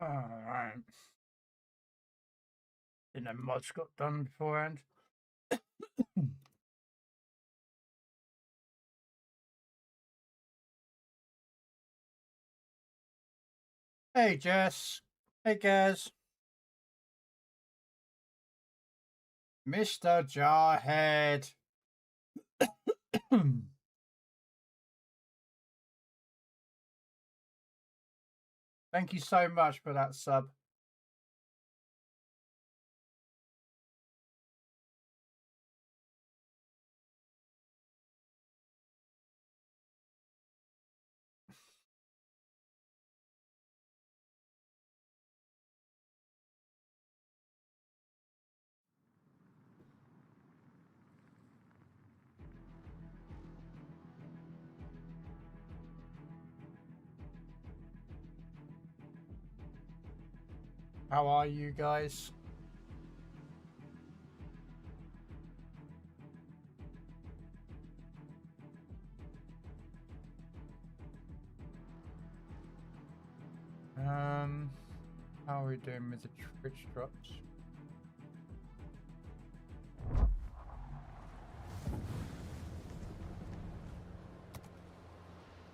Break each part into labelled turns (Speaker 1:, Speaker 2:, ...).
Speaker 1: Alright. Didn't know mods got done beforehand. Hey Jess. Hey Gaz. Mr. Jarhead. Thank you so much for that sub. How are you guys? How are we doing with the Twitch drops?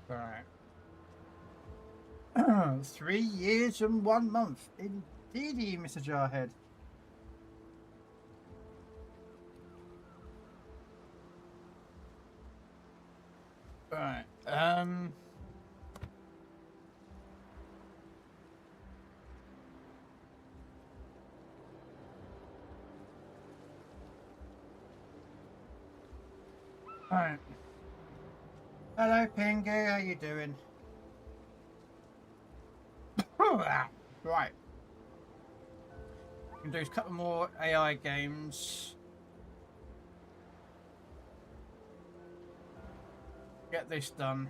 Speaker 1: Right. 3 years and 1 month. Indeedy, Mr. Jarhead. Right. Alright. Hello, Pingu. How you doing? Right. We can do a couple more AI games. Get this done.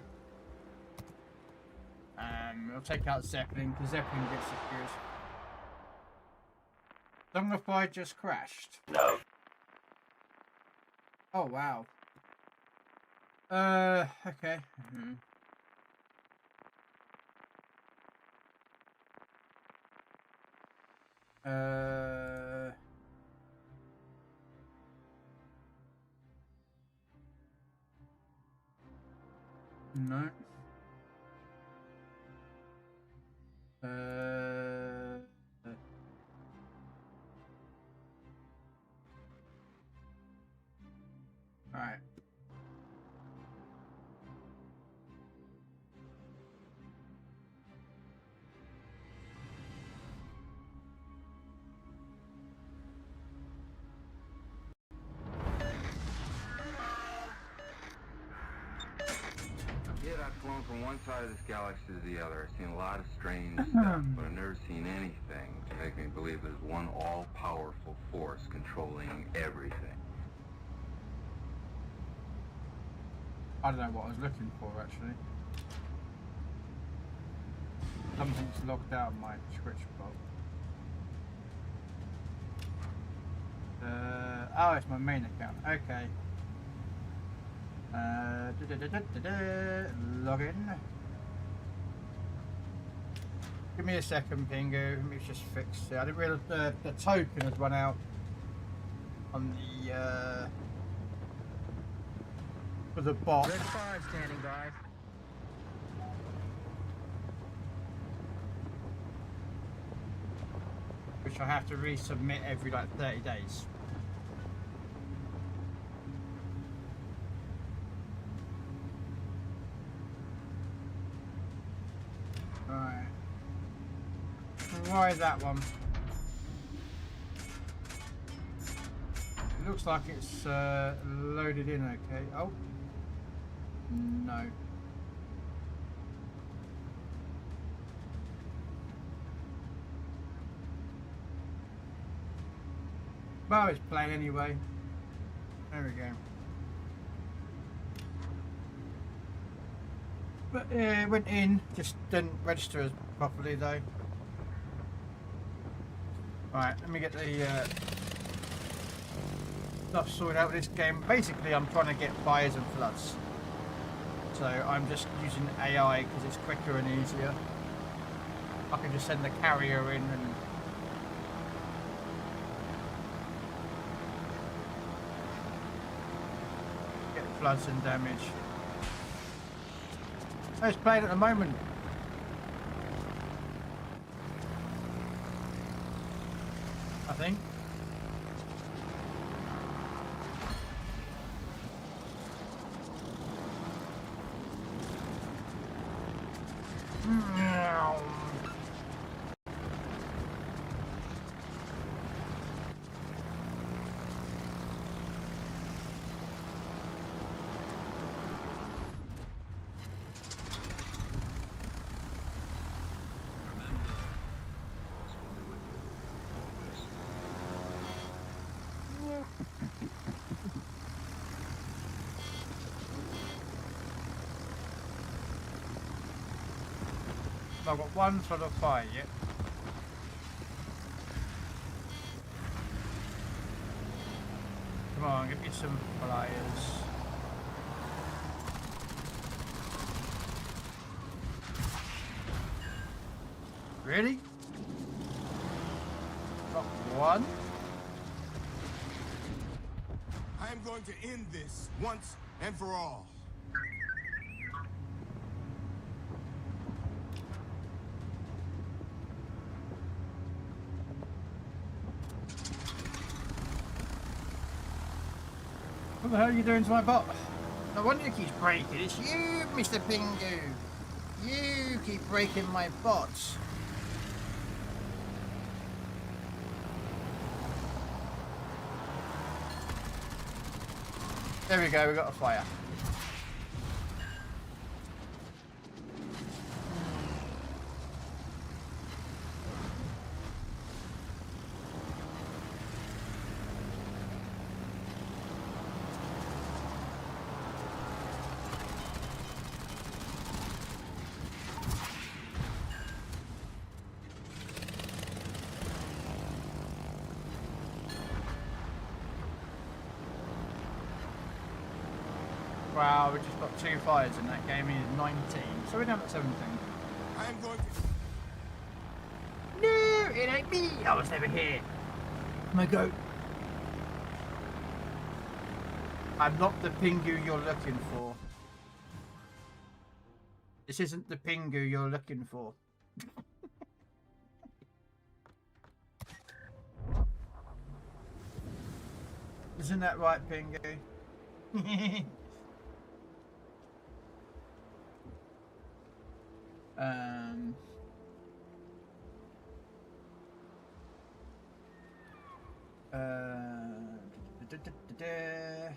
Speaker 1: I'll take out Zeppelin because Zeppelin gets secured. Zombified just crashed.
Speaker 2: No.
Speaker 1: Oh wow. Okay. No. All right.
Speaker 2: I've flown from one side of this galaxy to the other. I've seen a lot of strange stuff, but I've never seen anything to make me believe there's one all-powerful force controlling everything.
Speaker 1: I don't know what I was looking for actually. Something's logged out of my Twitch bot. Oh, it's my main account. Okay. Log in. Give me a second, Pingu. Let me just fix it. I didn't realize the token had run out on the for the bot.
Speaker 3: Red 5 standing by.
Speaker 1: Which I have to resubmit every like 30 days. Right. Try that one. It looks like it's loaded in okay. Oh. No. Well, it's playing anyway. There we go. But it went in, just didn't register as properly though. Right, let me get the stuff sorted out with this game. Basically, I'm trying to get fires and floods. So I'm just using AI because it's quicker and easier. I can just send the carrier in and get floods and damage. Oh, it's playing at the moment. I think. I've got one sort of fire yet. Come on, give me some flyers. Really? Not one?
Speaker 3: I am going to end this once and for all.
Speaker 1: What the hell are you doing to my bot? No wonder it keeps breaking. It's you, Mr. Pingu. You keep breaking my bots. There we go, we got a fire. Wow, we just got 2 fires in that game. He's 19, so we're down at 17.
Speaker 3: I am going to...
Speaker 1: No, it ain't me. I was never here. My goat. I'm not the Pingu you're looking for. This isn't the Pingu you're looking for. Isn't that right, Pingu? Um, da, da, da, da.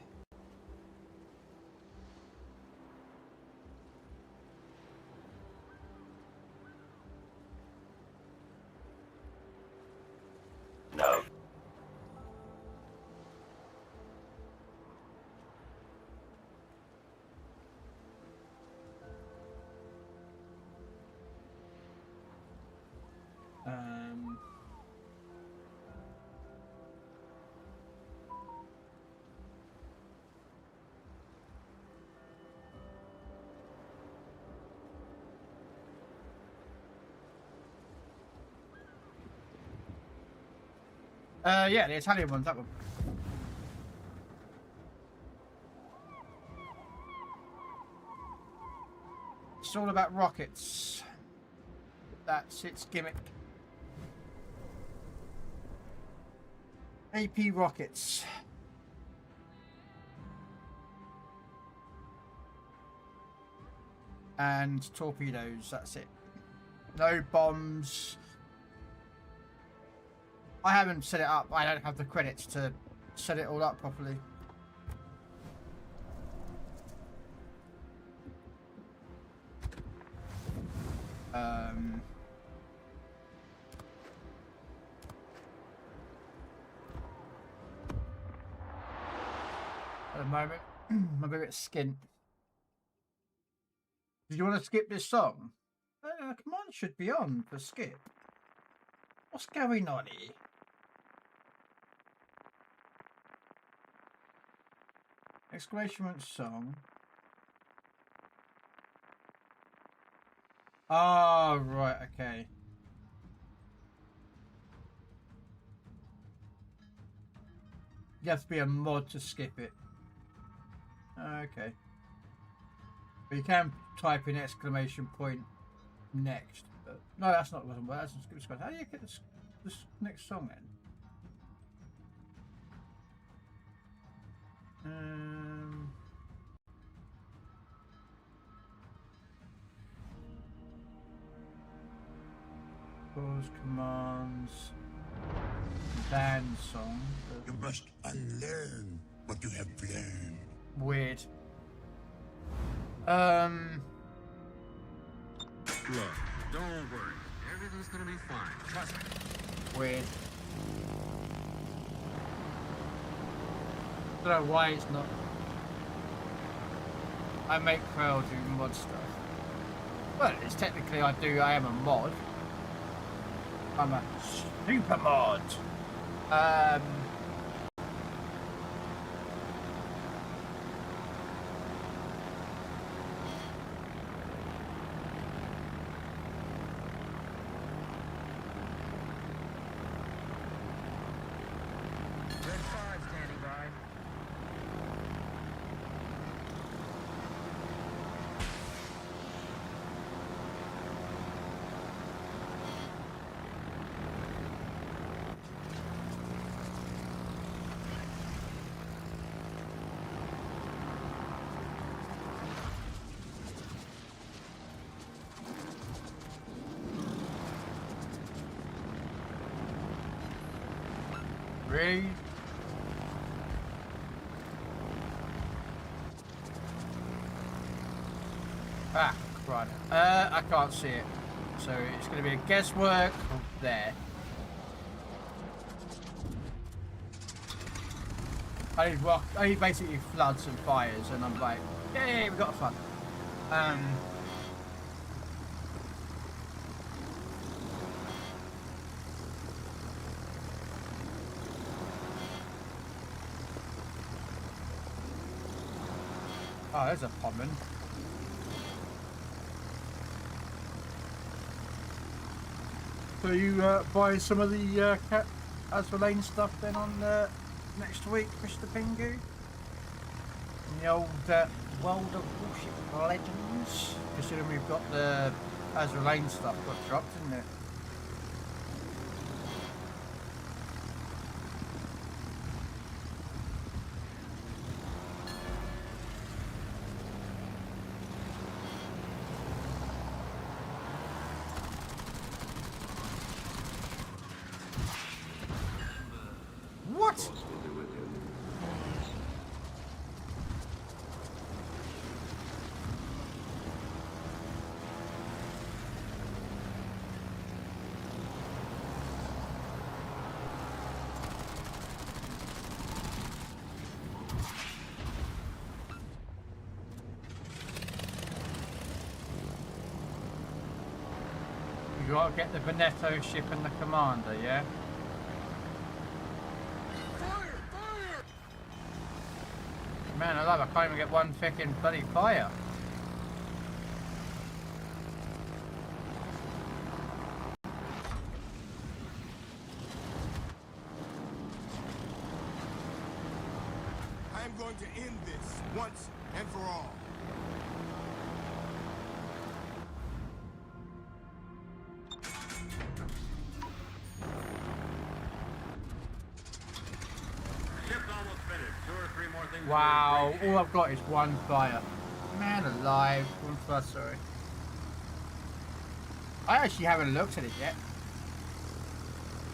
Speaker 3: No.
Speaker 1: Yeah, the Italian one's that one. It's all about rockets. That's its gimmick. AP rockets. And torpedoes, that's it. No bombs. I haven't set it up. I don't have the credits to set it all up properly. At the moment, I'm a bit skint. Did you want to skip this song? Command should be on for skip. What's going on here? Exclamation point song. Oh, right, okay. You have to be a mod to skip it. Okay. But you can type in exclamation point next. But no, that's not what that's skip squad. How do you get this next song then? Pause commands. Band song.
Speaker 3: You must unlearn what you have learned.
Speaker 1: Weird.
Speaker 4: Look, don't worry. Everything's gonna be fine. Trust me.
Speaker 1: Weird. I don't know why it's not. I make Krell do mod stuff. Well, it's technically I am a mod. I'm a super mod. Really? Ah, right. I can't see it. So it's going to be a guesswork there. I need basically floods and fires, and I'm like, yay, we got fun. Oh, there's a Pommern. So you buy some of the Cat Azraelane stuff then on next week, Mr. Pingu? In the old World of Warship Legends? Considering we've got the Azraelane stuff got dropped, isn't it? You gotta get the Veneto ship and the commander, yeah?
Speaker 3: Fire! Fire!
Speaker 1: Man, I love I can't even get one fucking bloody fire.
Speaker 3: I am going to end this once and for all.
Speaker 1: Wow, all I've got is one fire. Man alive, one fire, sorry. I actually haven't looked at it yet.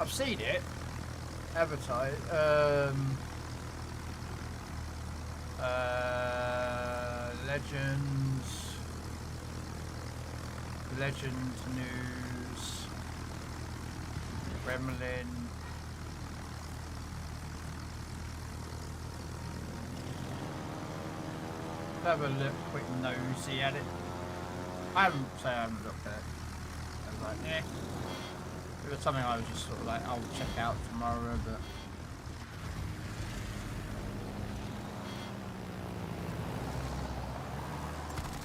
Speaker 1: I've seen it advertised. Legends news, Gremlin. Have a look, quick nosy at it. I haven't looked at it. I was like, eh. It was something I was just sort of like, I'll check out tomorrow, but.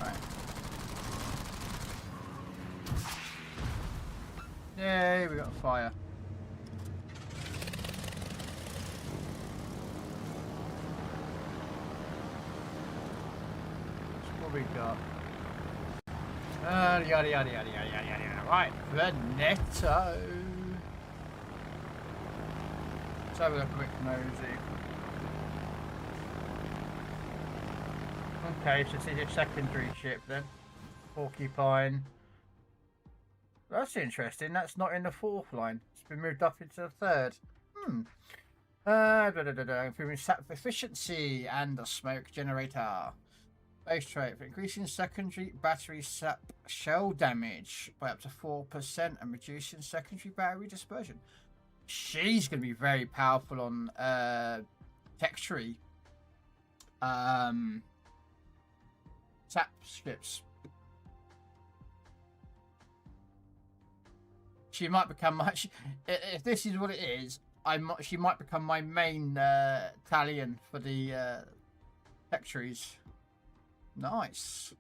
Speaker 1: Right. Yay, we got a fire. we got? Yada yada yada yada yada yada. Right, Veneto. Let's have a quick nosy. Okay, so this is a secondary ship then. Porcupine. That's interesting. That's not in the fourth line. It's been moved up into the third. Improving sap efficiency and the smoke generator. Base trait for increasing secondary battery sap shell damage by up to 4% and reducing secondary battery dispersion. She's going to be very powerful on texture sap strips. She might become much. If this is what it is, she might become my main Italian for the textures. Nice.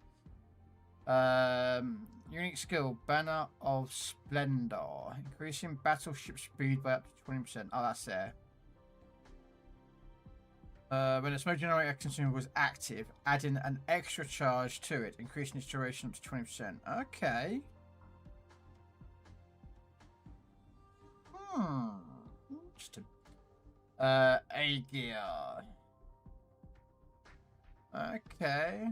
Speaker 1: Unique skill, Banner of Splendor. Increasing battleship speed by up to 20%. Oh, that's there. When the smoke generator consumable is active, adding an extra charge to it, increasing its duration up to 20%. Okay. Interesting. A gear. Okay.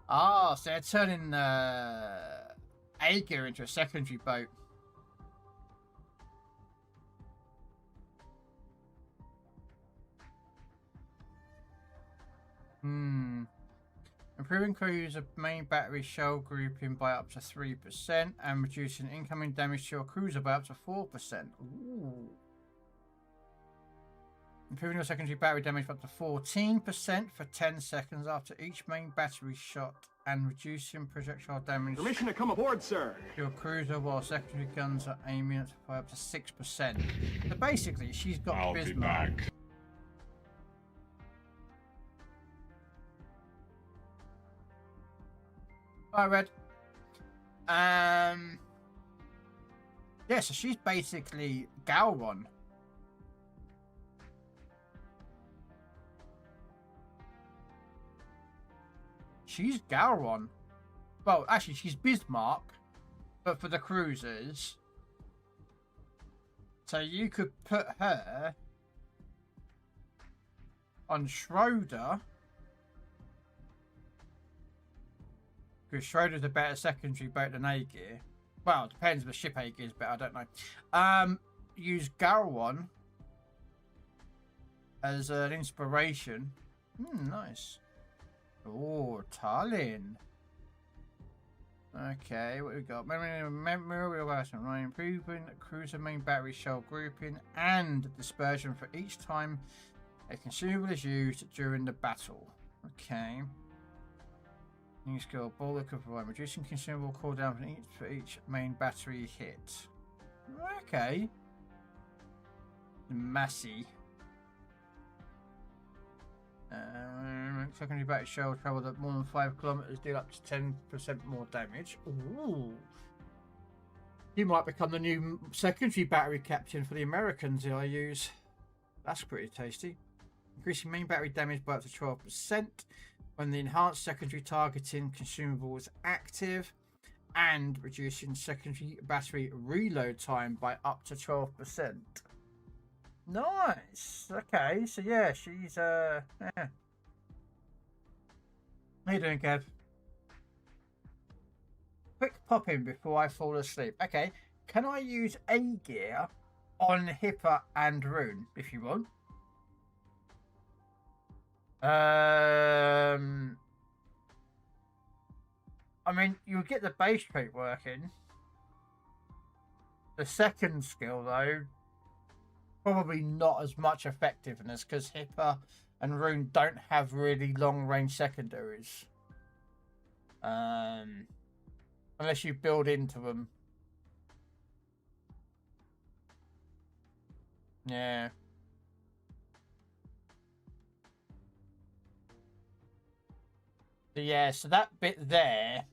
Speaker 1: Ah, so they're turning A gear into a secondary boat. Improving cruiser main battery shell grouping by up to 3% and reducing incoming damage to your cruiser by up to 4%. Ooh. Improving your secondary battery damage by up to 14% for 10 seconds after each main battery shot and reducing projectile damage.
Speaker 5: Permission to come aboard, sir.
Speaker 1: To your cruiser while secondary guns are aiming at by up to 6%. So basically, she's got
Speaker 6: I'll be
Speaker 1: Bismarck.
Speaker 6: back.
Speaker 1: Alright, Red. Yeah, so she's basically Galron. She's Galron. Well, actually, she's Bismarck, but for the cruisers. So you could put her on Schroeder. Because Schroeder's a better secondary boat than A gear. Well, it depends if the ship A gear is better, I don't know. Use Galron as an inspiration. Nice. Oh, Tallinn. Okay, what we got? Memory Wilson, right? Improving cruiser main battery shell grouping and dispersion for each time a consumable is used during the battle. Okay. New skill, ball could provide reducing consumable cooldown for each main battery hit. Okay. Massey. Secondary battery shell travel at more than 5 kilometers, deal up to 10% more damage. Ooh. You might become the new secondary battery captain for the Americans I use. That's pretty tasty. Increasing main battery damage by up to 12% when the enhanced secondary targeting consumable is active, and reducing secondary battery reload time by up to 12%. Nice. Okay, so yeah, she's yeah. How you doing, Kev? Quick pop in before I fall asleep. Okay, can I use A gear on Hipper and Rune if you want? I mean, you'll get the base trait working. The second skill, though, probably not as much effectiveness because Hipper and Rune don't have really long-range secondaries. Unless you build into them. Yeah. So yeah, so that bit there,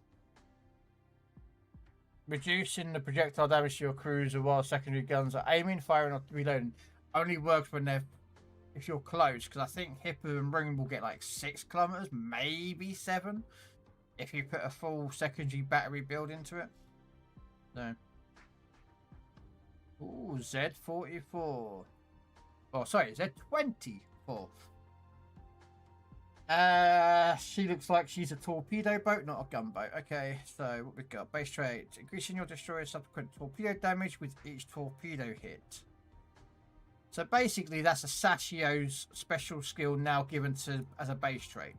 Speaker 1: reducing the projectile damage to your cruiser while secondary guns are aiming, firing, or reloading, only works when they're if you're close, because I think Hippo and Ring will get like 6 kilometers, maybe 7, if you put a full secondary battery build into it. No. Ooh, Z44. Oh, sorry, Z24. She looks like she's a torpedo boat, not a gunboat. Okay, so what we got? Base trait. Increasing your destroyer's subsequent torpedo damage with each torpedo hit. So basically, that's a Sashio's special skill now given to as a base trait.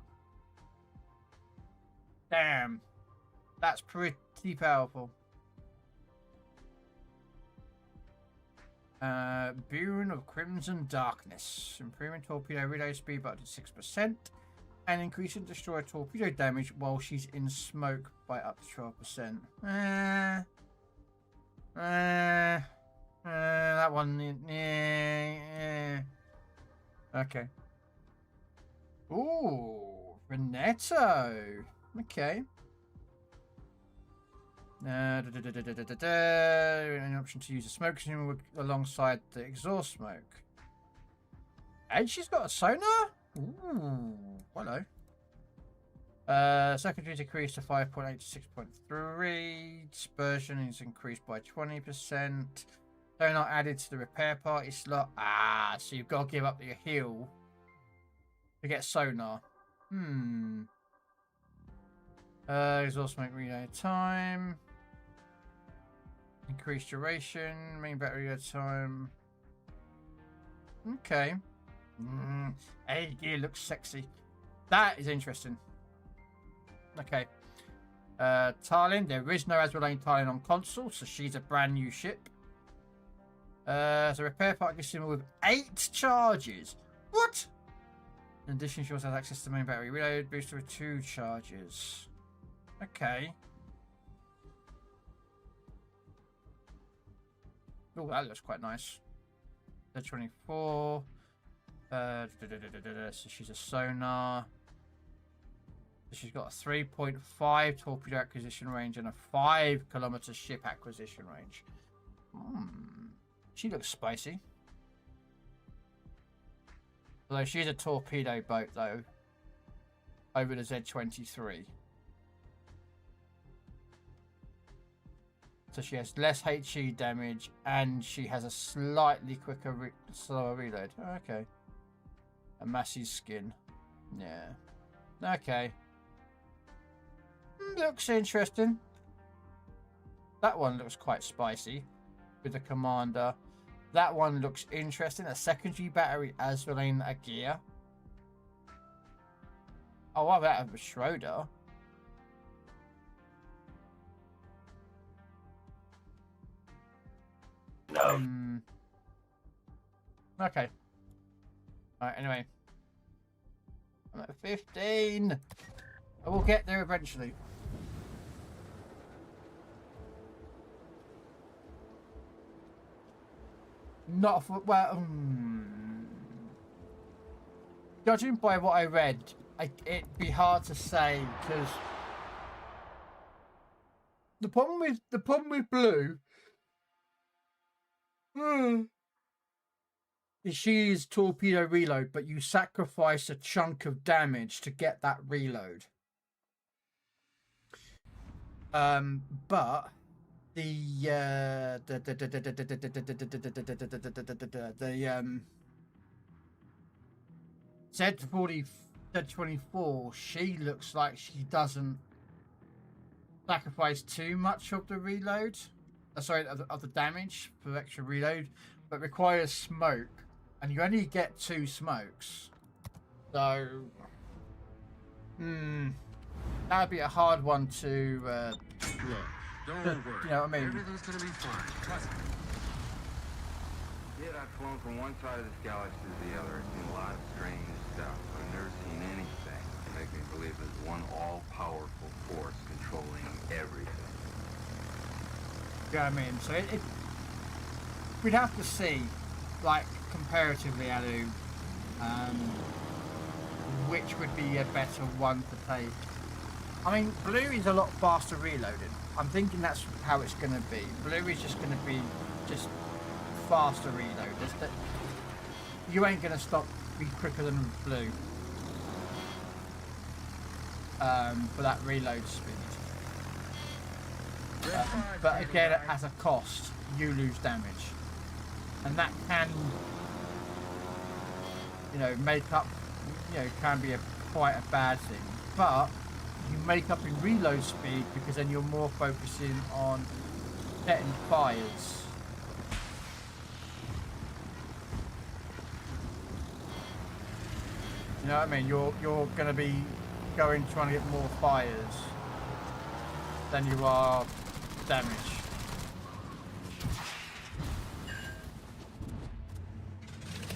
Speaker 1: Damn. That's pretty powerful. Boon of Crimson Darkness. Improving torpedo reload speed by up to 6%. And increasing destroyer torpedo damage while she's in smoke by up to 12%. That one. Yeah. Okay. Ooh, Renetto. Okay. An option to use a smoke consumer alongside the exhaust smoke. And she's got a sonar? Ooh, hello. Secondary decreased to 5.8 to 6.3. Dispersion is increased by 20%. Sonar added to the repair party slot. Ah, so you've got to give up your heal to get sonar. Exhaust smoke reload time. Increased duration. Main battery reload time. Okay. Hey, gear looks sexy. That is interesting. Okay. Tarlin. There is no Azraelane Tarlin on console, so she's a brand new ship. So repair part consumer with 8 charges. What? In addition, she also has access to main battery reload booster with 2 charges. Okay. Oh, that looks quite nice. The 24. So she's a sonar. She's got a 3.5 torpedo acquisition range and a 5 kilometer ship acquisition range. She looks spicy. Although she's a torpedo boat, though, over the Z23. So she has less HE damage and she has a slightly quicker, slower reload. Okay. A Massey's skin. Yeah. Okay. Looks interesting. That one looks quite spicy with the commander. That one looks interesting. A secondary battery Azraelane Aegir. Oh, I've out of a Schroeder. No. Okay. Alright, anyway. I'm at 15. I will get there eventually. Not for, well, judging by what I read, it'd be hard to say because the problem with Blue is she is torpedo reload, but you sacrifice a chunk of damage to get that reload. But the Z24, she looks like she doesn't sacrifice too much of the reload. Sorry, of the damage for extra reload, but requires smoke, and you only get 2 smokes. So, that would be a hard one to.
Speaker 4: Look, don't worry.
Speaker 1: You know what I mean?
Speaker 4: Everything's gonna be fine. Trust me.
Speaker 2: Yet I've flown from one side of this galaxy to the other. I've seen a lot of strange stuff, but I've never seen anything to make me believe there's one all-powerful force controlling everything.
Speaker 1: You know what I mean? So we'd have to see, like, comparatively, Alu, which would be a better one to take. I mean, Blue is a lot faster reloading. I'm thinking that's how it's going to be. Blue is just going to be just faster reload. you ain't gonna stop be quicker than blue. For that reload speed. But again, at a cost, you lose damage, and that can, you know, make up, you know, can be quite a bad thing. But you make up in reload speed because then you're more focusing on setting fires. You know what I mean? You're gonna be trying to get more fires than you are damage.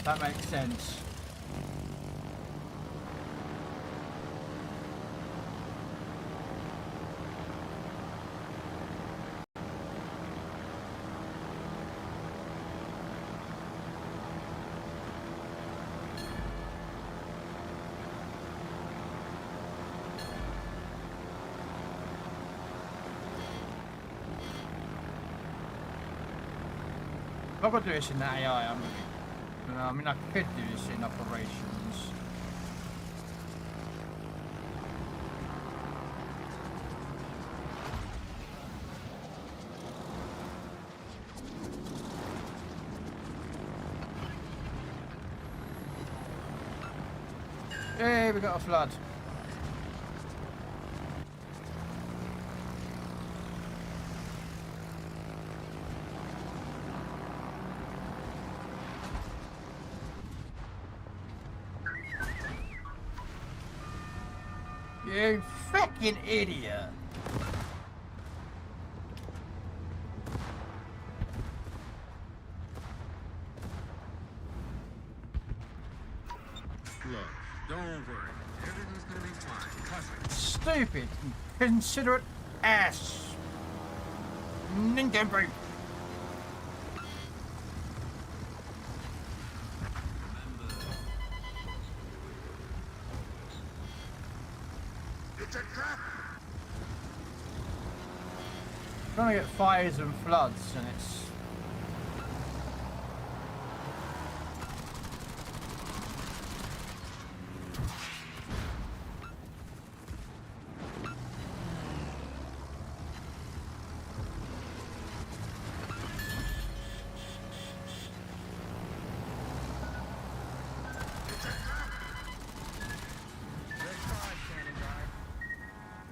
Speaker 1: That makes sense. If I could do this in the AI, I mean, I could do this in operations. Hey, we got a flood. You fucking idiot!
Speaker 4: Look, don't worry. Everything's gonna be fine. Trust me.
Speaker 1: Stupid, inconsiderate ass. Nincompoop.
Speaker 3: It's a trap!
Speaker 1: Trying to get fires and floods, and it's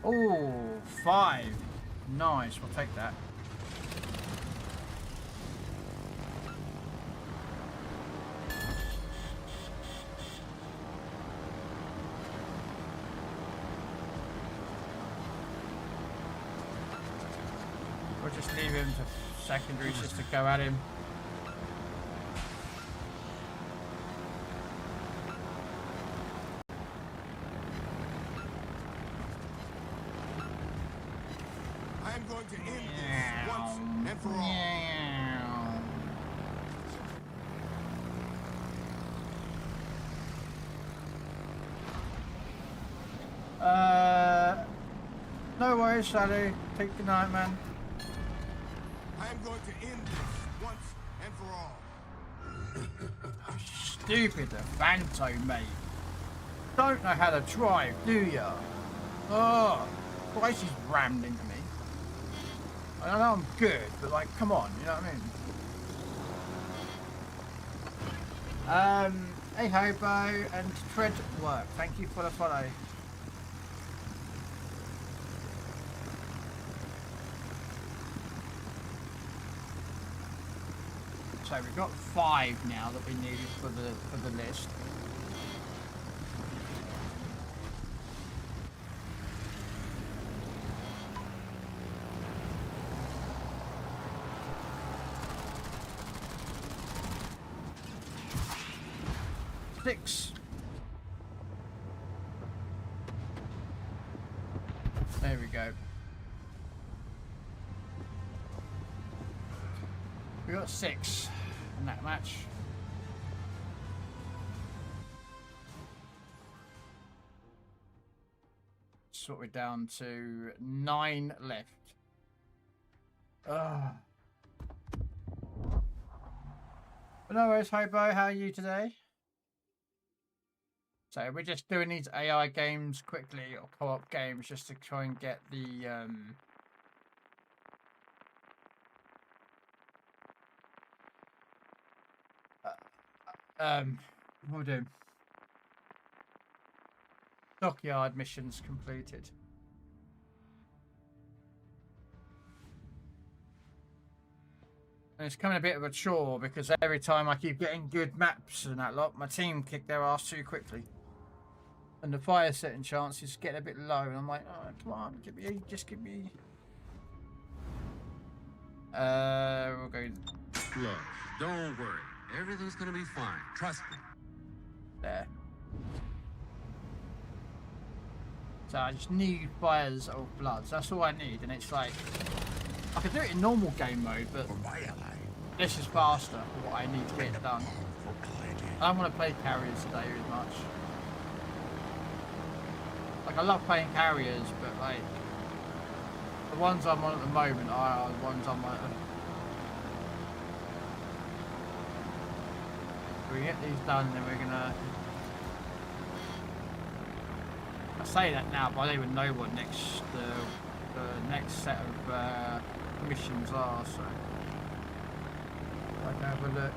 Speaker 1: oh, 5. Nice, we'll take that. We'll just leave him to secondaries just to go at him.
Speaker 3: I'm going to end this once and for all.
Speaker 1: No worries, Sally. Take the night, man.
Speaker 3: I'm going to end this once and for all.
Speaker 1: Stupid, the Vanto, mate. Don't know how to drive, do ya? Oh, twice he's rammed into me. I know I'm good, but like, come on, you know what I mean? Hey Hobo and Tread Work, thank you for the follow. So we've got 5 now that we needed for the list. There we go. We got 6 in that match. So we're down to 9 left. Ugh. But no worries, Hobo, how are you today? So we're just doing these AI games quickly, or co-op games, just to try and get the what are we doing? Dockyard missions completed. And it's becoming a bit of a chore because every time I keep getting good maps and that lot, my team kick their ass too quickly. And the fire setting chance is getting a bit low, and I'm like, oh, come on, just give me. We'll go
Speaker 4: Look, don't worry. Everything's gonna be fine. Trust me.
Speaker 1: there. So I just need fires of bloods. That's all I need, and it's like I could do it in normal game mode, but this is faster for what I need to get it done. I don't want to play carriers today as much. Like I love playing carriers, but like the ones I'm on at the moment are the ones I'm like. We get these done, then we're gonna. I say that now, but I don't even know what the next set of missions are. So I can have a look.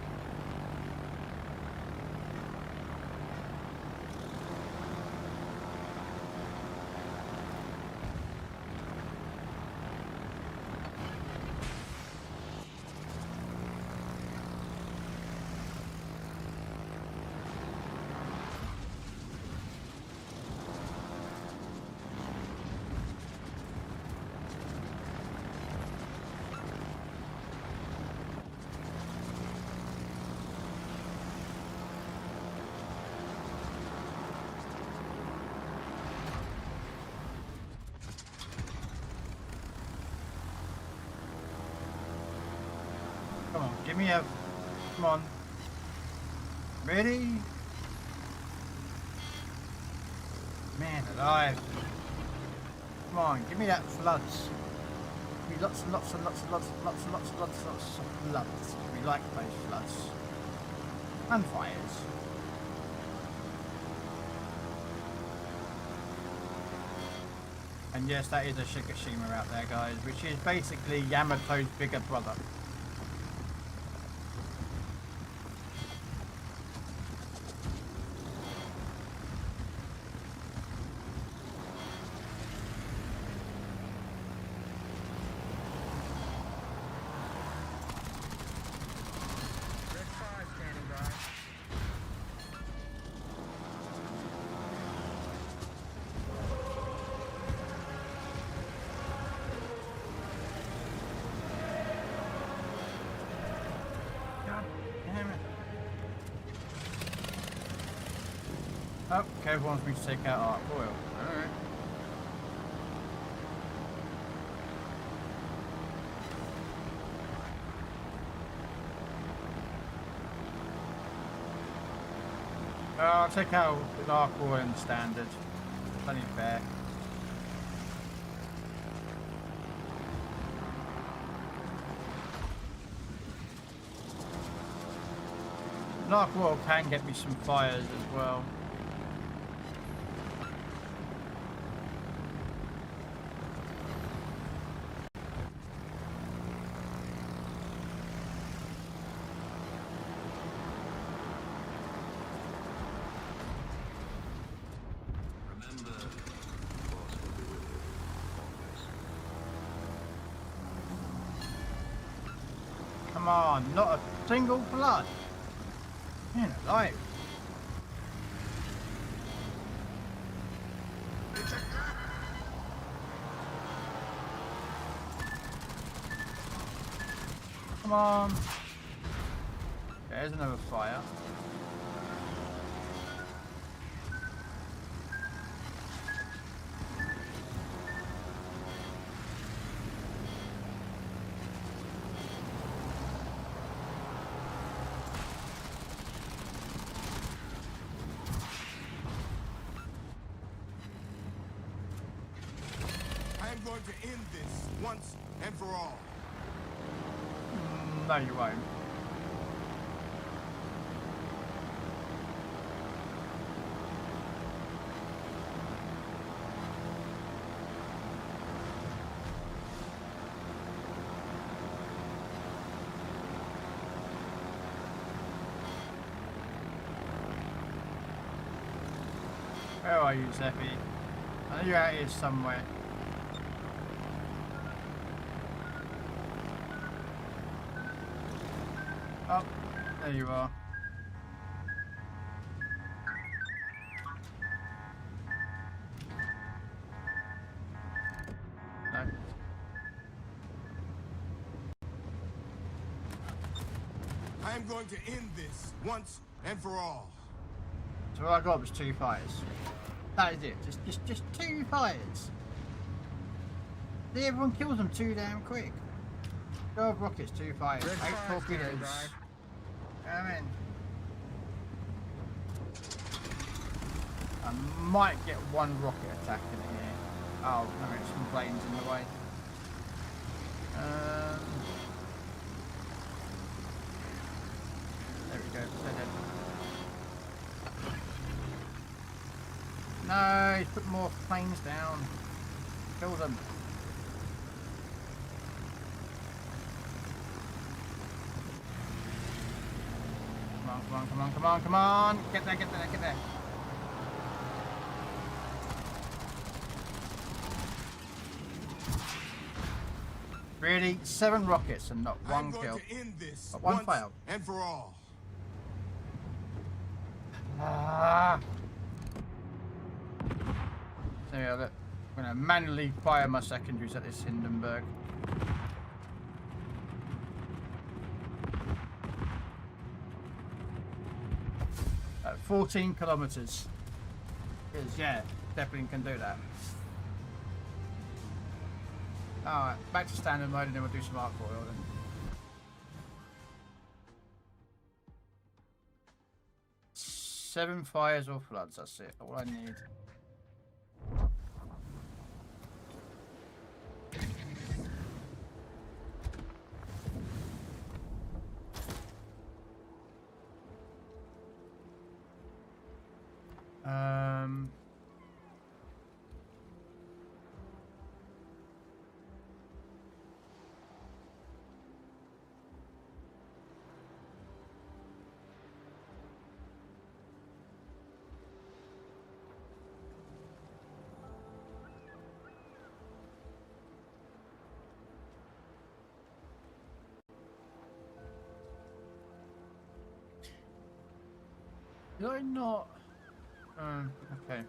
Speaker 1: Come on, give me a. Come on. Ready? Man alive. Come on, give me that floods. Give me lots and lots and lots and lots and lots and lots and lots and lots of floods. We like those floods. And fires. And yes, that is a Shikishima out there, guys, which is basically Yamato's bigger brother. Oh, Kev wants me to take out our oil. Alright. I'll take out the arc oil and standard. Plenty fair. Dark oil can get me some fires as well. Come on, not a single blood. Man alive. Come on. There's another fire.
Speaker 3: I'm going to end this once and for all.
Speaker 1: No, you won't. Where are you, Zeffy? I know you're out here somewhere. Oh, there you are. No.
Speaker 3: I am going to end this once and for all.
Speaker 1: So all I got was 2 fires. That is it. Just 2 fires. See, everyone kills them too damn quick. 12 rockets, 2 fires, 8 torpedoes. Come in. I might get 1 rocket attack in here. Oh, no, some planes in the way. There we go. They're dead. No, he's put more planes down. Kill them. Come on. Get there. Really? 7 rockets and not 1 kill.
Speaker 3: To end this
Speaker 1: But 1
Speaker 3: once
Speaker 1: failed.
Speaker 3: and for all.
Speaker 1: So yeah, look. I'm going to manually fire my secondaries at this Hindenburg. At 14 kilometers. Because, yeah, definitely can do that. Alright, back to standard mode and then we'll do some arc oil then. Seven fires or floods, that's it. All I need. Did I not? Okay.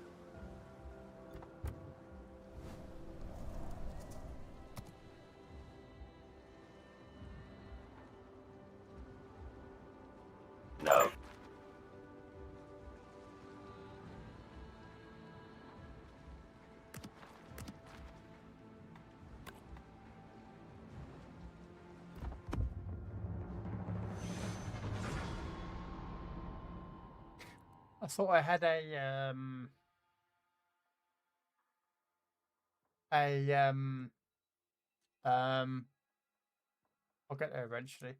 Speaker 5: No.
Speaker 1: I thought I had I'll get there eventually.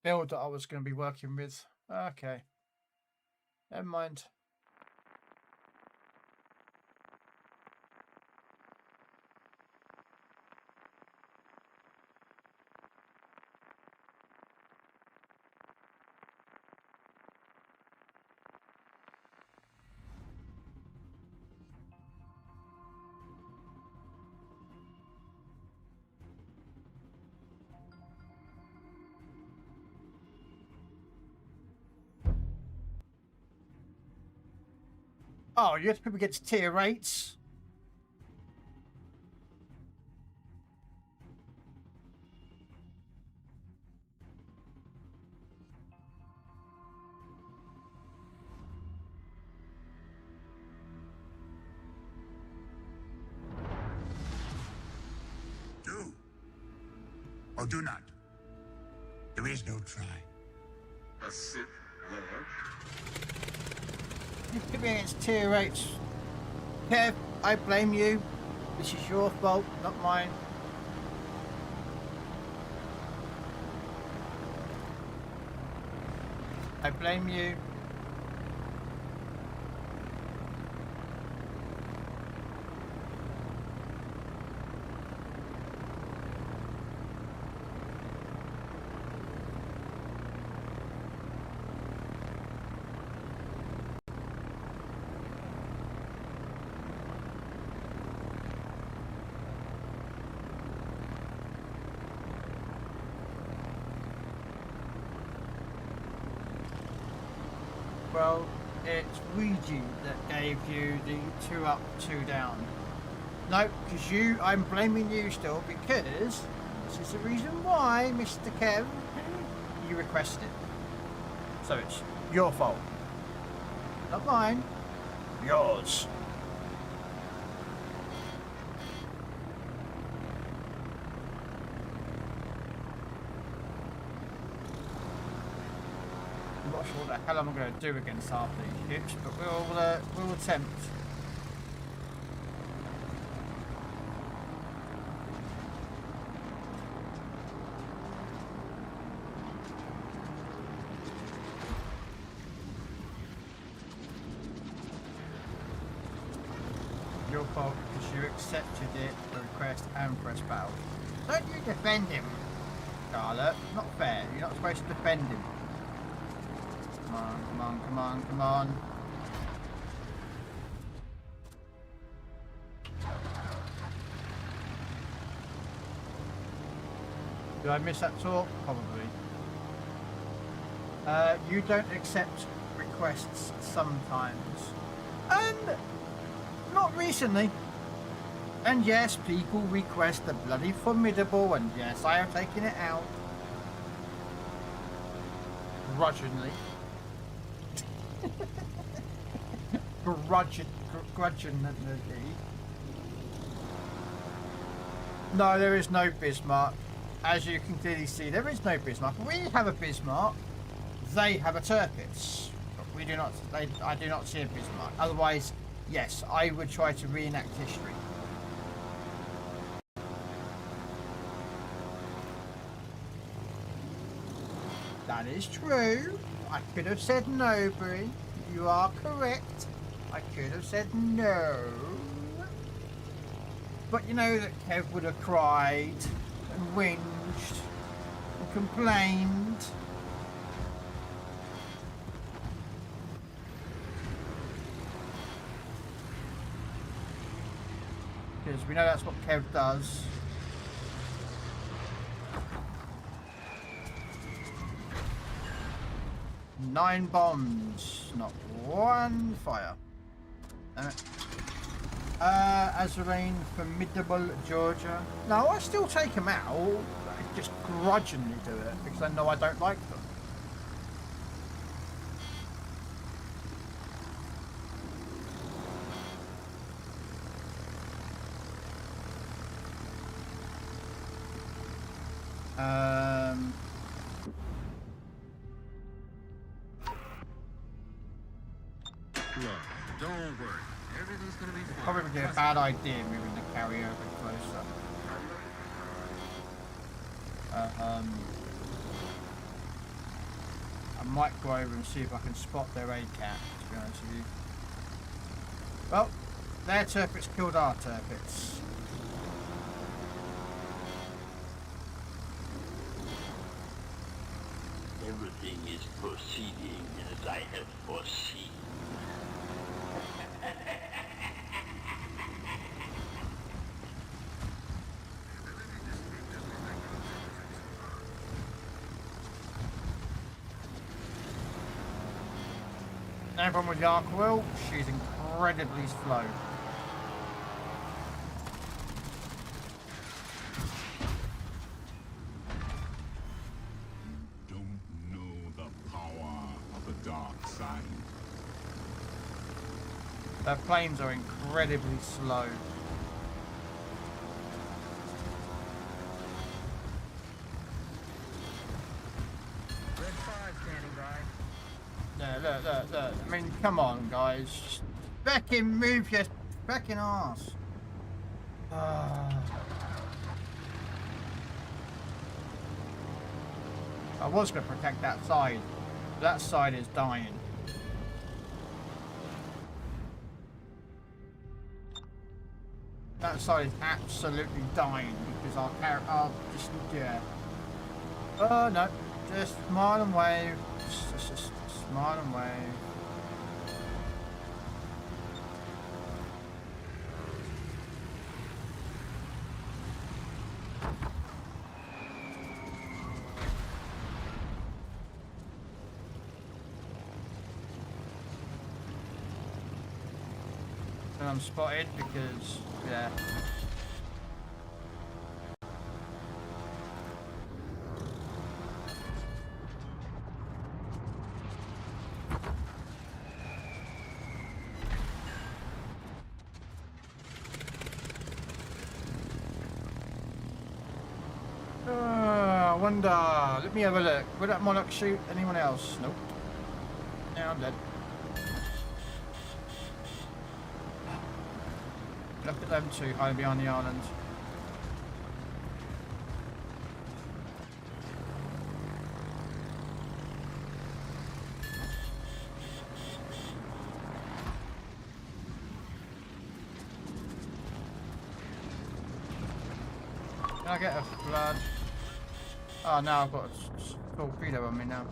Speaker 1: Build that I was going to be working with. Okay. Never mind. Oh, you have to people get to tier rates.
Speaker 3: Do or do not. There is no try.
Speaker 4: A Sith Lord?
Speaker 1: You could be against tier rates. Kev, I blame you. This is your fault, not mine. I blame you. Well, it's Ouija that gave you the 2 up, 2 down. No, because I'm blaming you still, because this is the reason why, Mr. Kev, you requested it. So it's your fault. Not mine. Yours. I'm not sure what the hell I'm going to do against half these ships, but we'll attempt. Your fault because you accepted it, the request, and pressed battle. Don't you defend him, Charlotte. Not fair. You're not supposed to defend him. Come on, come on, come on, come on. Did I miss that talk? Probably. You don't accept requests sometimes. And not recently. And yes, people request the bloody formidable, and yes, I have taken it out. Grudgingly. Grudgingly. No, there is no Bismarck. As you can clearly see, there is no Bismarck. We have a Bismarck. They have a Tirpitz. But we do not. I do not see a Bismarck. Otherwise, yes, I would try to reenact history. That is true. I could have said no, Brie. You are correct. I could have said no. But you know that Kev would have cried and whinged and complained. Because we know that's what Kev does. Nine bombs, not one fire. Azarine, formidable Georgia. No, I still take them out. I just grudgingly do it because I know I don't like them.
Speaker 4: Look, don't worry. Everything's gonna be fine.
Speaker 1: Probably be a bad idea moving the carrier a bit closer. I might go over and see if I can spot their ACAT, to be honest with you. Well, their Tirpitz killed our Tirpitz.
Speaker 5: Everything is proceeding as I had foreseen.
Speaker 1: No problem with Yarkwell, she's incredibly slow.
Speaker 3: Don't know the power of the dark side.
Speaker 1: Their planes are incredibly slow.
Speaker 6: Red 5 standing by.
Speaker 1: Yeah, look. I mean, come on, guys. Just fucking move your fucking ass. I was going to protect that side. That side is dying. That side is absolutely dying because our just, yeah. Oh no, just smile and wave. Just smile and wave. And I'm spotted because, yeah. I wonder. Let me have a look. Would that monarch shoot anyone else? Nope. Yeah, I'm dead. Look at them two hiding behind the island. Can I get a flood? Oh, now I've got a torpedo on me now.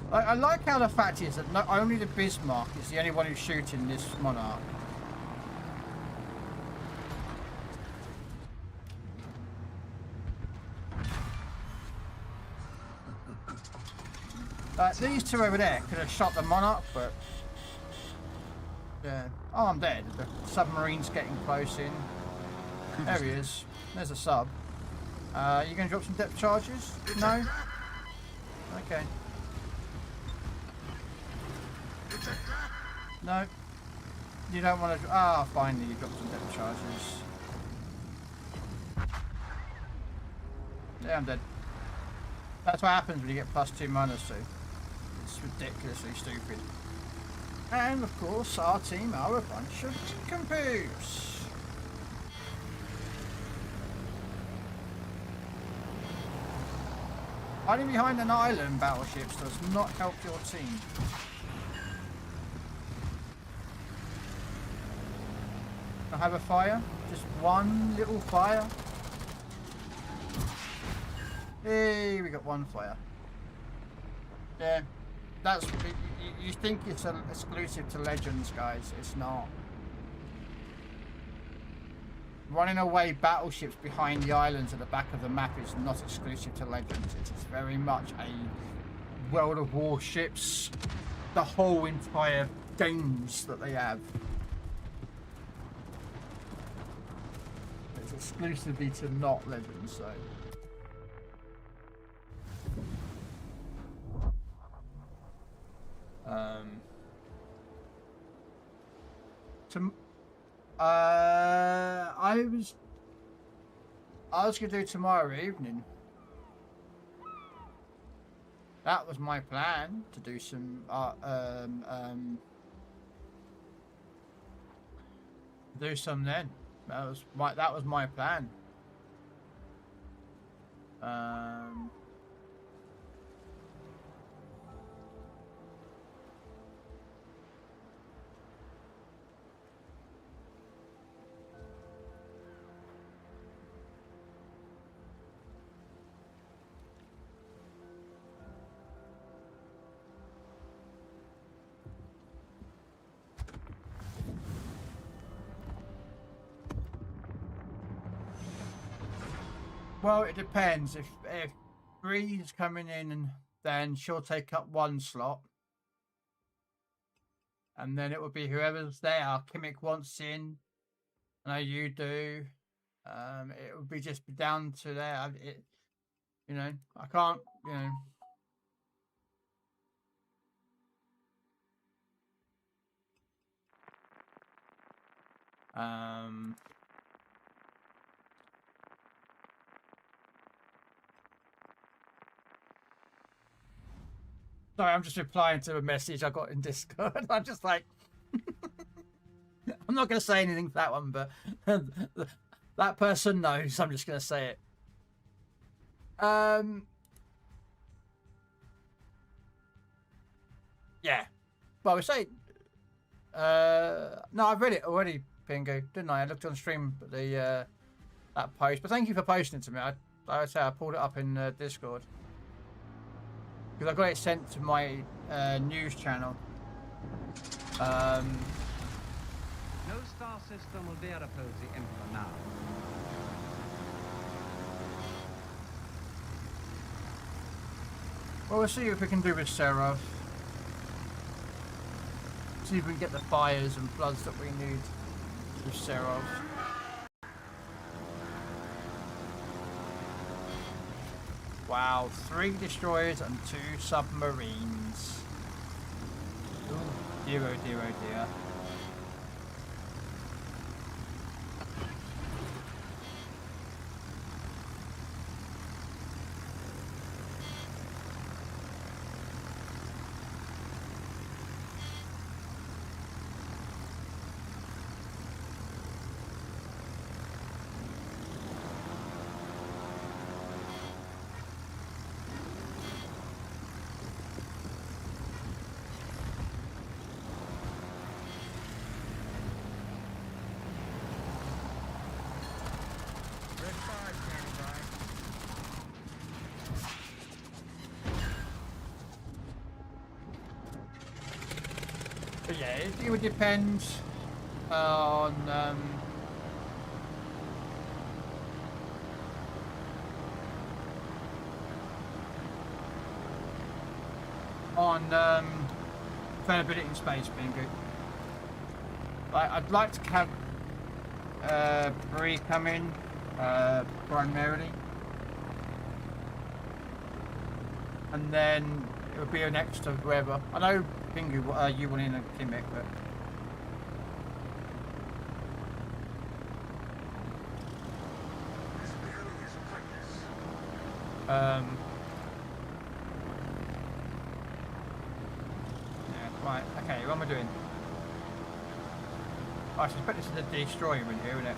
Speaker 1: I like how the fact is that not only the Bismarck is the only one who's shooting this monarch. These two over there could have shot the monarch, but yeah. Oh, I'm dead. The submarine's getting close in. There he is. There's a sub. You gonna drop some depth charges? No? Okay. No. You don't want to... Ah, finally you dropped some depth charges. Yeah, I'm dead. That's what happens when you get +2, -2. It's ridiculously stupid. And of course, our team are a bunch of compoos. Hiding behind an island, battleships, does not help your team. I have a fire, just one little fire. Hey, we got one fire. Yeah, that's you think it's exclusive to Legends, guys? It's not. Running away battleships behind the islands at the back of the map is not exclusive to Legends. It is very much a World of Warships, the whole entire games that they have. It's exclusively to not Legends, so. I was gonna do tomorrow evening. That was my plan, to do some do some then. That was my plan. Well, it depends. If Bree's coming in, and then she'll take up one slot, and then it will be whoever's there. Kimmick wants in. I know you do. It would be just down to there. You know, I can't. You know. Sorry, I'm just replying to a message I got in Discord. I'm just like, I'm not going to say anything for that one, but that person knows. I'm just going to say it. Yeah. Well, we say. No, I've read it already, Pingu, didn't I? I looked on stream at the that post, but thank you for posting it to me. I would say I pulled it up in Discord. Because I got it sent to my news channel.
Speaker 6: No star system will dare oppose the Emperor now.
Speaker 1: Well, we'll see if we can do with Seraph. See if we can get the fires and floods that we need with Seros. Wow, 3 destroyers and 2 submarines. Ooh, dear oh dear oh dear. But yeah, it would depend on availability in space being good. Like, I'd like to have Bree come in primarily, and then it would be an extra whoever. I know Pingu, you want in a gimmick, but yeah, right, okay, what am I doing? I suspect this is a destroyer in here, isn't it?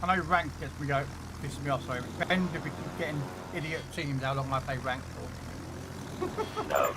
Speaker 1: I know rank gets me pisses me off, so it depends if we keep getting idiot teams how long I play rank for.
Speaker 5: No.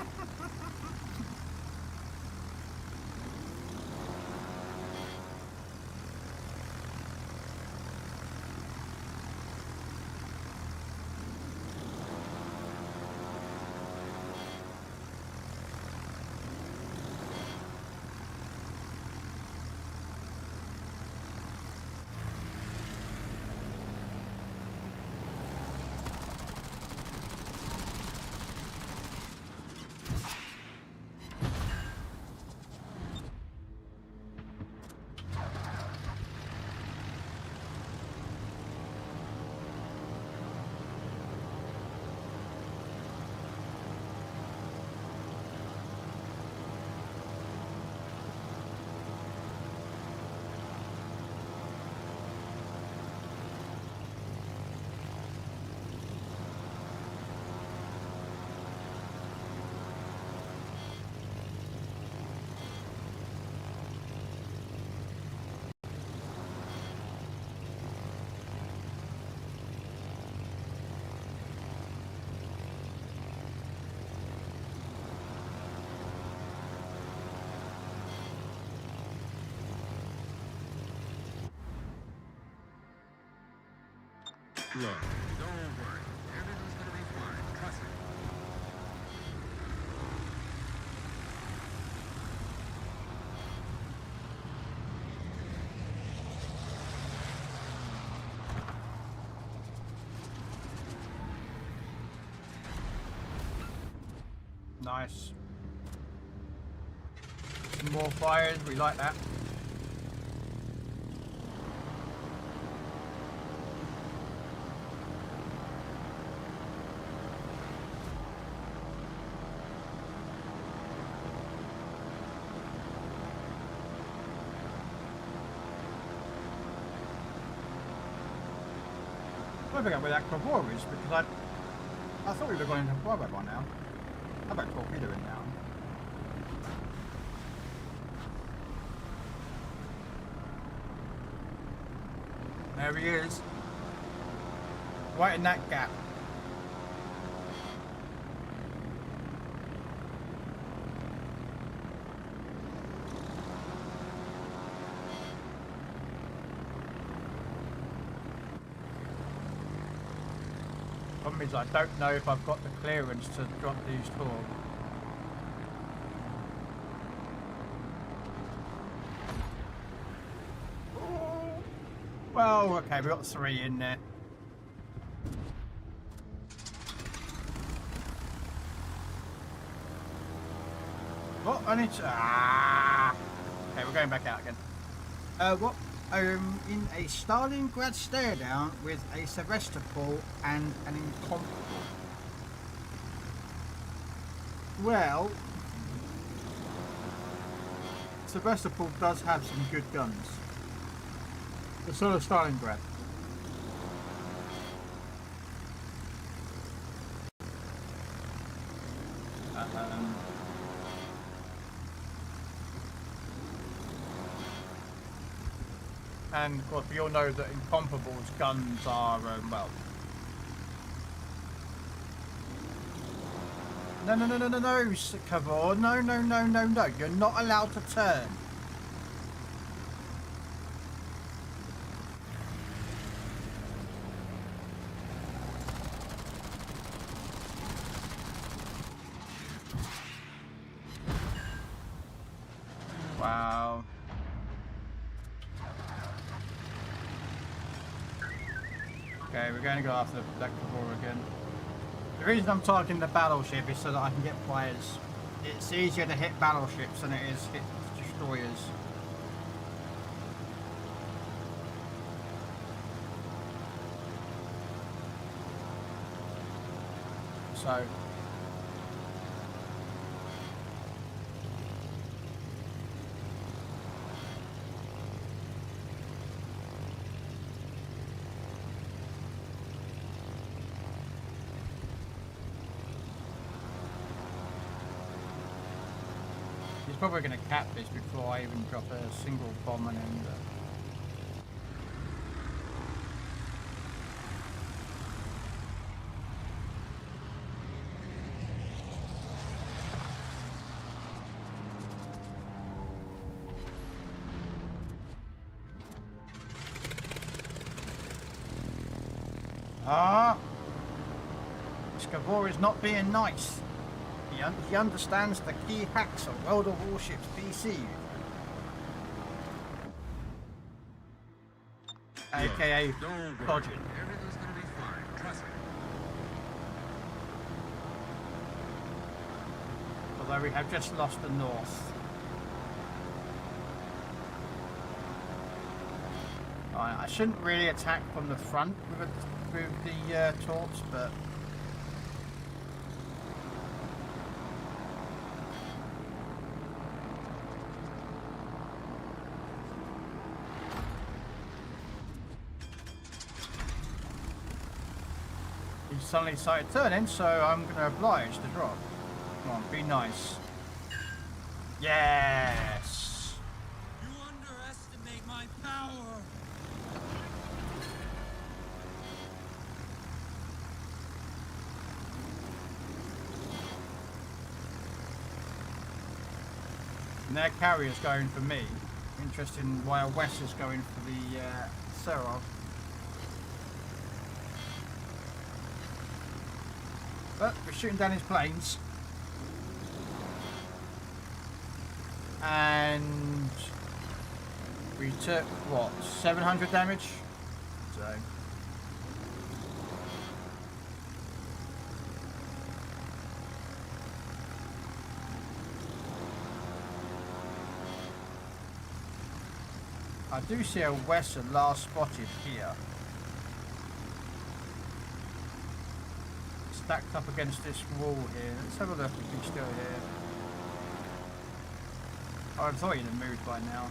Speaker 4: Look, don't worry. Everything's gonna be fine. Trust me.
Speaker 1: Nice. Some more fires, we like that. I don't think where that gefore is, because I thought we were going into flyby by now. How about torpedoing now? There he is. Right in that gap. Problem is, I don't know if I've got the clearance to drop these torque. Well, okay, we got 3 in there. What? I need to... Okay, we're going back out again. What? In a Stalingrad stare down with a Sevastopol and an incomparable. Well, Sevastopol does have some good guns. The sort of Stalingrad. And of course, we all know that Incomparable's guns are, well... No, Gefore. No. You're not allowed to turn. Wow. Okay, we're going to go after that Gefore again. The reason I'm targeting the battleship is so that I can get flyers. It's easier to hit battleships than it is hit destroyers. So... He's probably going to cap this before I even drop a single bomb on him. This Gefore is not being nice. He understands the key hacks of World of Warships PC. AKA dodging.
Speaker 4: Everything's gonna be fine. Trust me.
Speaker 1: Although we have just lost the north. I shouldn't really attack from the front with the torps, but... He suddenly started turning, so I'm going to oblige to drop. Come on, be nice. Yes!
Speaker 3: You underestimate my power!
Speaker 1: And their carrier's going for me. Interesting why Wes is going for the Serov. But we're shooting down his planes. And we took, what, 700 damage? So... I do see a Western last spotted here. Stacked up against this wall here. Let's have a look if he's still here. Oh, I thought he'd have moved by now.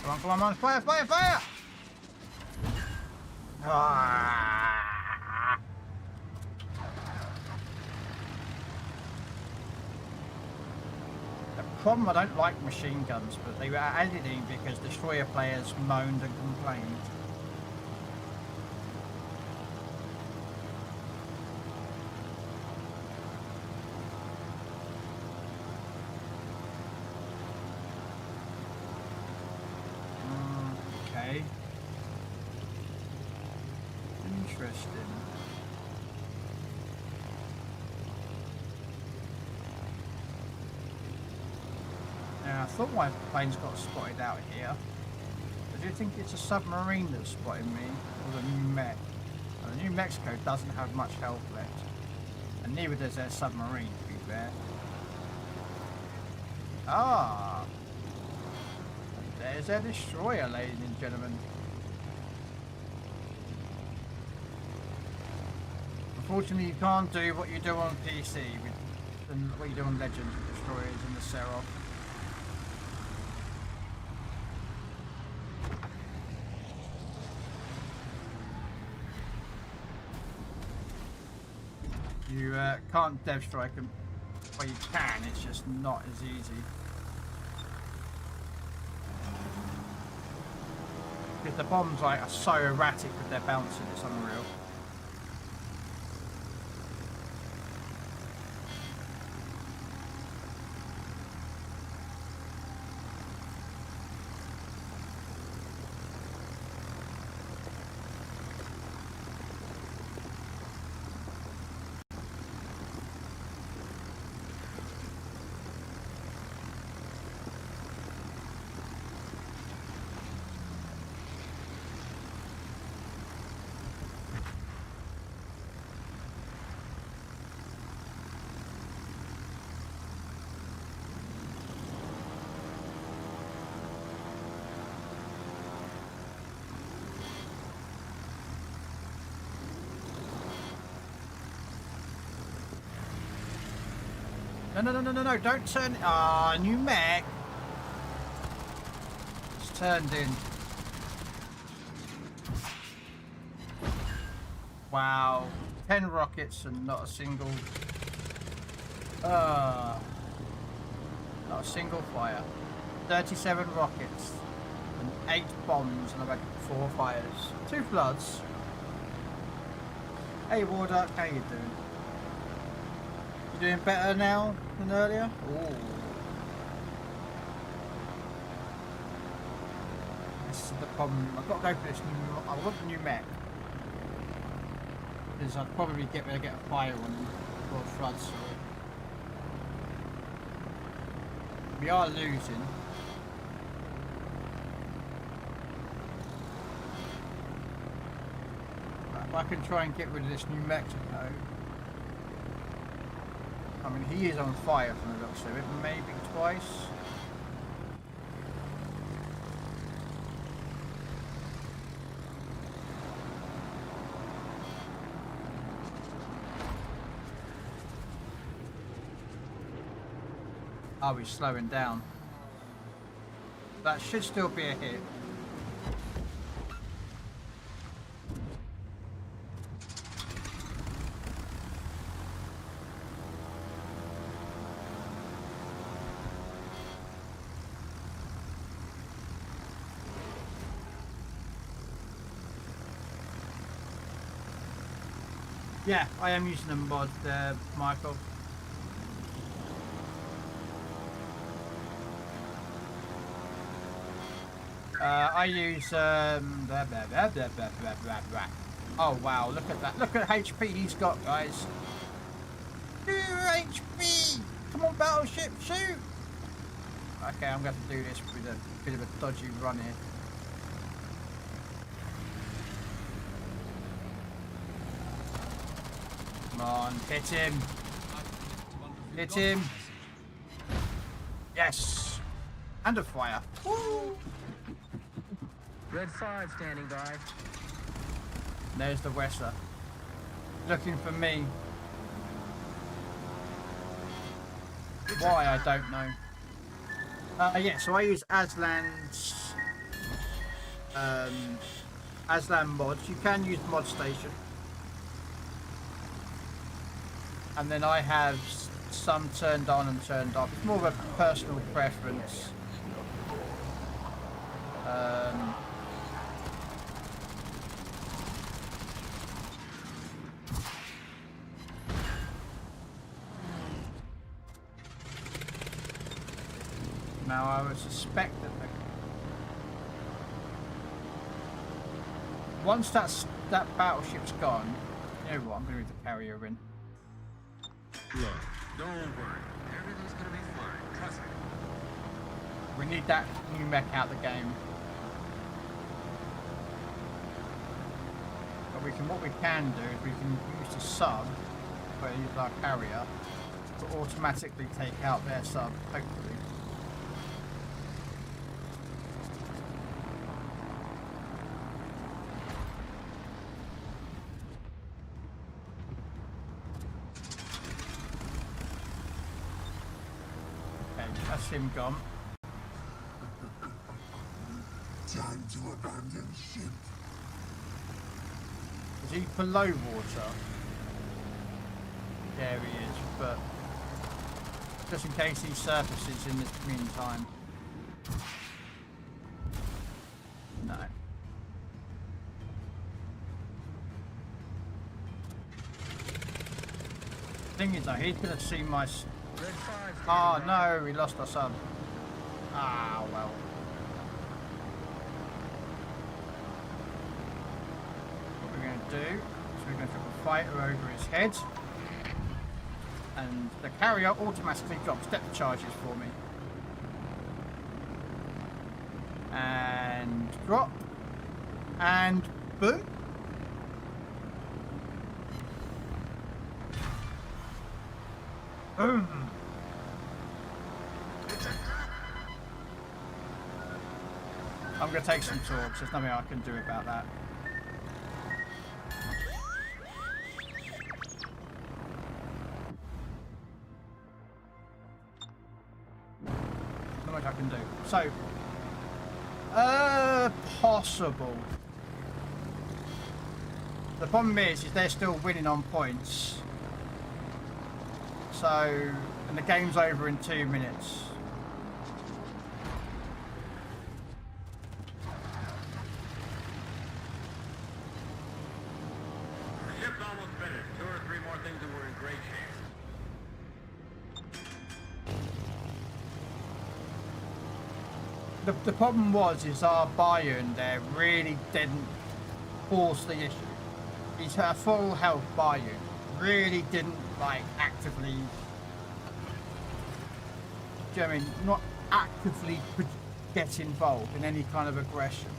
Speaker 1: Come on, come on, fire, fire, fire! Ah. The problem, I don't like machine guns, but they were added in because destroyer players moaned and complained. Okay. Interesting. Now, I thought my plane's got spotted out here. I do think it's a submarine that's spotted me, or the New Mech. Well, the New Mexico doesn't have much health left, and neither does their submarine, to be fair. Ah! There's their destroyer, ladies and gentlemen. Unfortunately, you can't do what you do on PC with what you do on Legends with destroyers and the Seraph. You can't dev strike them. Well, you can, it's just not as easy. Because the bombs like are so erratic with their bouncing, it's unreal. No, don't turn. Ah, New Mech. It's turned in. Wow. 10 rockets and not a single. Not a single fire. 37 rockets and 8 bombs, and I've had 4 fires. 2 floods. Hey, Warduck, how you doing? You doing better now than earlier? Ooh. This is the problem. I've got to go for this new. I want the New Mech. Because I'd probably get a fire on them or floods. So we are losing. But if I can try and get rid of this New Mexico. I mean, he is on fire from the looks of it, maybe twice. Oh, he's slowing down. That should still be a hit. Yeah, I am using a mod, Michael. I use oh wow, look at that. Look at HP he's got, guys. 2 HP! Come on, battleship, shoot! Okay, I'm going to do this with a bit of a dodgy run here. Come on, hit him. Hit him. Yes. And a fire. Woo.
Speaker 6: Red 5 standing by.
Speaker 1: There's the Wesser. Looking for me. Why, I don't know. Yeah, so I use Aslan's Aslan mods. You can use Mod Station. And then I have some turned on and turned off. It's more of a personal preference. Now I would suspect that once that battleship's gone, you know what? I'm going to move the carrier in.
Speaker 4: Look, don't worry. Everything's gonna be fine. Trust me.
Speaker 1: We need that new mech out of the game. But what we can do is we can use the sub, where we use our carrier, to automatically take out their sub, hopefully. That's him gone.
Speaker 3: Time to abandon ship.
Speaker 1: Is he below water? Yeah, he is, but just in case he surfaces in the meantime. No. Thing is though, he's gonna see my...
Speaker 6: Red 5 standing
Speaker 1: Oh
Speaker 6: by.
Speaker 1: no, we lost our sub. Ah, well. What we're going to do is we're going to put a fighter over his head. And the carrier automatically drops depth charges for me. And drop. And boom. Boom. I'm going to take some torques. There's nothing I can do about that. Not much I can do. So, possible. The problem is they're still winning on points. So, and the game's over in 2 minutes.
Speaker 4: Ship's almost finished. 2 or 3 more things and we're in great shape.
Speaker 1: The problem is our Bayern there really didn't force the issue. He's a full health Bayern. Really didn't like actively, do you know what I mean, not actively get involved in any kind of aggression.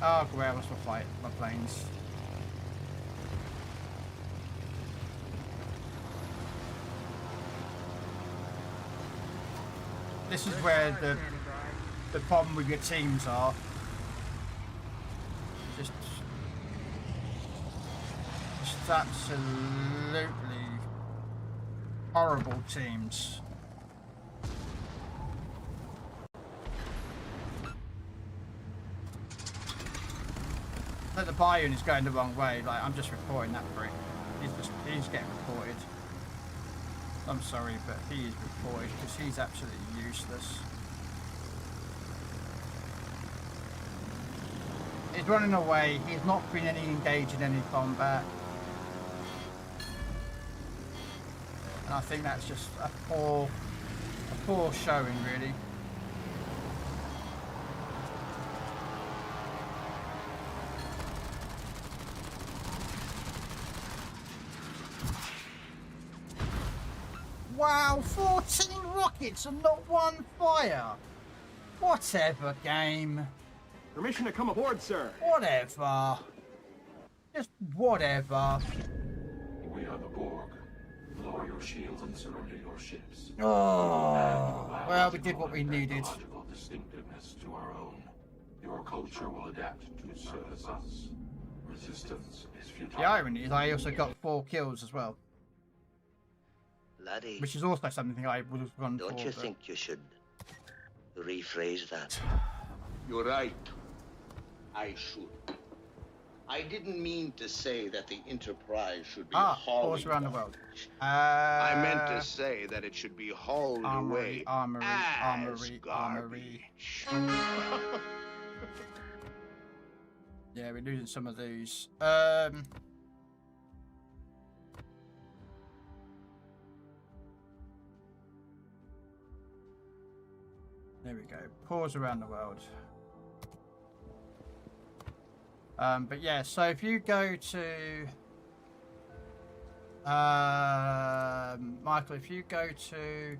Speaker 1: Oh great, I lost my planes. This is where the problem with your teams are. Just absolutely horrible teams. Like the Bayern is going the wrong way. Like I'm just reporting that prick. He's getting reported. I'm sorry, but he is reported because he's absolutely useless. He's running away. He's not been engaged in any combat. And I think that's just a poor showing, really. Wow, 14 rockets and not one fire. Whatever, game.
Speaker 7: Permission to come aboard, sir.
Speaker 1: Whatever. Just whatever.
Speaker 8: We are the Borg. Lower your shields and surrender your ships.
Speaker 1: Oh, well, we did what we needed.
Speaker 8: Technological distinctiveness to our own. Your culture will adapt to service us. Resistance is futile.
Speaker 1: The irony is I also got 4 kills as well.
Speaker 5: Laddie,
Speaker 1: Which is also something I would have gone for.
Speaker 5: don't you
Speaker 1: but...
Speaker 5: think you should rephrase that?
Speaker 3: You're right. I should. I didn't mean to say that the Enterprise should be
Speaker 1: pause
Speaker 3: hauling
Speaker 1: around the world.
Speaker 3: garbage. I meant to
Speaker 1: Uh,
Speaker 3: say that it should be hauled
Speaker 1: armory,
Speaker 3: away
Speaker 1: armory,
Speaker 3: as
Speaker 1: armory, armory.
Speaker 3: garbage.
Speaker 1: Yeah, we're losing some of these. There we go. Pause around the world. But yeah, so if you go to Michael, if you go to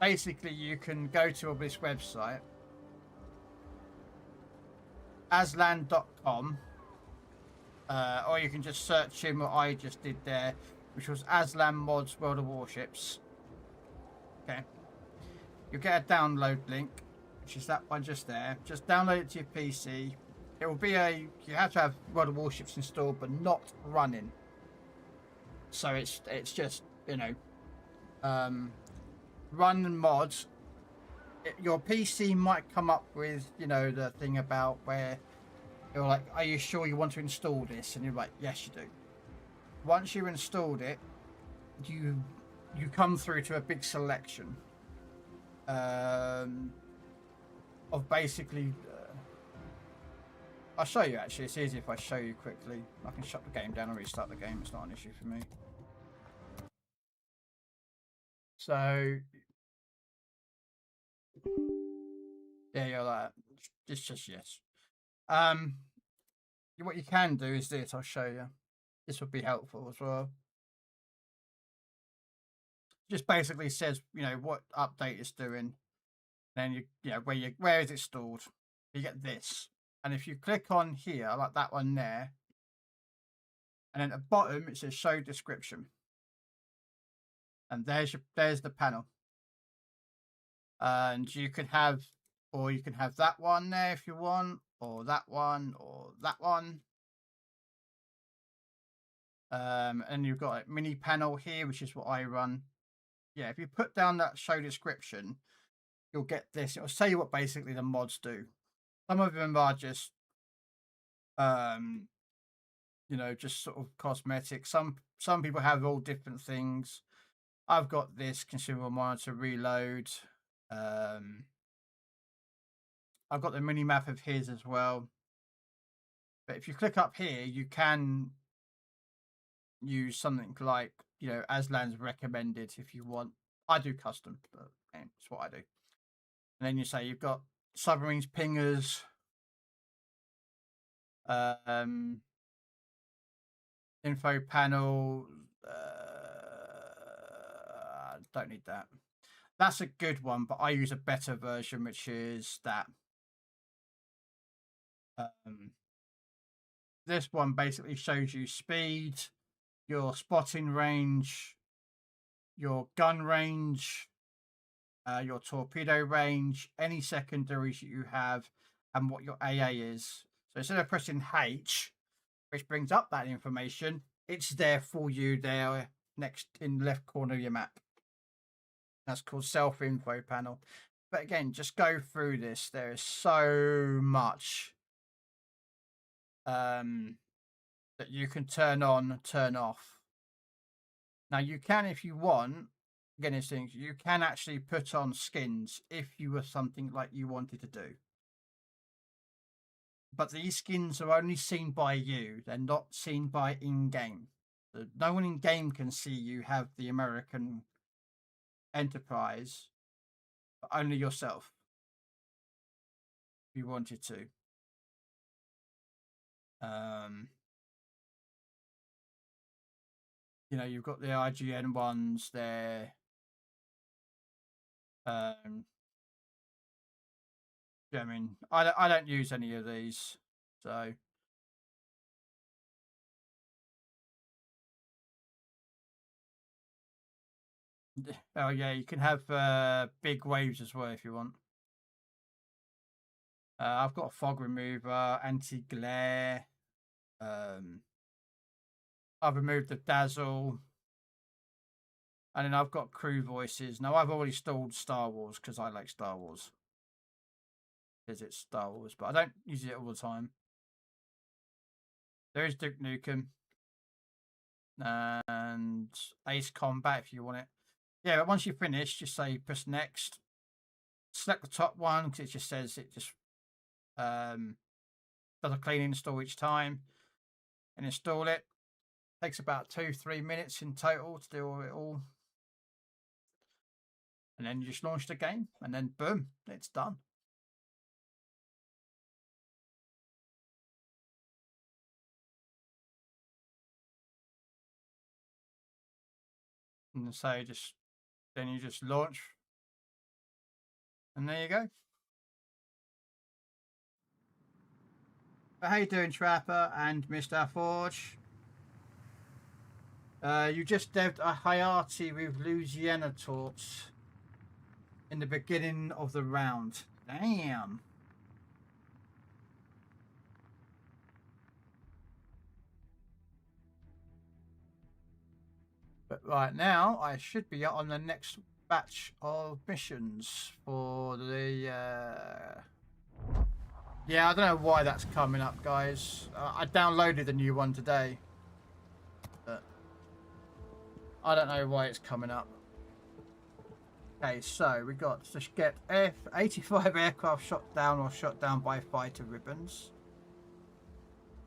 Speaker 1: basically you can go to this website aslan.com, or you can just search in what I just did there, which was Aslan Mods World of Warships. Okay, you'll get a download link, which is that one just there. Just download it to your PC. It will be you have to have World of Warships installed but not running, so it's just, you know, run mods. Your PC might come up with, you know, the thing about where you're like, are you sure you want to install this? And you're like, yes you do. Once you installed it, you come through to a big selection of basically I'll show you. Actually, it's easier if I show you quickly. I can shut the game down and restart the game. It's not an issue for me. So there you're like, it's just yes. What you can do is this. I'll show you. This would be helpful as well. Just basically says, you know, what update it's doing. Then where is it stored? You get this, and if you click on here, like that one there, and then at the bottom it says show description, and there's the panel, and you can have that one there if you want, or that one, or that one. And you've got a mini panel here, which is what I run. Yeah, if you put down that show description, you'll get this. It'll tell you what basically the mods do. Some of them are just, you know, just sort of cosmetic. Some people have all different things. I've got this consumable monitor reload. I've got the mini map of his as well. But if you click up here, you can use something like, you know, Aslan's recommended if you want. I do custom, but it's what I do. And then you say you've got submarines, pingers, info panel. Don't need that. That's a good one, but I use a better version, which is that. This one basically shows you speed, your spotting range, your gun range, your torpedo range, any secondaries that you have, and what your AA is. So instead of pressing H, which brings up that information, it's there for you there next in the left corner of your map. That's called self-info panel. But again, just go through this. There is so much that you can turn on, turn off. Now you can, if you want, again, these things, you can actually put on skins if you were something like you wanted to do. But these skins are only seen by you. They're not seen by in-game. So no one in-game can see you have the American Enterprise, but only yourself if you wanted to. You know, you've got the IGN ones there. Yeah, I mean, I don't use any of these, so. Oh yeah, you can have big waves as well if you want. I've got a fog remover, anti-glare. I've removed the dazzle. And then I've got crew voices. Now I've already installed Star Wars because I like Star Wars. Because it's Star Wars, but I don't use it all the time. There is Duke Nukem. And Ace Combat if you want it. Yeah, but once you finish, just say press next. Select the top one because it just says it just does a clean install each time. And install it. Takes about 2-3 minutes in total to do it all. And then you just launch the game, and then boom, it's done. And so then you just launch, and there you go. But how you doing, Trapper and Mr. Forge? You just devved a Hayate with Louisiana torts in the beginning of the round. Damn. But right now, I should be on the next batch of missions for the... Yeah, I don't know why that's coming up, guys. I downloaded the new one today. But I don't know why it's coming up. Okay, so we got to get F-85 aircraft shot down or shot down by fighter ribbons.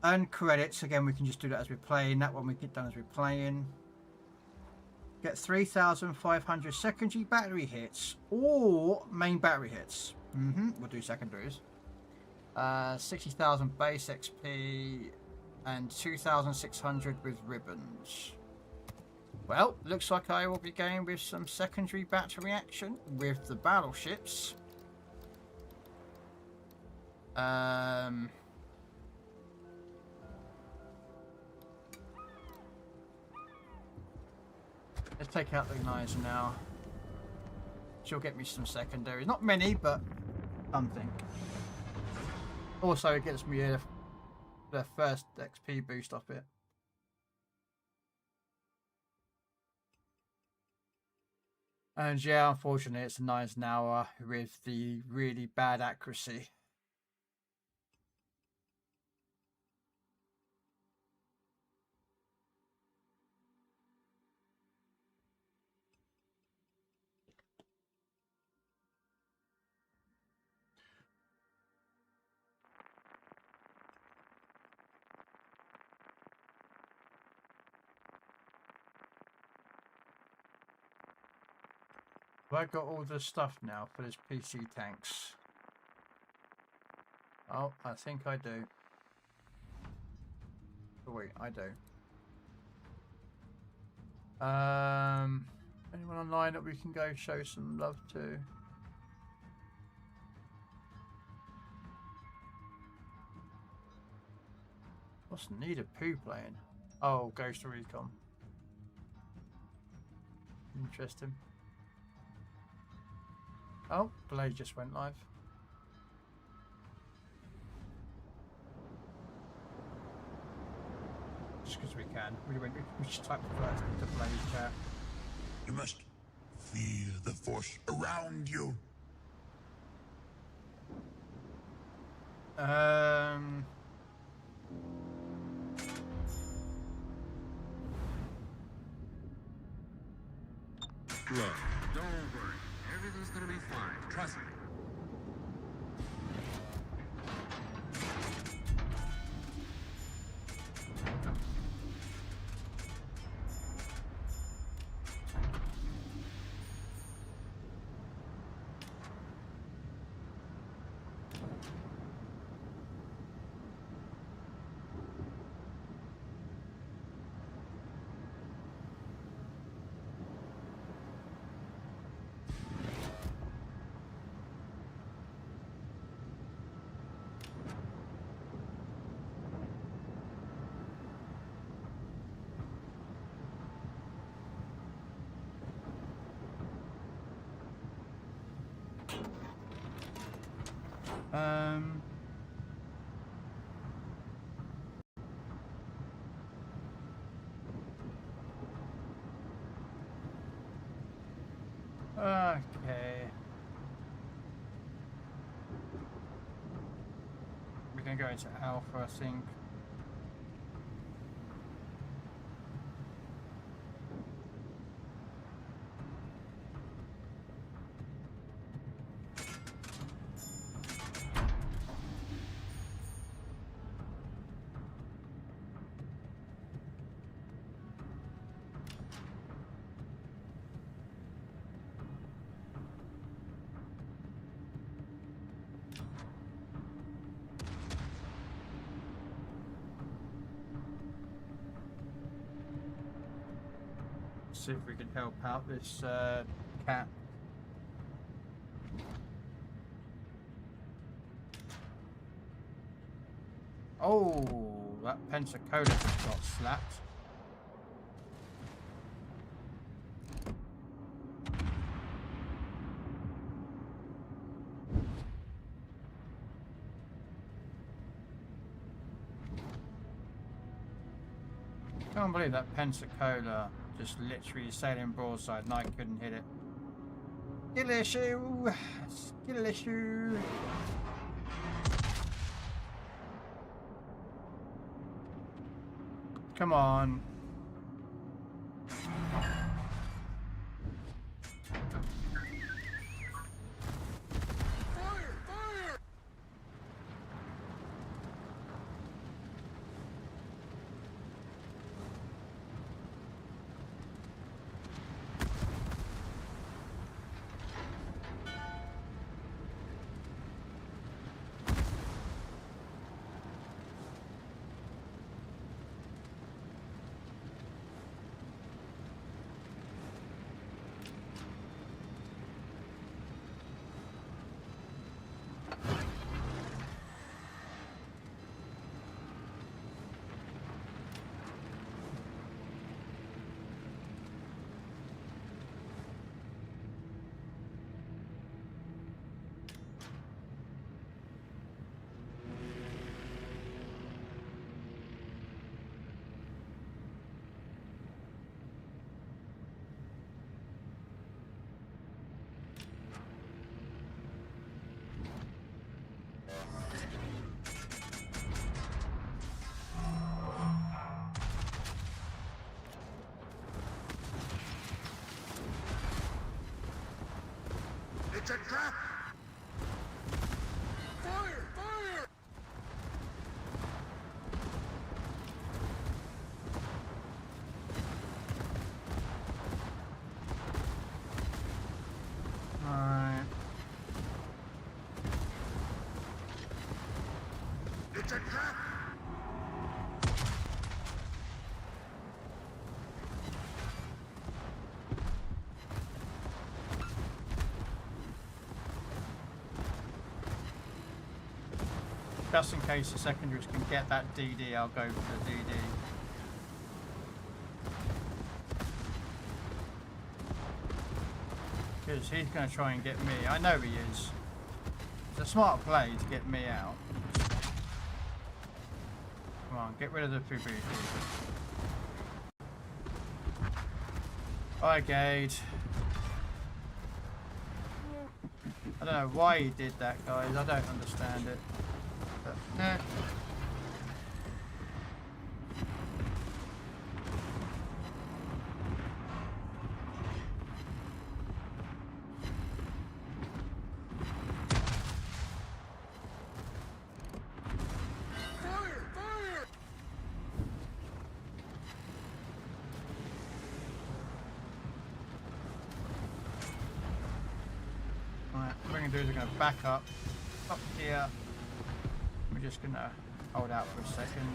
Speaker 1: Earn credits. Again, we can just do that as we're playing. That one we get done as we're playing. Get 3,500 secondary battery hits or main battery hits. We'll do secondaries. 60,000 base XP and 2,600 with ribbons. Well, looks like I will be going with some secondary battery action with the battleships. Let's take out the Ignizer now. She'll get me some secondaries. Not many, but something. Also, it gets me the first XP boost off it. And yeah, unfortunately, it's a 9-hour with the really bad accuracy. Have I got all the stuff now for this PC tanks? Oh, I think I do. Oh wait, I do. Anyone online that we can go show some love to? What's the need of poo playing? Oh, Ghost Recon. Interesting. Oh, Blade just went live. Just because we can. We just type first into Blade chat.
Speaker 3: You must feel the force around you.
Speaker 4: Look, don't worry. Everything's gonna be fine. Trust me.
Speaker 1: Okay. We're gonna go into Alpha, I think. See if we can help out this cat. Oh, that Pensacola just got slapped. Can't believe that Pensacola just literally sailing broadside and I couldn't hit it. Skill issue! Skill issue! Come on.
Speaker 3: It's a trap! Fire! Fire!
Speaker 1: Alright.
Speaker 3: It's a trap!
Speaker 1: Just in case the secondaries can get that DD, I'll go for the DD. Because he's going to try and get me. I know he is. It's a smart play to get me out. Come on, get rid of the Fubuki. Bye, Gage. I don't know why he did that, guys. I don't understand it. But, nah.
Speaker 3: Fire! Fire!
Speaker 1: Alright, what we're going to do is we're going to back up here. We're just going to hold out for a second.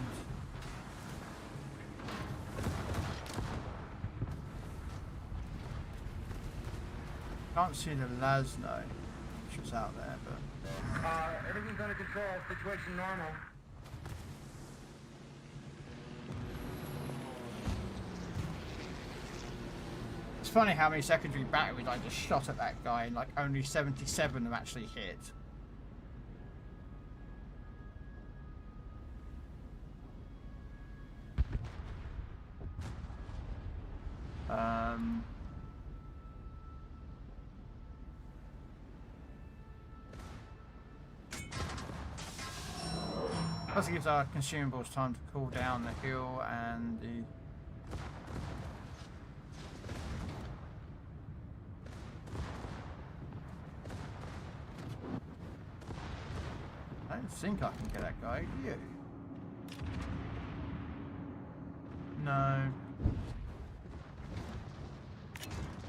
Speaker 1: Can't see the Lasno, which was out there, but...
Speaker 6: Everything's under control. Situation normal.
Speaker 1: It's funny how many secondary batteries I just shot at that guy and like only 77 have actually hit. Also gives our consumables time to cool down the hill and the... I don't think I can get that guy, do you? No.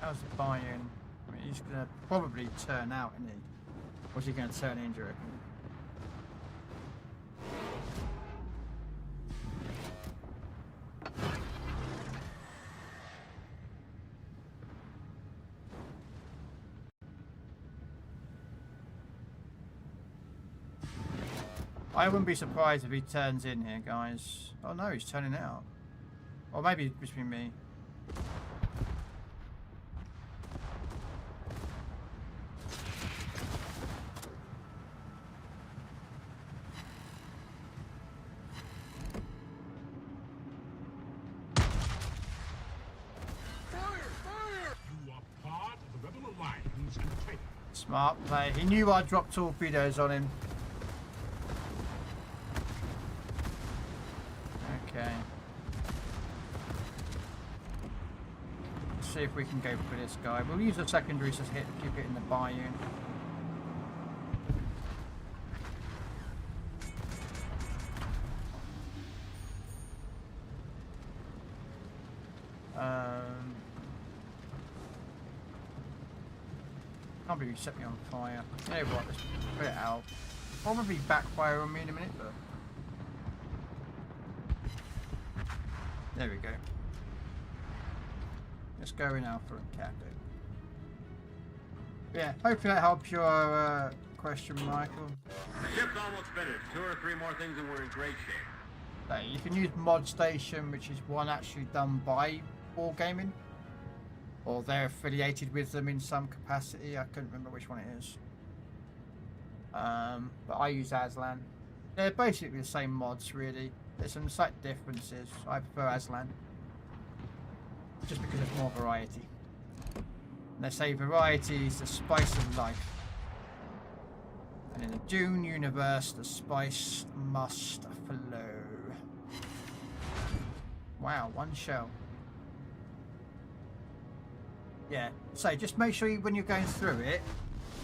Speaker 1: How's the buy-in? I mean, he's gonna probably turn out, isn't he? What's he gonna turn in, do you reckon? I wouldn't be surprised if he turns in here, guys. Oh no, he's turning out. Or maybe it's between me. Smart play. He knew I dropped torpedoes on him. Okay. Let's see if we can go for this guy. We'll use the secondaries to keep it in the bayou. Can't believe you set me on fire. You know what, let's put it out. Probably backfire on me in a minute, but... There we go. Let's go in Alpha and Captain. Yeah, hopefully that helps your question, Michael.
Speaker 4: The ship's almost finished. 2 or 3 more things and we're in great shape.
Speaker 1: So you can use Mod Station, which is one actually done by Wargaming. Or they're affiliated with them in some capacity. I couldn't remember which one it is. But I use Aslan. They're basically the same mods, really. There's some slight differences. I prefer Aslan. Just because there's more variety. And they say variety is the spice of life. And in the Dune universe, the spice must flow. Wow, 1 shell. Yeah, so just make sure when you're going through it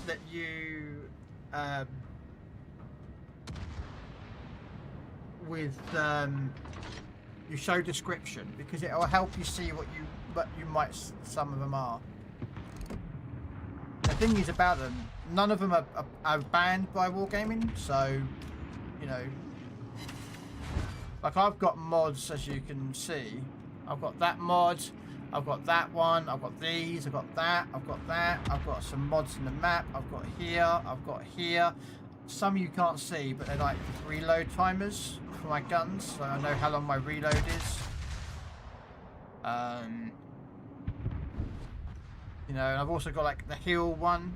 Speaker 1: that you you show description, because it will help you see what you might, some of them are. The thing is about them, none of them are banned by Wargaming, so you know, like I've got mods, as you can see. I've got that mod, I've got that one, I've got these, I've got that, I've got that, I've got some mods in the map, I've got here, I've got here. Some you can't see, but they're like reload timers for my guns, so I know how long my reload is. You know, and I've also got like the heal one.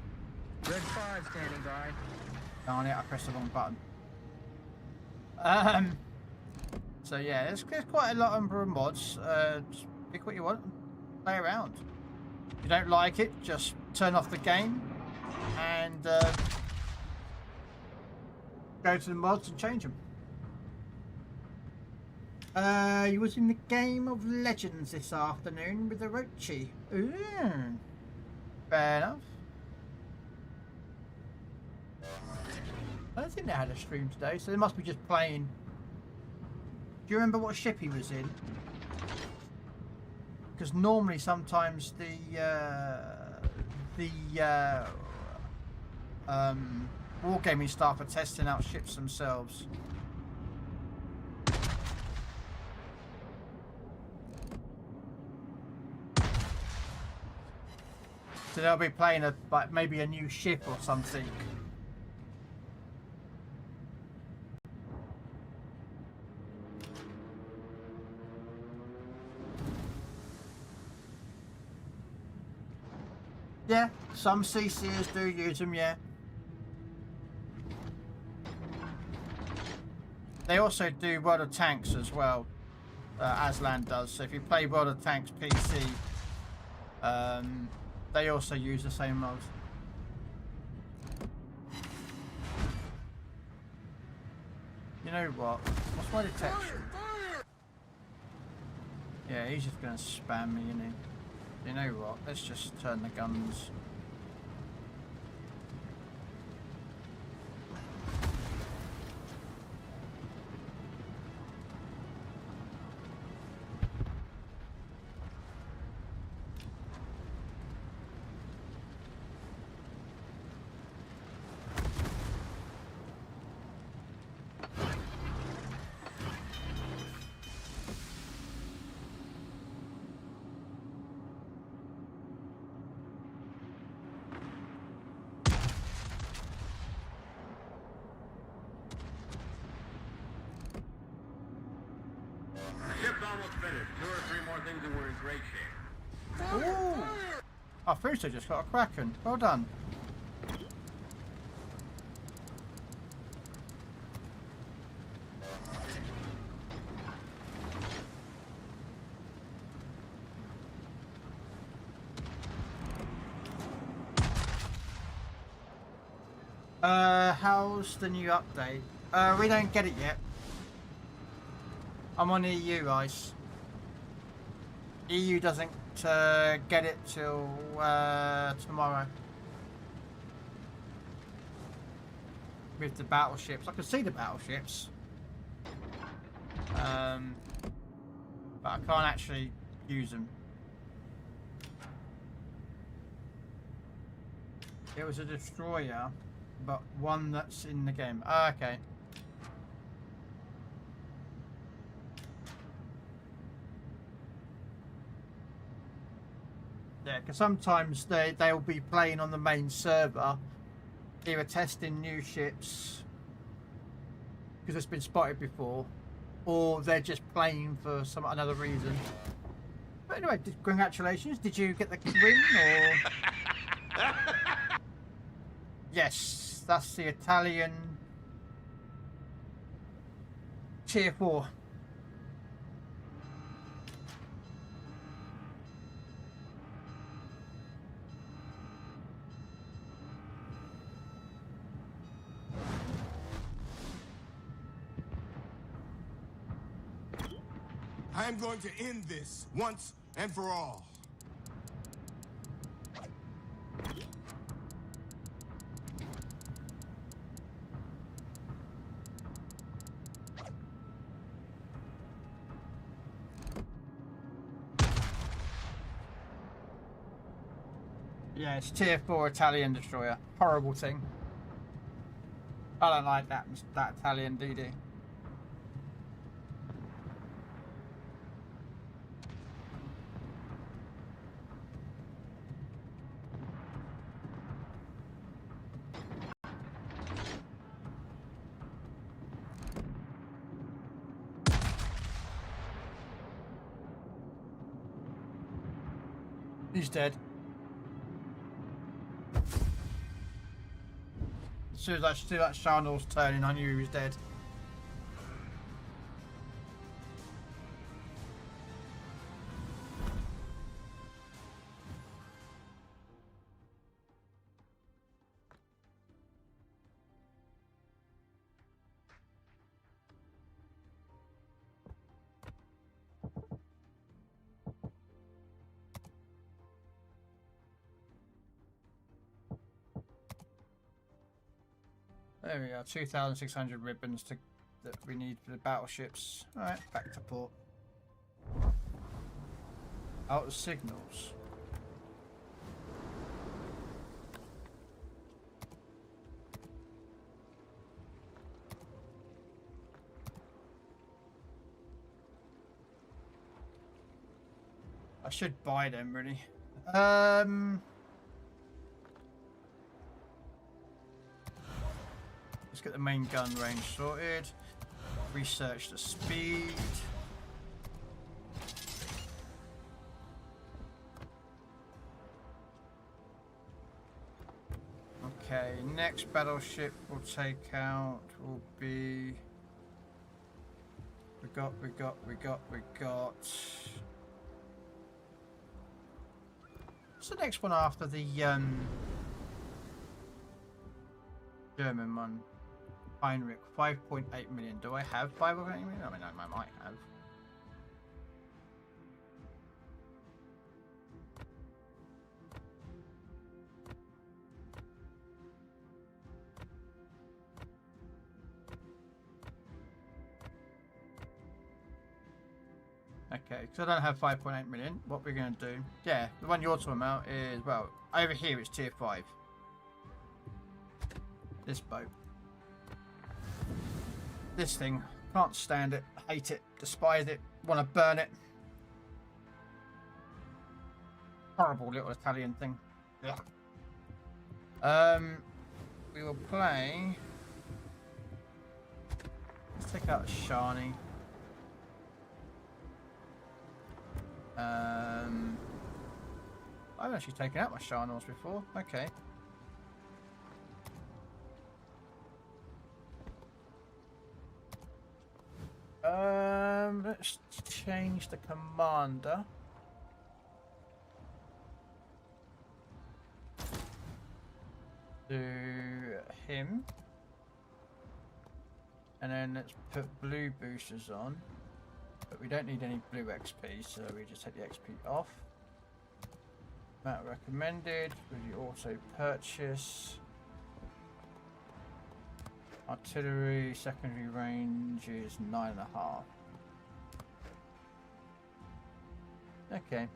Speaker 6: Red 5 standing by.
Speaker 1: Darn it, I pressed the wrong button. So yeah, there's quite a lot of mods. Just pick what you want and play around. If you don't like it, just turn off the game and go to the mods and change them. You was in the Game of Legends this afternoon with the Rochi. Ooh, fair enough. I don't think they had a stream today, so they must be just playing. Do you remember what ship he was in? Because normally, sometimes the Wargaming staff are testing out ships themselves. So they'll be playing like maybe a new ship or something. Yeah, some CCers do use them, yeah. They also do World of Tanks as well, Aslan does. So if you play World of Tanks PC, they also use the same mods. You know what? What's my detection? Yeah, he's just gonna spam me, isn't he? You know what? Let's just turn the guns.
Speaker 4: Ship's almost finished. 2 or 3 more things and we're in great shape.
Speaker 1: Ooh! I first I just got a Kraken. Well done. How's the new update? We don't get it yet. I'm on EU ice. EU doesn't get it till tomorrow. With the battleships. I can see the battleships. But I can't actually use them. It was a destroyer, but one that's in the game. Ah, okay. Yeah, because sometimes they'll be playing on the main server, either testing new ships because it's been spotted before, or they're just playing for some another reason. But anyway, congratulations! Did you get the win or? Yes, that's the Italian tier 4.
Speaker 3: I am going to end this once and for all.
Speaker 1: Yeah, it's tier 4 Italian destroyer. Horrible thing. I don't like that Italian DD. He's dead. As soon as I see that Shandel's turning, I knew he was dead. There we go, 2,600 ribbons that we need for the battleships. Alright, back to port. Out of signals. I should buy them, really. Let's get the main gun range sorted. Research the speed. Okay, next battleship we'll take out will be... We got... What's the next one after the German one? Heinrich, 5.8 million. Do I have 5.8 million? I mean, I might have. Okay, because I don't have 5.8 million. What we're going to do... Yeah, the one you're talking about is... Well, over here it's tier 5. This boat. This thing. Can't stand it. Hate it. Despise it. Want to burn it. Horrible little Italian thing. Ugh. We will play... Let's take out Shani. I've actually taken out my Sharnors before. Okay. Let's change the commander. To him. And then let's put blue boosters on. But we don't need any blue XP, so we just take the XP off. Amount recommended. Will you also purchase? Artillery secondary range is 9.5. Okay.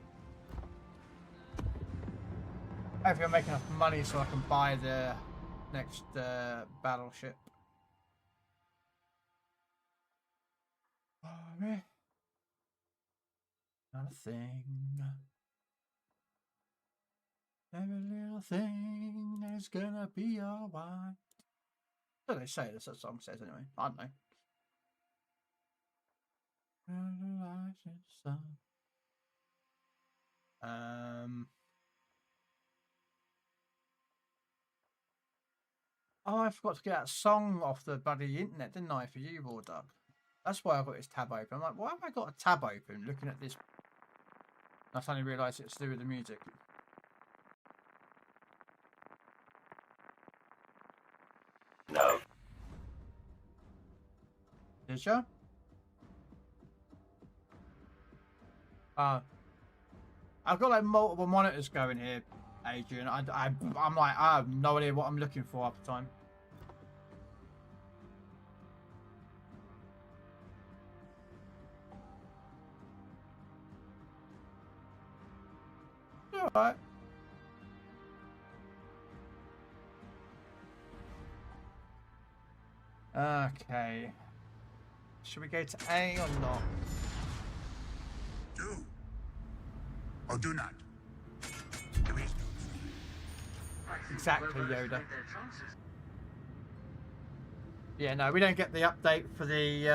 Speaker 1: Hopefully I'm making enough money so I can buy the next battleship. Not a thing. Every little thing is gonna be alright. So they say this, that song says anyway. I don't know. Oh, I forgot to get that song off the bloody internet, didn't I, for you, Raw Dog? That's why I've got this tab open. I'm like, why have I got a tab open looking at this? I suddenly realised it's to do with the music.
Speaker 5: No.
Speaker 1: Did you? I've got like multiple monitors going here, Adrian. I'm like, I have no idea what I'm looking for half the time. Alright. Okay. Should we go to A or not?
Speaker 3: Do or do not. There is no
Speaker 1: Exactly, Yoda. Yeah, no, we don't get the update for the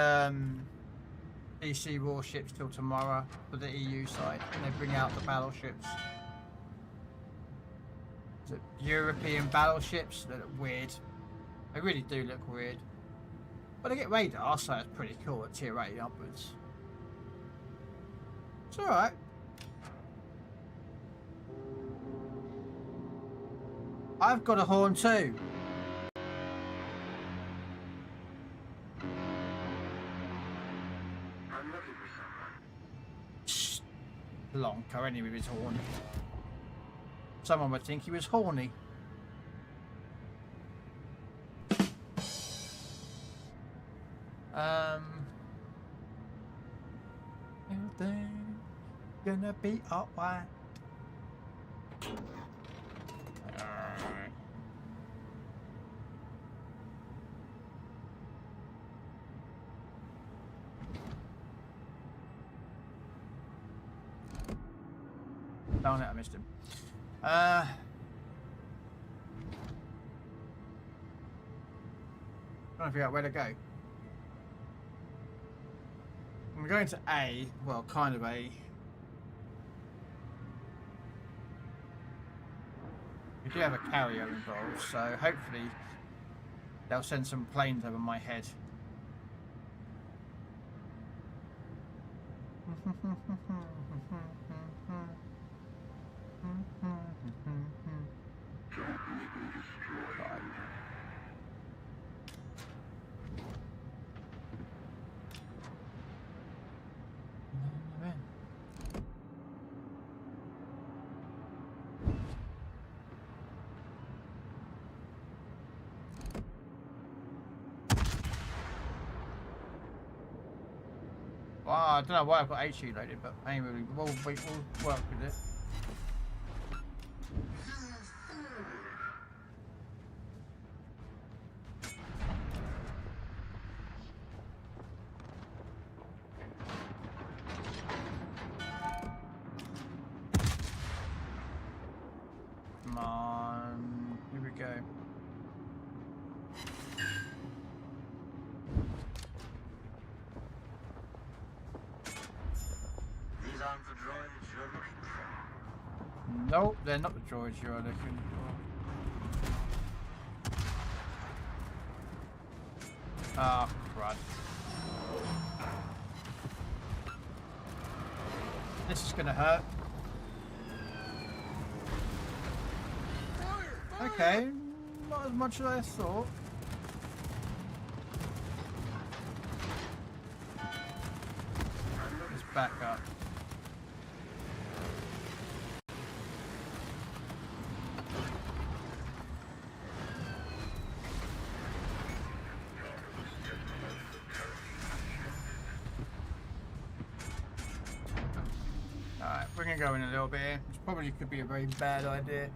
Speaker 1: EC warships till tomorrow for the EU side, and they bring out the battleships. The European battleships, they look weird. They really do look weird. But they get radar, so it's pretty cool at tier 8 upwards. It's alright. I've got a horn too.
Speaker 4: I'm looking for someone.
Speaker 1: Blanco, anyway, with his horn. Someone would think he was horny. Everything gonna be alright. Darn it, I missed him. Trying to figure out where to go. I'm going to A, well, kind of A. We do have a carrier involved, so hopefully they'll send some planes over my head. Well, I don't know why I've got HE loaded, but anyway, we'll work with it. Come on, here we go.
Speaker 5: These aren't the droids you're looking for.
Speaker 1: Nope, they're not the droids you're looking for. Ah, crud. This is gonna hurt. Okay, not as much as I thought. Let's back up. Alright, we're gonna go in a little bit here, which probably could be a very bad idea.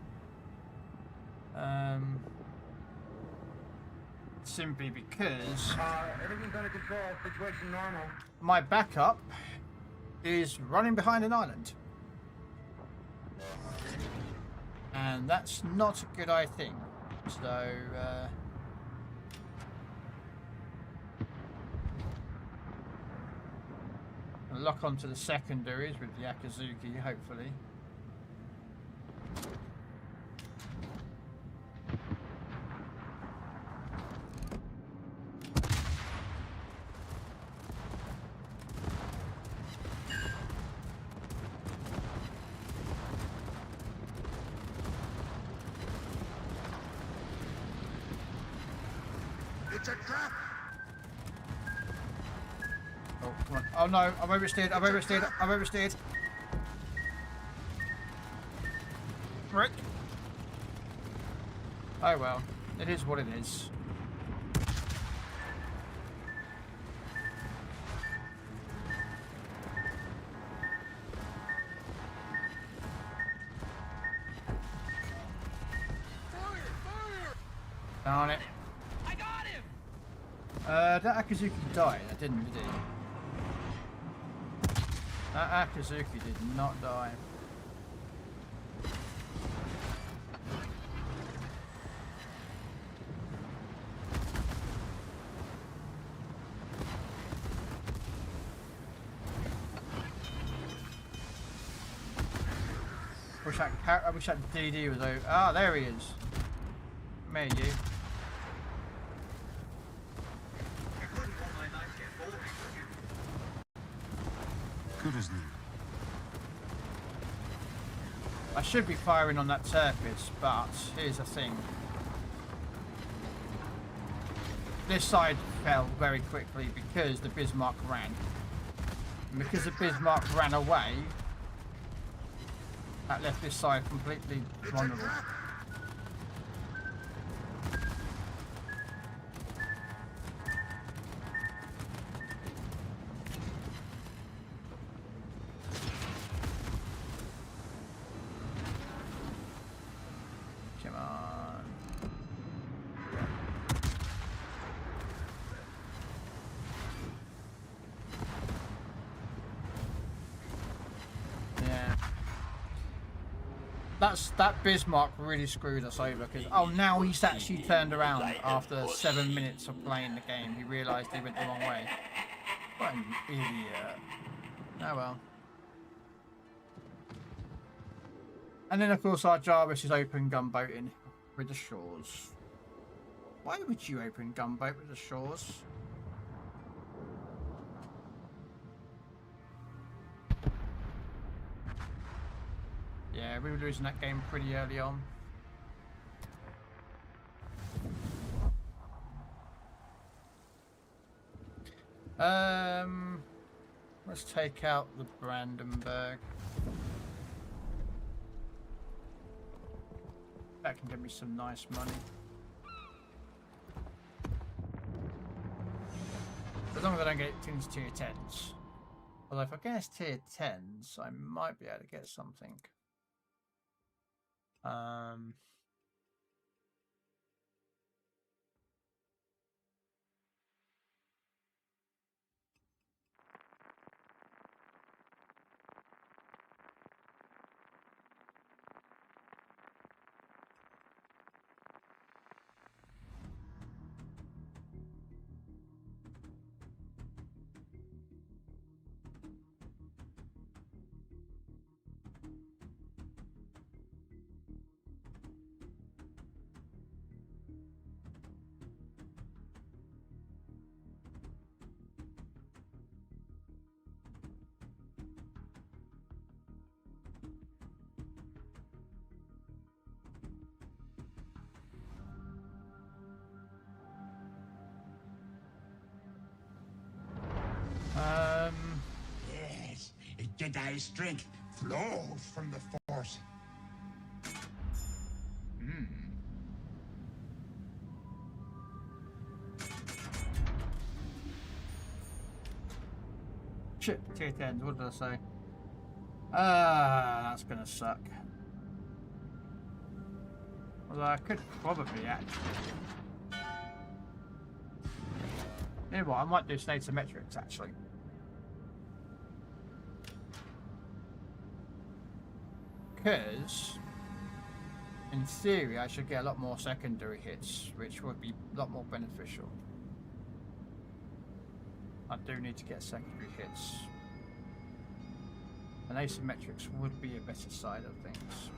Speaker 1: Simply because
Speaker 6: Everything's under control. Situation normal.
Speaker 1: my backup is running behind an island. And that's not a good thing. So, I'll lock onto the secondaries with the Akazuki, hopefully.
Speaker 3: It's a trap!
Speaker 1: Oh, come on. Oh no, I've oversteered, I've oversteered, I've oversteered. Frick. Oh well, it is what it is. Darn it.
Speaker 6: I got him!
Speaker 1: That Akazuki died, that didn't, did he? That Akazuki did not die. I wish that DD was over. Ah, there he is. Me, you.
Speaker 3: Good as new.
Speaker 1: I should be firing on that turret, but here's the thing. This side fell very quickly because the Bismarck ran. And because the Bismarck ran away, that left this side completely vulnerable. Come on. Yeah. That Bismarck really screwed us over because now he's actually turned around after 7 minutes of playing the game. He realised he went the wrong way. What an idiot. Oh well. And then of course our Jarvis is open gunboating with the shores. Why would you open gunboat with the shores? Yeah, we were losing that game pretty early on. Let's take out the Brandenburg. That can give me some nice money. As long as I don't get into tier 10s. Although if I guess tier 10s, I might be able to get something.
Speaker 3: Yes, Jedi strength flows from the Force.
Speaker 1: Shit, tier 10s, what did I say? That's gonna suck. Although I could probably actually. You know what, I might do Snatometrics actually. Because, in theory, I should get a lot more secondary hits, which would be a lot more beneficial. I do need to get secondary hits. And asymmetrics would be a better side of things.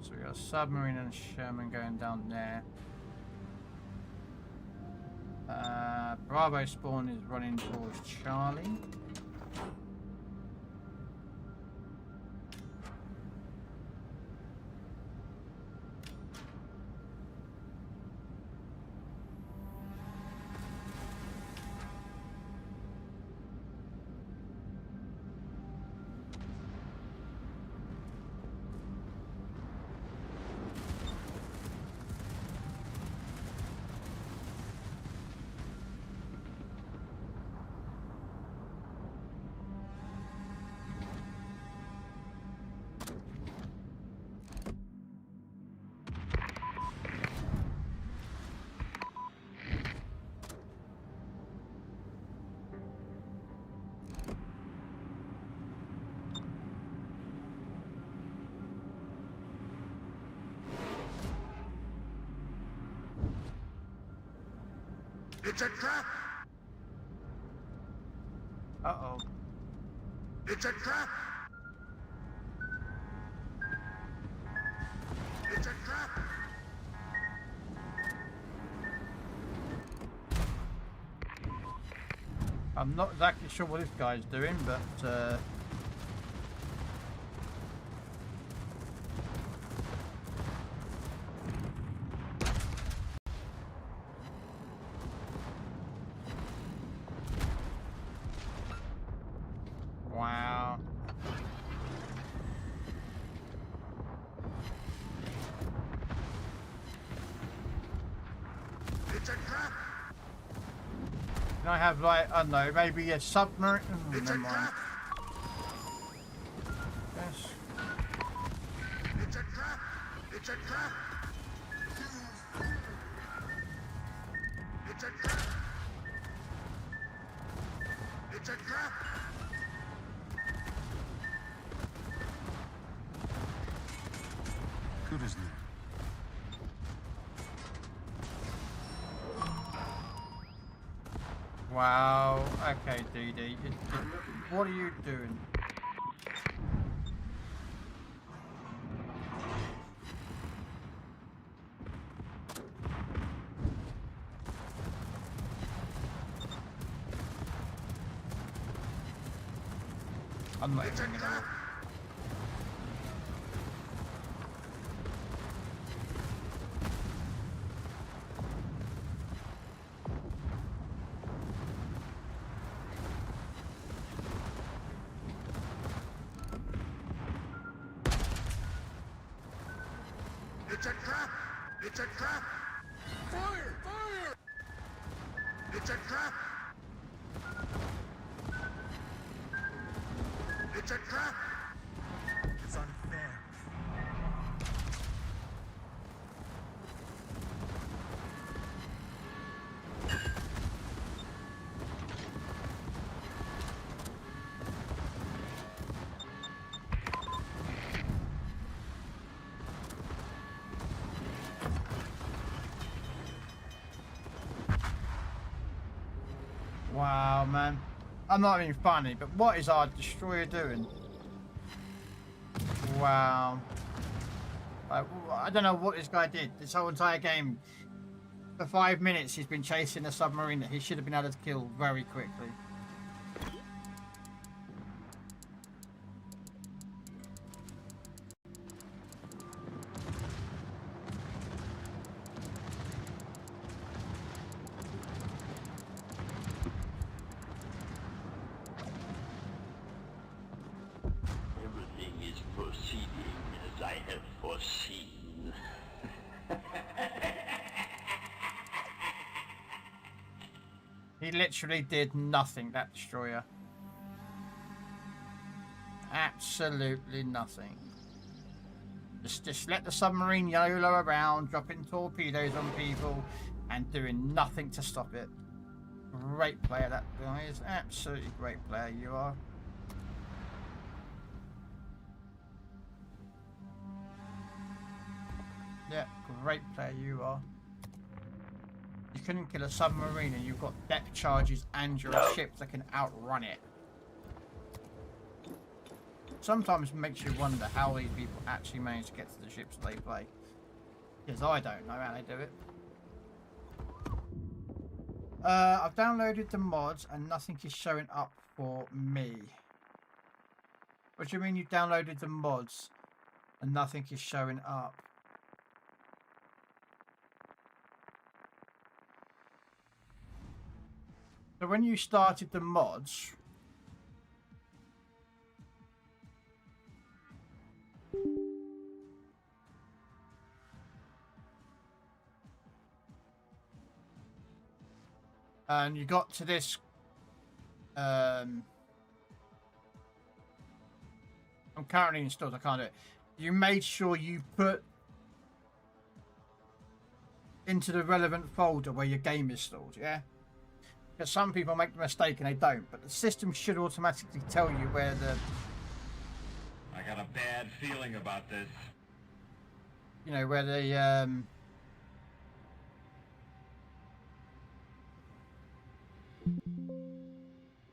Speaker 1: So we got a submarine and a Sherman going down there. Bravo spawn is running towards Charlie.
Speaker 3: It's a trap!
Speaker 1: Uh-oh.
Speaker 3: It's a trap! It's a trap!
Speaker 1: I'm not exactly sure what this guy's doing, but wow.
Speaker 3: It's a trap!
Speaker 1: Can I have, like, I don't know, maybe a submarine?
Speaker 3: It's
Speaker 1: Never
Speaker 3: a
Speaker 1: mind.
Speaker 3: trap!
Speaker 1: Yes.
Speaker 3: It's a trap! It's a trap! It's a trap! It's a trap!
Speaker 4: Kudos new.
Speaker 1: Wow. Okay, DD. What are you doing? I'm not even gonna.
Speaker 3: It's a trap! It's a trap! Fire! Fire! It's a trap! It's a trap! It's unfair.
Speaker 1: Wow, man. I'm not being funny, but what is our destroyer doing? Wow. I don't know what this guy did this whole entire game. For 5 minutes, he's been chasing a submarine that he should have been able to kill very quickly.
Speaker 5: Everything is proceeding as I have foreseen.
Speaker 1: He literally did nothing, that destroyer. Absolutely nothing. Just let the submarine YOLO around, dropping torpedoes on people, and doing nothing to stop it. Great player, that guy is. Absolutely great player you are. Yeah, great player you are. You couldn't kill a submarine and you've got depth charges and your ship that can outrun it. Sometimes makes you wonder how these people actually manage to get to the ships they play. Because I don't know how they do it. I've downloaded the mods and nothing is showing up for me. What do you mean you downloaded the mods and nothing is showing up? So when you started the mods, and you got to this, I'm currently installed, I can't do it. You made sure you put into the relevant folder where your game is stored, yeah? Because some people make the mistake and they don't, but the system should automatically tell you where the...
Speaker 2: I got a bad feeling about this.
Speaker 1: You know, where the...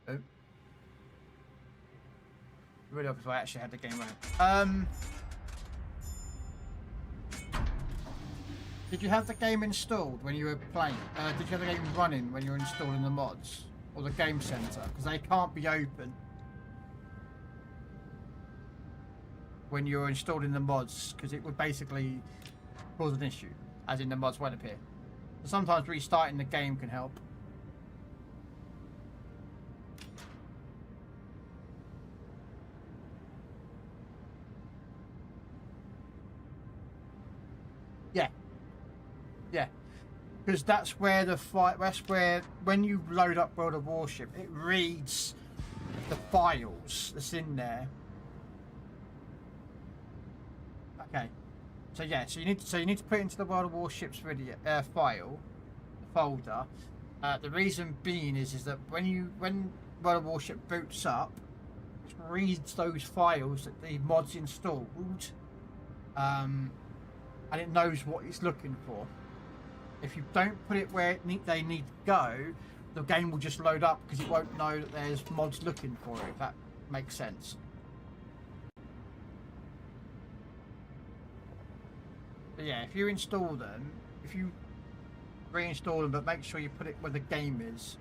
Speaker 1: Oh. Really hope I actually had the game running. Did you have the game installed when you were playing? Did you have the game running when you were installing the mods? Or the game center? Because they can't be open when you're installing the mods, because it would basically cause an issue, as in the mods won't appear. So sometimes restarting the game can help. Yeah. Yeah, because that's where when you load up World of Warship, it reads the files that's in there. Okay, so yeah, so you need to put it into the World of Warships video folder. The reason being is that when World of Warship boots up, it reads those files that the mod's installed, and it knows what it's looking for. If you don't put it where they need to go, the game will just load up because it won't know that there's mods looking for it, if that makes sense. But yeah, if you install them, if you reinstall them, but make sure you put it where the game is.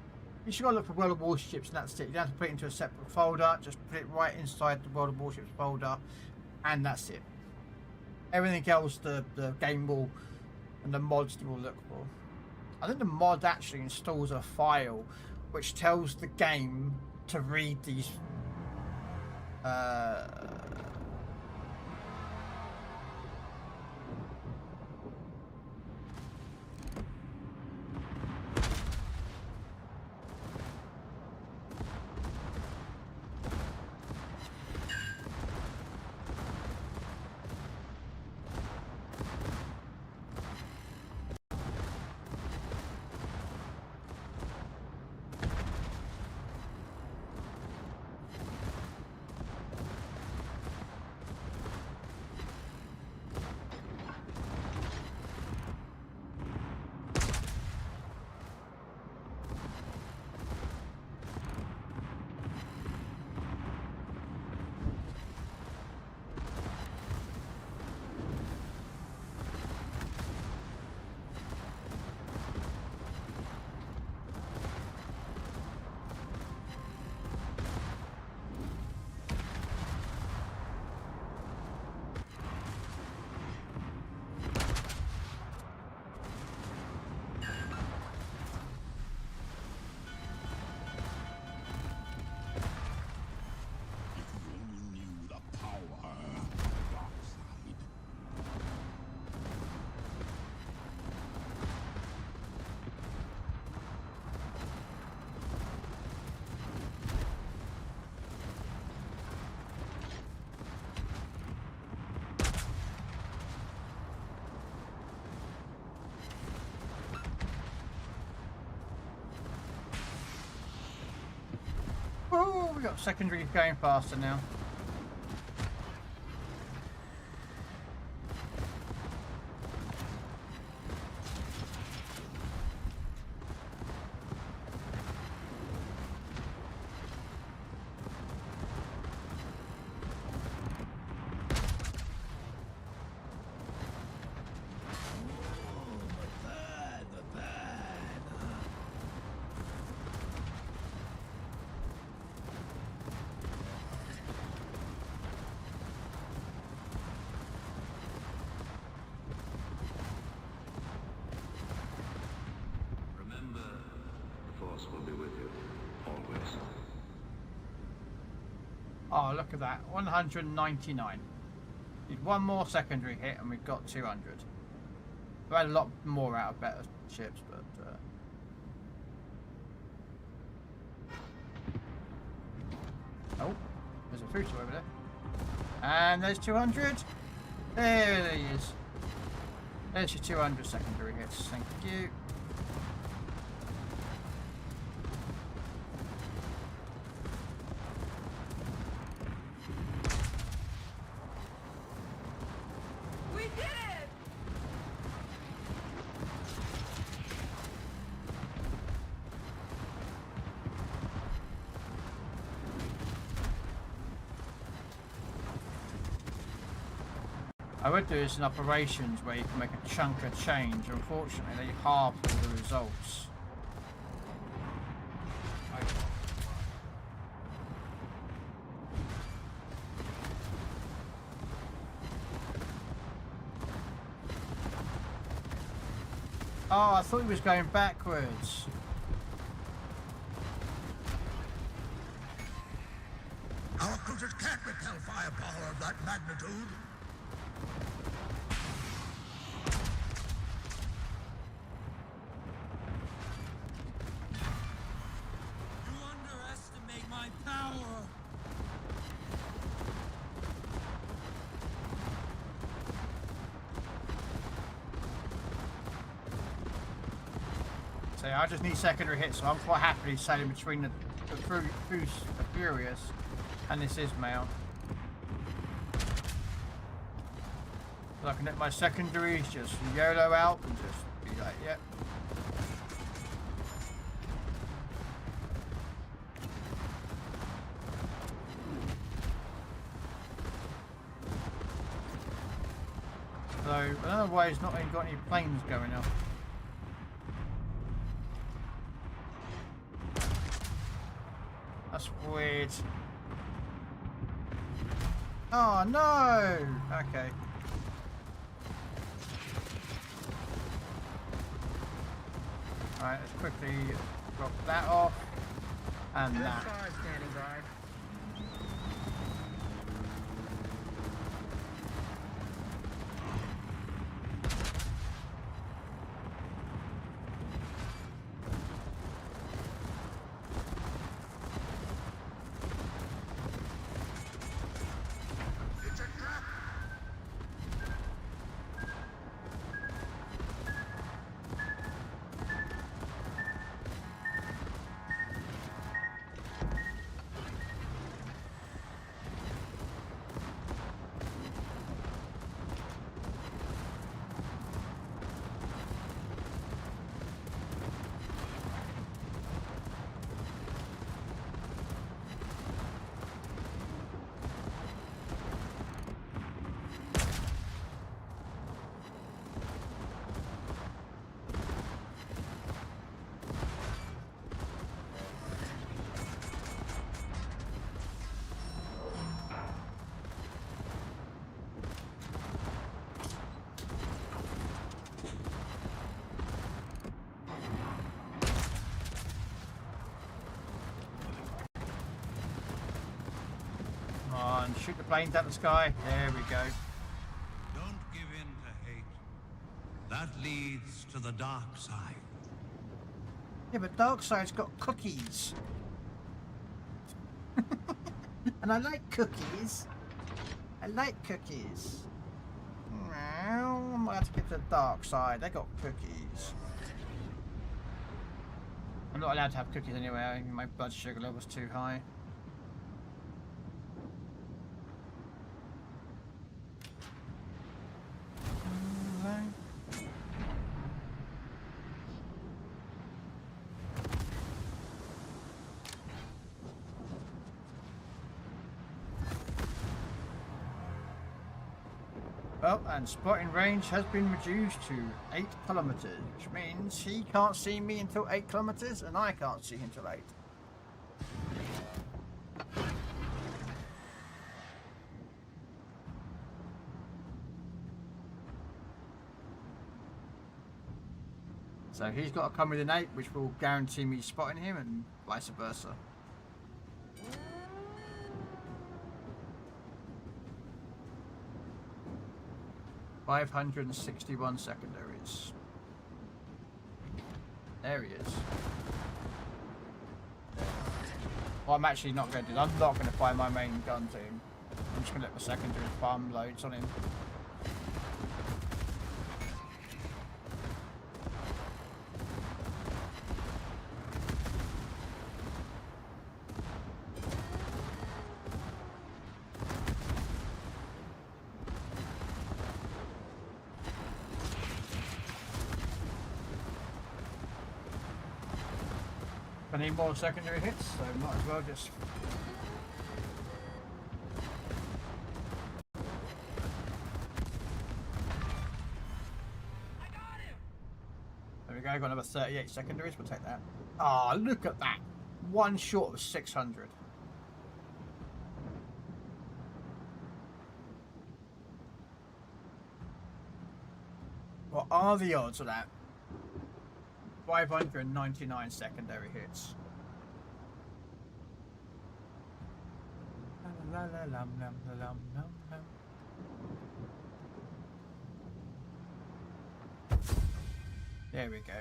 Speaker 1: You should go look for World of Warships and that's it. You don't have to put it into a separate folder, just put it right inside the World of Warships folder and that's it. Everything else the game will... and the mods you will look for. I think the mod actually installs a file which tells the game to read these we got secondaries going faster now.
Speaker 5: Remember, the Force will be with you, always.
Speaker 1: Oh, look at that. 199. Need one more secondary hit and we've got 200. We had a lot more out of better ships, but... Oh, there's a Futo over there. And there's 200. There he is. There's your 200 secondary hits. Thank you.
Speaker 6: We did it!
Speaker 1: I would do this in operations where you can make a chunk of change. Unfortunately, they halve all the results. Oh, I thought he was going backwards.
Speaker 3: Our cruisers can't repel firepower of that magnitude.
Speaker 6: You underestimate my power!
Speaker 1: So I just need secondary hits, so I'm quite happily sailing between the Furious and this Ismail. So I can let my secondaries just YOLO out and just be like, yep. So I don't know why he's not even got any planes going up. That's weird. Oh no! Okay. Alright, let's quickly drop that off. And that.
Speaker 6: Standing by.
Speaker 3: It's a trap.
Speaker 1: Come on, shoot the planes out the sky. There we go.
Speaker 9: Don't give in to hate. That leads to the dark side.
Speaker 1: Yeah, but Darkside's got cookies. And I like cookies. I like cookies. Well, I might have to get to the dark side. They got cookies. I'm not allowed to have cookies anyway. I think my blood sugar level's too high. Well, and spotting range has been reduced to 8 kilometers, which means he can't see me until 8 kilometers, and I can't see him until 8. So he's got to come with an 8, which will guarantee me spotting him, and vice versa. $561 secondaries. There he is. Well, I'm actually not going to do. I'm not going to fire my main gun to him. I'm just going to let the secondary farm loads on him. I need more secondary hits, so might as well just...
Speaker 6: I got him.
Speaker 1: There we go, got another 38 secondaries, we'll take that. Ah, oh, look at that! One short of 600. What are the odds of that? 599 secondary hits. La, la, la, lam, lam, la, lam, lam, lam. There we go.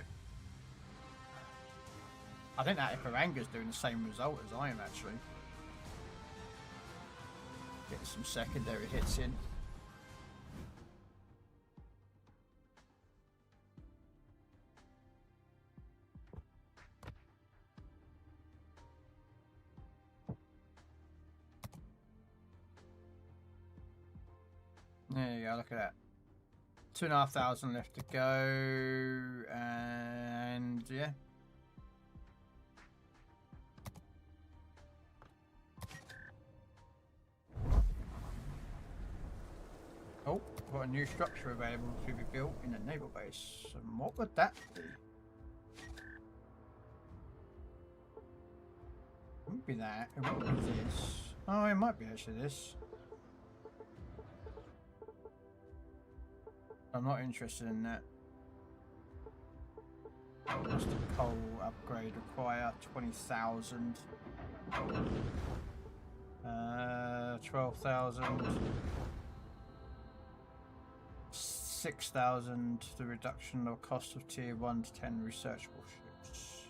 Speaker 1: I think that Iparanga's doing the same result as I am actually. Get some secondary hits in. There you go, look at that. 2,500 left to go, and yeah. Oh, got a new structure available to be built in the naval base. And what would that be? Wouldn't be that. It wouldn't be this. Oh, it might be actually this. I'm not interested in that. What's the coal upgrade require? 20,000. 12,000. 6,000. The reduction of cost of tier 1 to 10 researchable ships.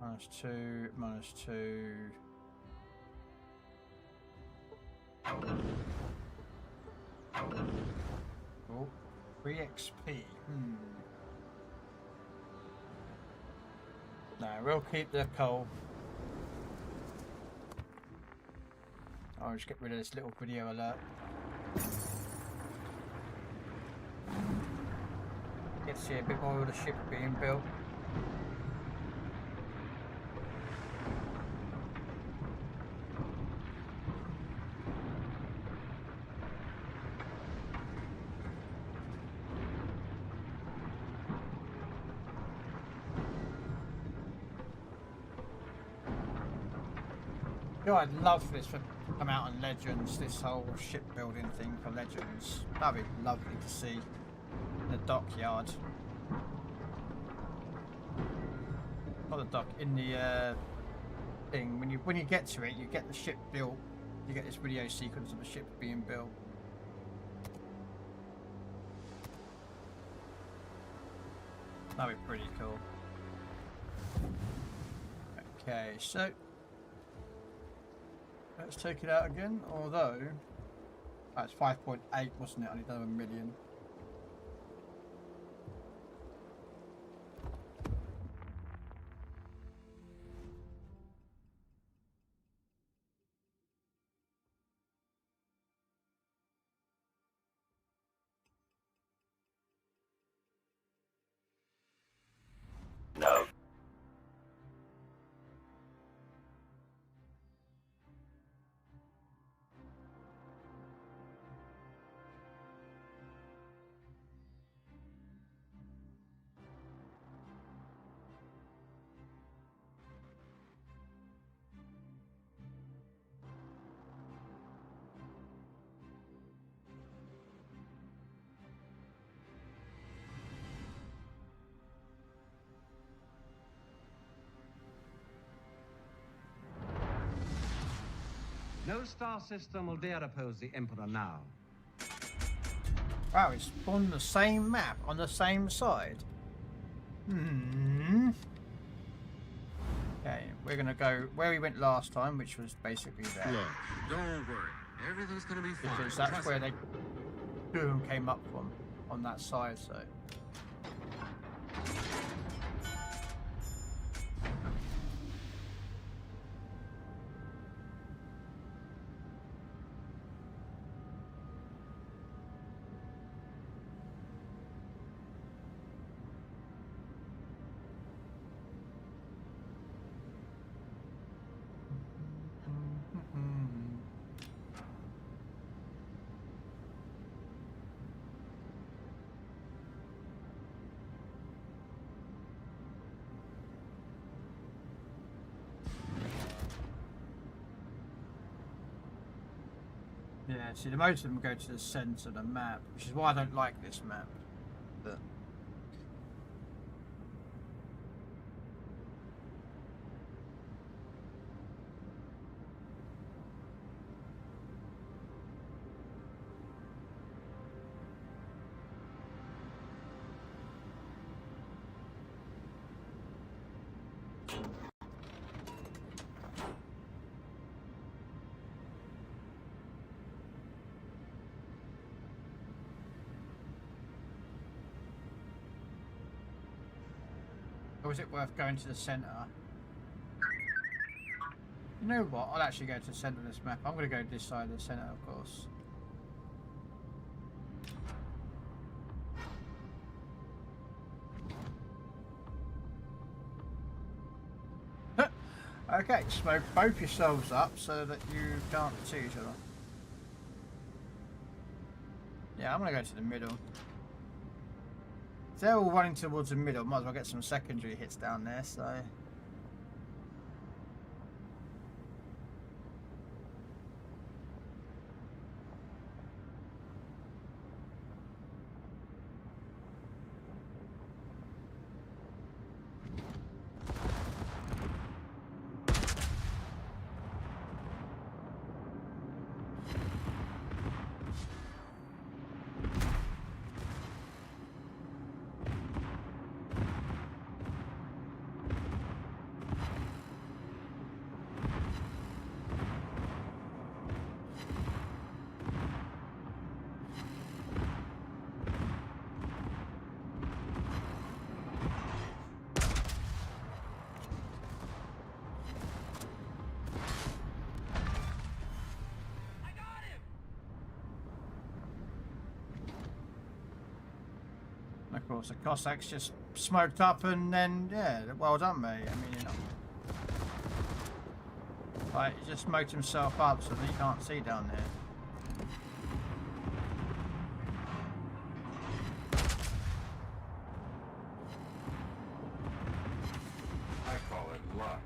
Speaker 1: -2, -2. Oh, 3 XP. No, we'll keep the coal. I'll just get rid of this little video alert. Get to see a bit more of the ship being built. I'd love for this to come out on Legends, this whole shipbuilding thing for Legends. That'd be lovely to see in the dockyard. Not the dock, in the thing. When you get to it, you get the ship built. You get this video sequence of the ship being built. That'd be pretty cool. Okay, so let's take it out again, although that's 5.8, wasn't it? I need another million.
Speaker 5: No.
Speaker 9: No star system will dare oppose the Emperor now.
Speaker 1: Wow, it's on the same map, on the same side. Okay, we're gonna go where we went last time, which was basically there.
Speaker 4: Look, don't worry. Everything's gonna be fine.
Speaker 1: Because that's
Speaker 4: Trust
Speaker 1: where
Speaker 4: me.
Speaker 1: they boom came up from, on that side, so. Yeah, see, the most of them go to the centre of the map, which is why I don't like this map. But or is it worth going to the centre? You know what? I'll actually go to the centre of this map. I'm going to go this side of the centre, of course. Okay, smoke both yourselves up so that you can't see each other. Yeah, I'm going to go to the middle. If they're all running towards the middle, might as well get some secondary hits down there, so... Of course, the Cossacks just smoked up and then, yeah, well done, mate. I mean, you know. Like, he just smoked himself up so that he can't see down there.
Speaker 2: I call it luck.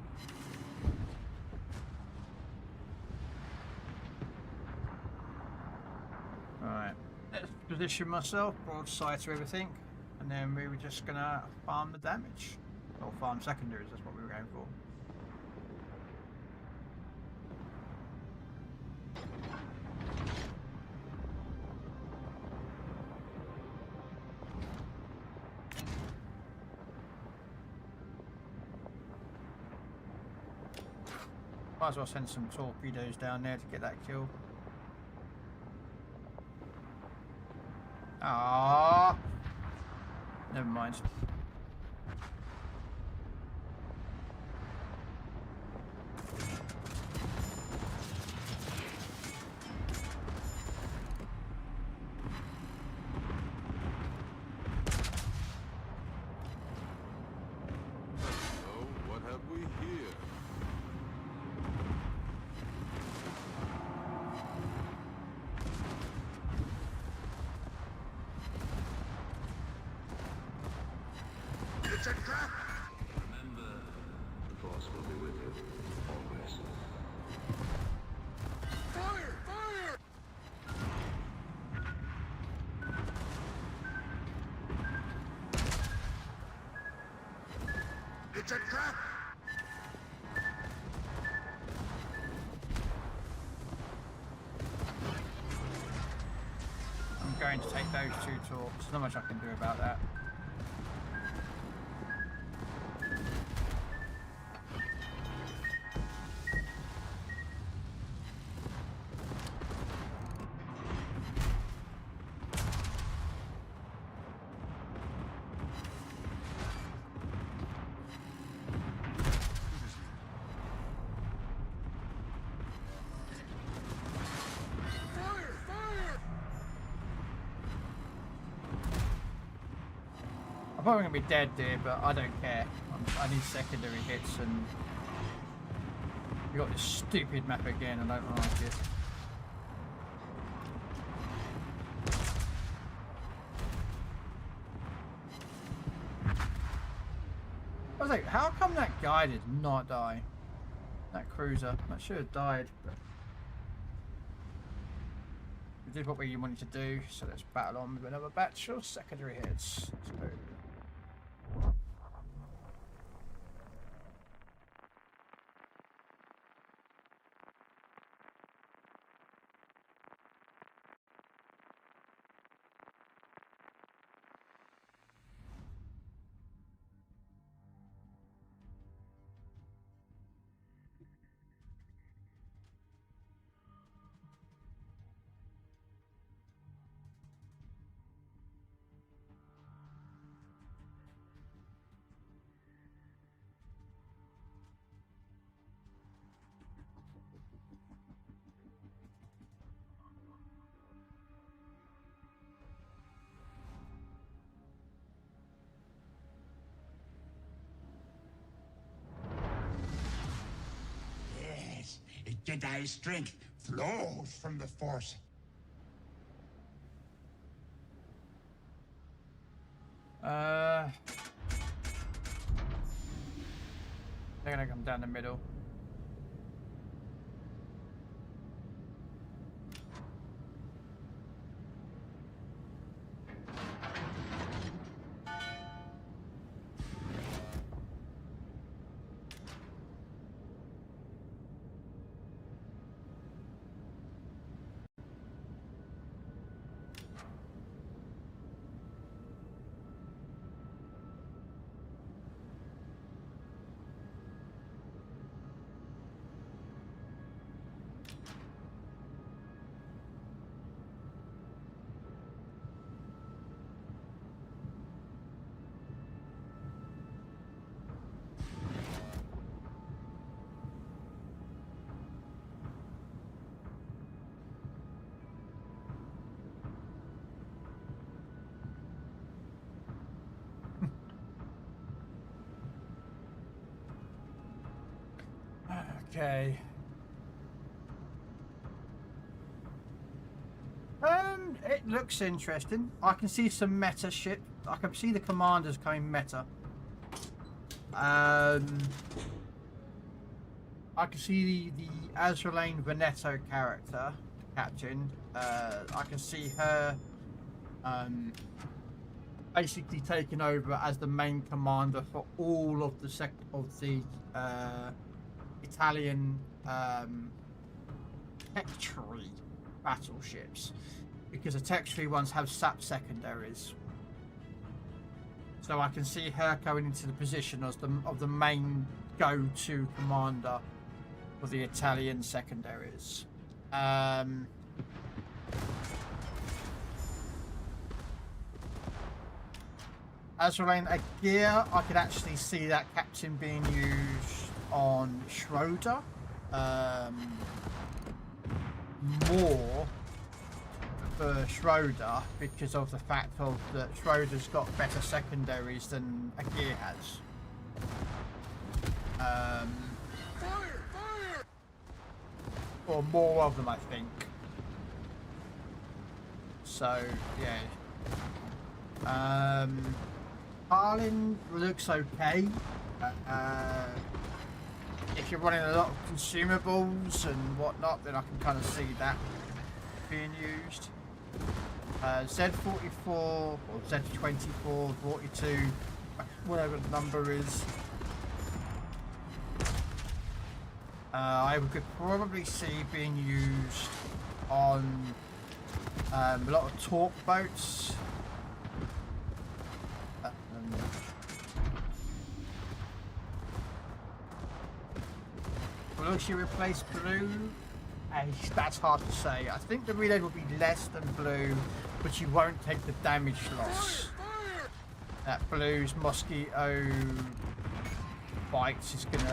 Speaker 1: Alright, let's position myself, broadside to everything. And then we were just gonna farm the damage. Or farm secondaries, that's what we were going for. Might as well send some torpedoes down there to get that kill. Ah. Never mind.
Speaker 3: So, what have we here?
Speaker 5: Remember, the Force will be with you, always.
Speaker 3: Fire! Fire! It's a trap!
Speaker 1: going to take those 2 torps. There's not much I can do about that. I'm probably gonna be dead there, but I don't care. I need secondary hits, and we got this stupid map again. I don't like it. I was like, how come that guy did not die? That cruiser, that should have died. But we did what we wanted to do, so let's battle on with another batch of secondary hits. Let's go.
Speaker 3: Jedi strength flows from the Force.
Speaker 1: They're gonna come down the middle. Okay. It looks interesting. I can see some meta shit. I can see the commanders coming meta. I can see the Azraelane Veneto character, the captain. I can see her basically taking over as the main commander for all of the Italian tech tree battleships, because the tech tree ones have SAP secondaries. So I can see her going into the position of the main go-to commander for the Italian secondaries. Azraelane Agia, I could actually see that captain being used on Schroeder. More for Schroeder because of the fact of that Schroeder's got better secondaries than Agia has. Or more of them, I think. So yeah. Harlin looks okay. If you're running a lot of consumables and whatnot, then I can kind of see that being used. Z44 or Z24, 42, whatever the number is. I could probably see being used on A lot of torque boats. Will she replace blue? That's hard to say. I think the reload will be less than blue, but you won't take the damage loss. That blue's mosquito bites is gonna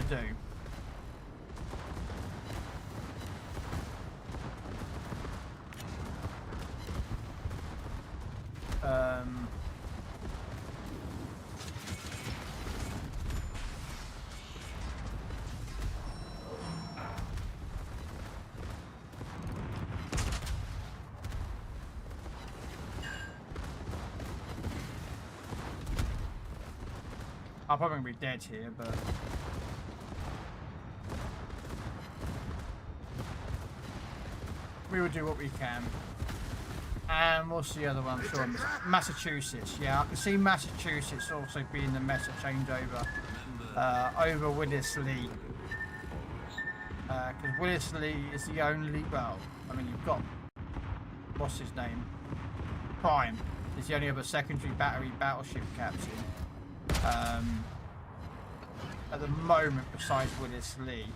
Speaker 1: do. I'll probably be dead here, but we will do what we can. And what's the other one? Sure, Massachusetts. Yeah, I can see Massachusetts also being the meta changeover over Willis Lee. Because Willis Lee is the only, well, I mean, you've got, what's his name? Prime is the only other secondary battery battleship captain. At the moment, besides Willis Lee,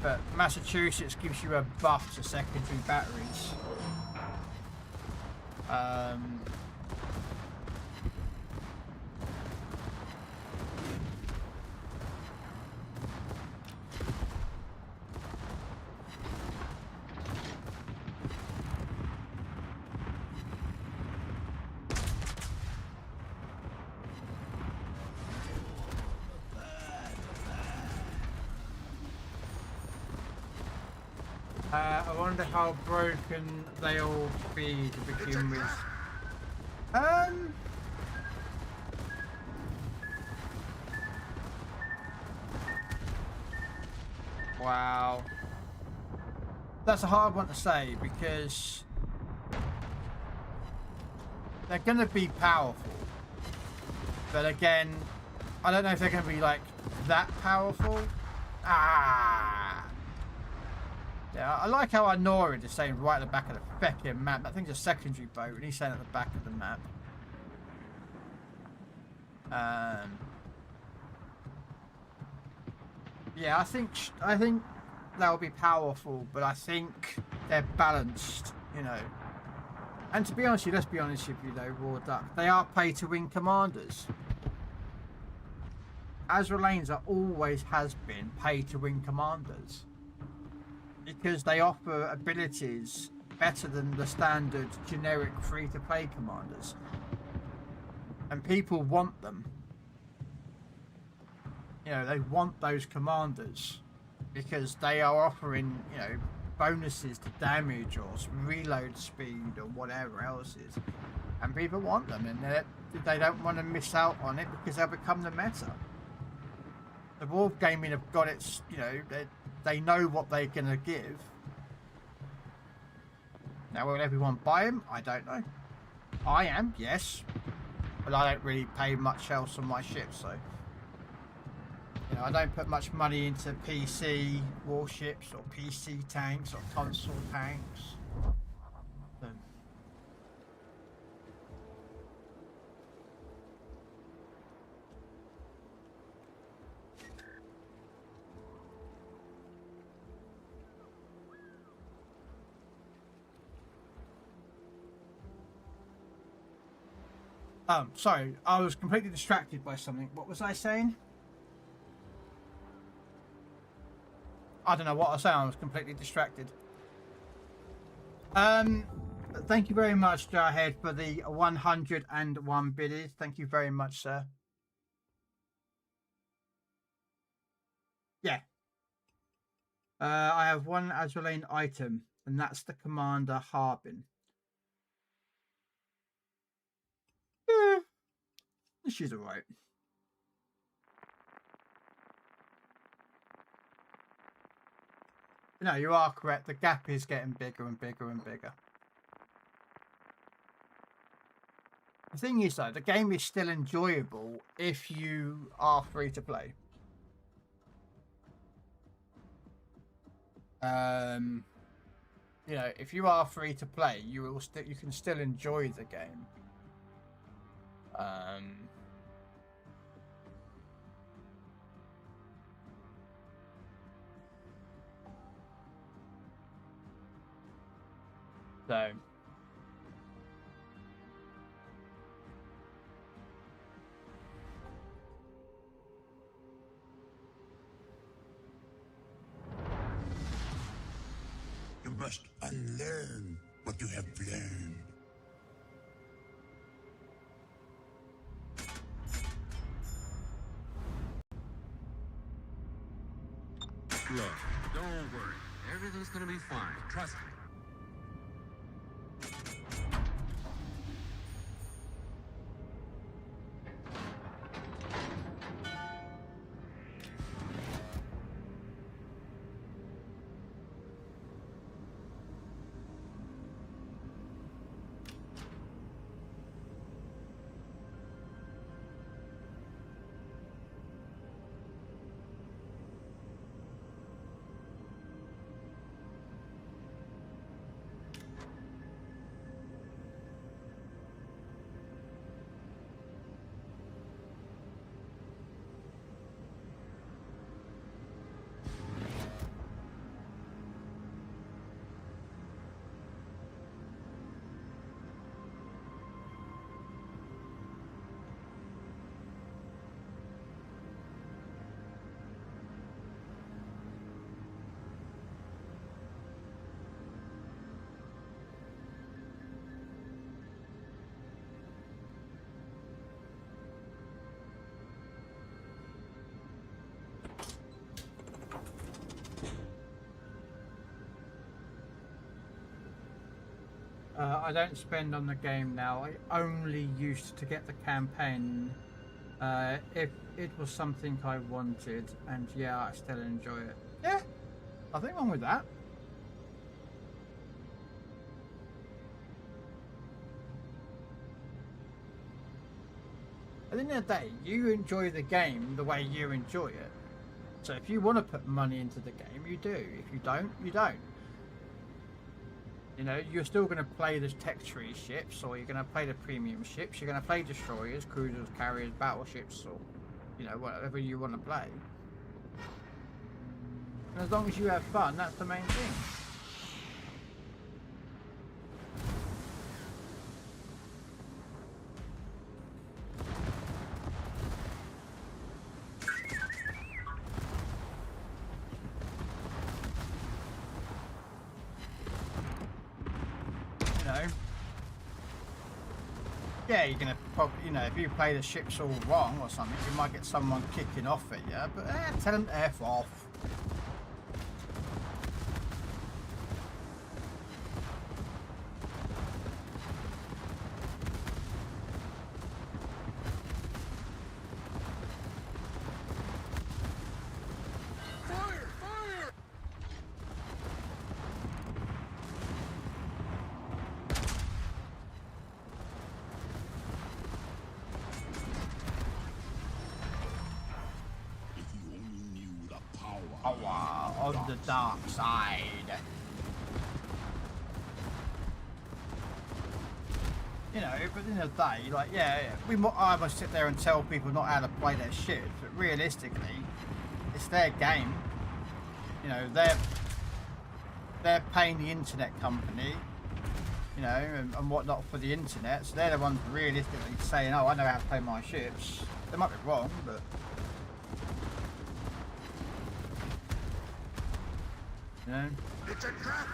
Speaker 1: but Massachusetts gives you a buff to secondary batteries. I wonder how broken they'll be to begin with. Wow. That's a hard one to say because they're going to be powerful. But again, I don't know if they're going to be like that powerful. Yeah, I like how Anorid is saying right at the back of the feckin' map. That thing's a secondary boat, and he's saying at the back of the map. Yeah, I think they'll be powerful, but I think they're balanced, you know. And to be honest with you, let's be honest with you though, Raw Duck, they are pay-to-win commanders. Azra Lanes are always has been pay-to-win commanders. Because they offer abilities better than the standard generic free-to-play commanders. And people want them. You know, they want those commanders because they are offering, you know, bonuses to damage or reload speed or whatever else is. And people want them, and they don't want to miss out on it because they'll become the meta. The Wolf Gaming have got it, you know, they know what they're going to give. Now, will everyone buy them? I don't know. I am, yes. But I don't really pay much else on my ship, so... You know, I don't put much money into PC warships or PC tanks or console tanks. Sorry, I was completely distracted by something. What was I saying? I don't know what I was saying. I was completely distracted. Thank you very much, Jarhead, for the 101 biddies. Thank you very much, sir. Yeah. I have one Azraelane item, and that's the Commander Harbin. Yeah, she's alright. No, you are correct. The gap is getting bigger and bigger and bigger. The thing is, though, the game is still enjoyable if you are free to play. You know, if you are free to play, you can still enjoy the game. So
Speaker 3: You must unlearn what you have learned.
Speaker 4: Look, don't worry. Everything's gonna be fine. Trust me.
Speaker 1: I don't spend on the game now. I only used to get the campaign if it was something I wanted, and yeah, I still enjoy it. Yeah, nothing wrong with that. At the end of the day, you enjoy the game the way you enjoy it. So if you want to put money into the game, you do. If you don't, you don't. You know, you're still going to play the tech tree ships, or you're going to play the premium ships, you're going to play destroyers, cruisers, carriers, battleships, or, you know, whatever you want to play. And as long as you have fun, that's the main thing. Yeah, you're gonna probably, you know, if you play the ships all wrong or something, you might get someone kicking off at you, but tell them to F off. On the dark side. You know, but at the end of the day, like, yeah, I must sit there and tell people not how to play their shit, but realistically, it's their game. You know, they're paying the internet company, you know, and whatnot for the internet, so they're the ones realistically saying, oh, I know how to play my ships. They might be wrong, but... You know?
Speaker 3: It's a trap!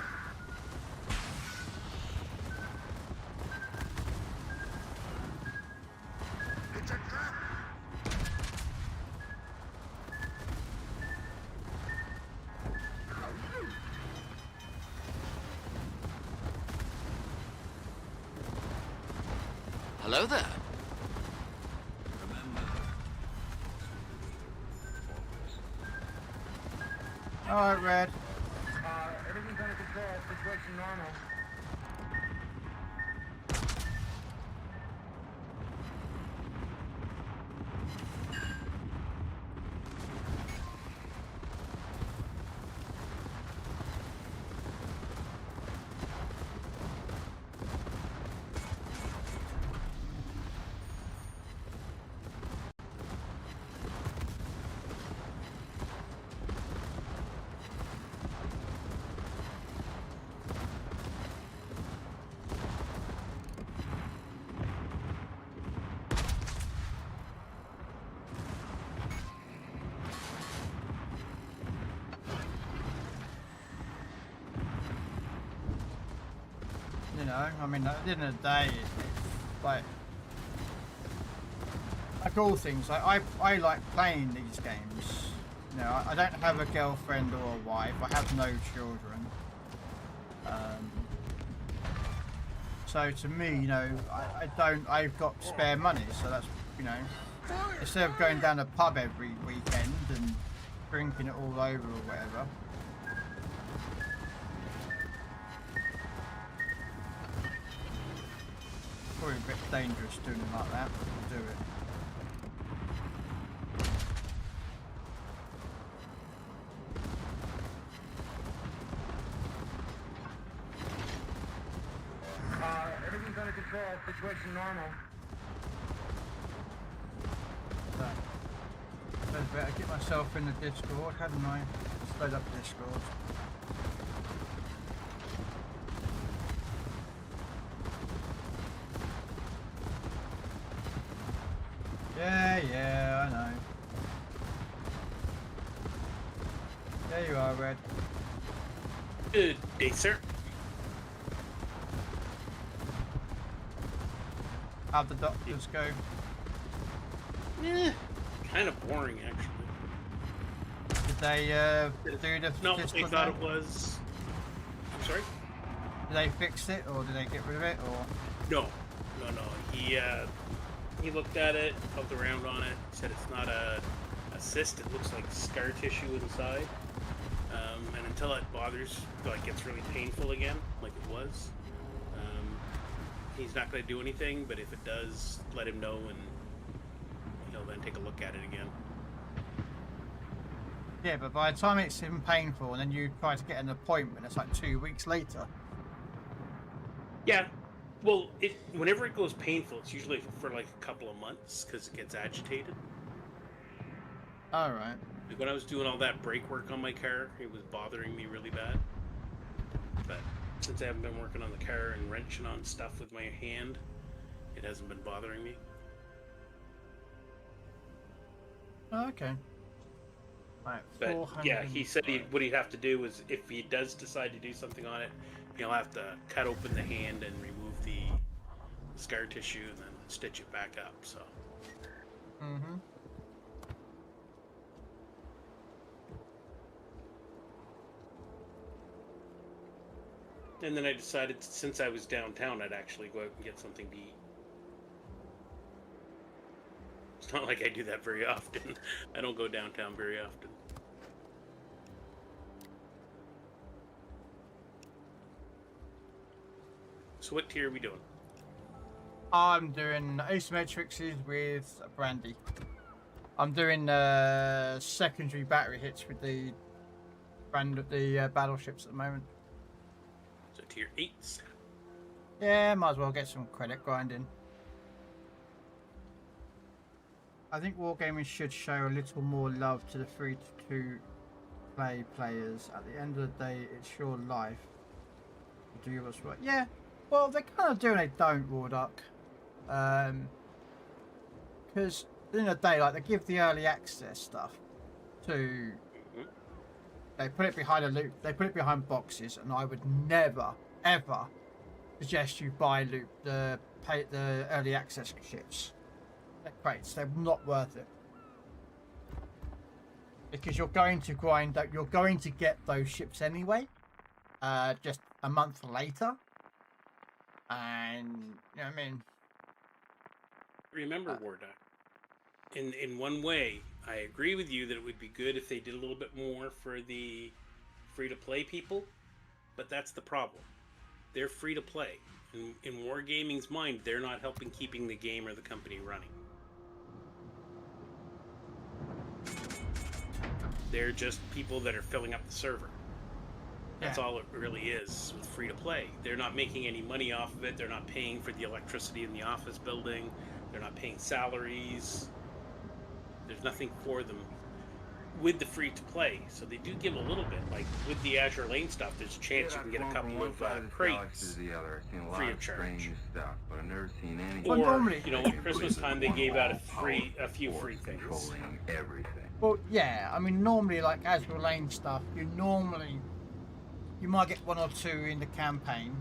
Speaker 3: It's a trap!
Speaker 4: Hello there.
Speaker 1: Alright, Red.
Speaker 2: Everything's under control. Situation normal.
Speaker 1: You know, I mean, at the end of the day, it's like all things. Like I like playing these games. You know, I don't have a girlfriend or a wife. I have no children. So to me, you know, I've got spare money, so that's, you know, instead of going down a pub every weekend and drinking it all over or whatever. Probably a bit dangerous doing it like that, but we'll do it.
Speaker 2: Everything's under control. Situation normal.
Speaker 1: So, I'd better get myself in the Discord, hadn't I? Let's load up Discord. Yeah, I know. There you are, Red.
Speaker 10: Good day, sir.
Speaker 1: How'd the doctors go?
Speaker 10: Kind of boring, actually.
Speaker 1: Did they do the
Speaker 10: not what they thought it was. I'm sorry?
Speaker 1: Did they fix it, or did they get rid of it, or?
Speaker 10: No. He looked at it, felt around on it, said it's not a cyst, it looks like scar tissue inside. And until it bothers, like gets really painful again, like it was, he's not going to do anything, but if it does, let him know and he'll then take a look at it again.
Speaker 1: Yeah, but by the time it's painful and then you try to get an appointment, it's like 2 weeks later.
Speaker 10: Yeah. Well, whenever it goes painful, it's usually for like a couple of months because it gets agitated.
Speaker 1: All right.
Speaker 10: Like when I was doing all that brake work on my car, it was bothering me really bad. But since I haven't been working on the car and wrenching on stuff with my hand, it hasn't been bothering me.
Speaker 1: Oh, okay. Right,
Speaker 10: but yeah, he said what he'd have to do is, if he does decide to do something on it, he'll have to cut open the hand and remove the scar tissue and then stitch it back up. So.
Speaker 1: Mm-hmm.
Speaker 10: And then I decided, since I was downtown, I'd actually go out and get something to eat. It's not like I do that very often. I don't go downtown very often. So what tier are we doing?
Speaker 1: I'm doing asymmetrics with Brandy. I'm doing secondary battery hits with the battleships at the moment.
Speaker 10: So tier 8s.
Speaker 1: Yeah, might as well get some credit grinding. I think Wargaming should show a little more love to the free-to-play players. At the end of the day, it's your life. Do what's right. Yeah, well, they kind of do and they don't, Warduck. Because at the end of the day, like, they give the early access stuff to... They put it behind a loop. They put it behind boxes, and I would never, ever suggest you buy the early access ships. Crates, they're not worth it, because you're going to grind out, you're going to get those ships anyway, just a month later, and you know what I mean.
Speaker 10: Remember, Warduck, in one way, I agree with you that it would be good if they did a little bit more for the free-to-play people, but that's the problem. They're free-to-play. In Wargaming's mind, they're not helping keeping the game or the company running. They're just people that are filling up the server. That's all it really is with free-to-play. They're not making any money off of it. They're not paying for the electricity in the office building. They're not paying salaries. There's nothing for them with the free-to-play. So they do give a little bit. Like with the Azure Lane stuff, there's a chance you can get a couple of crates free of charge.
Speaker 2: Stuff, but I've never seen any.
Speaker 10: Or, you know, at Christmas time, they gave out a few free things.
Speaker 2: Controlling everything.
Speaker 1: Well, yeah, I mean, normally, like Azure Lane stuff, you might get 1 or 2 in the campaign,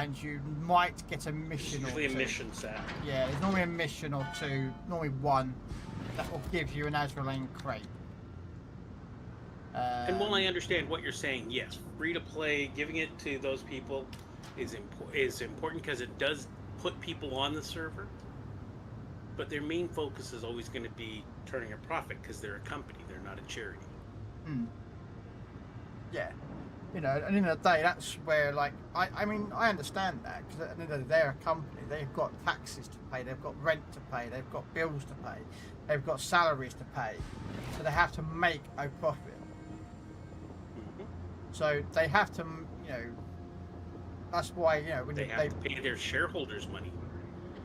Speaker 1: and you might get a mission
Speaker 10: Usually
Speaker 1: or
Speaker 10: a
Speaker 1: two.
Speaker 10: mission set.
Speaker 1: Yeah, there's normally a mission or two, normally one, that will give you an Azrael crate.
Speaker 10: And while I understand what you're saying, yes, free to play, giving it to those people is important because it does put people on the server. But their main focus is always going to be turning a profit because they're a company, they're not a charity.
Speaker 1: Yeah, you know, at the end of the day, that's where, like, I mean, I understand that because at the end of the day, they're a company. They've got taxes to pay, they've got rent to pay, they've got bills to pay, they've got salaries to pay, so they have to make a profit. So they have to, you know, that's why, you know, when
Speaker 10: They have to pay their shareholders money.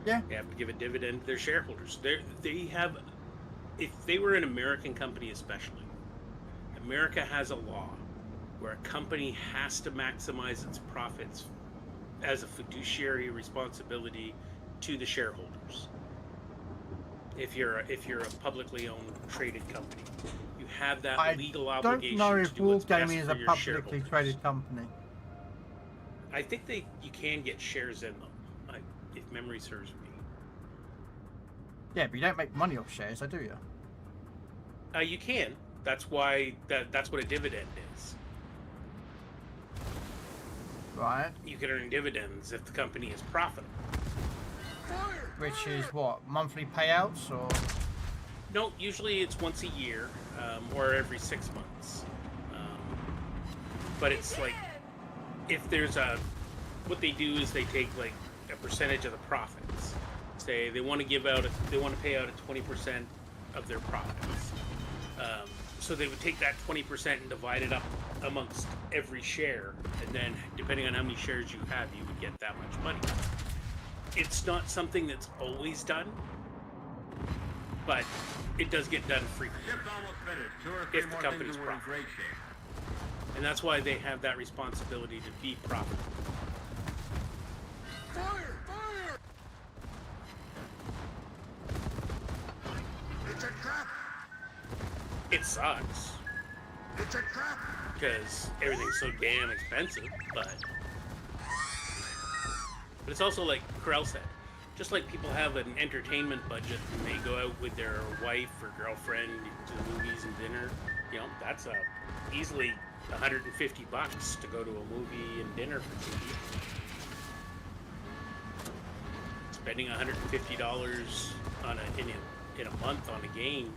Speaker 1: Yeah.
Speaker 10: They have to give a dividend to their shareholders. They have, if they were an American company especially, America has a law where a company has to maximize its profits as a fiduciary responsibility to the shareholders. If you're a publicly owned traded company, you have that legal obligation.
Speaker 1: I don't know
Speaker 10: to
Speaker 1: if
Speaker 10: do what's best
Speaker 1: Wargaming is
Speaker 10: for
Speaker 1: a
Speaker 10: your
Speaker 1: publicly
Speaker 10: shareholders.
Speaker 1: traded company.
Speaker 10: I think you can get shares in them, if memory serves me.
Speaker 1: Yeah, but you don't make money off shares, do you?
Speaker 10: You can. That's why that's what a dividend is.
Speaker 1: Right.
Speaker 10: You can earn dividends if the company is profitable.
Speaker 1: Which is what, monthly payouts or?
Speaker 10: No, usually it's once a year or every 6 months. But it's like if there's what they do is they take like a percentage of the profits. Say they want to pay out a 20% of their profits. So they would take that 20% and divide it up amongst every share, and then depending on how many shares you have, you would get that much money. It's not something that's always done, but it does get done frequently if the company's profitable. And that's why they have that responsibility to be profitable.
Speaker 3: Fire! Fire! It's a trap!
Speaker 10: It sucks
Speaker 3: It's a trap!
Speaker 10: because everything's so damn expensive, but it's also like Krell said, just like people have an entertainment budget and they go out with their wife or girlfriend to the movies and dinner, you know, that's easily $150 to go to a movie and dinner for 2 people. Spending $150 in a month on a game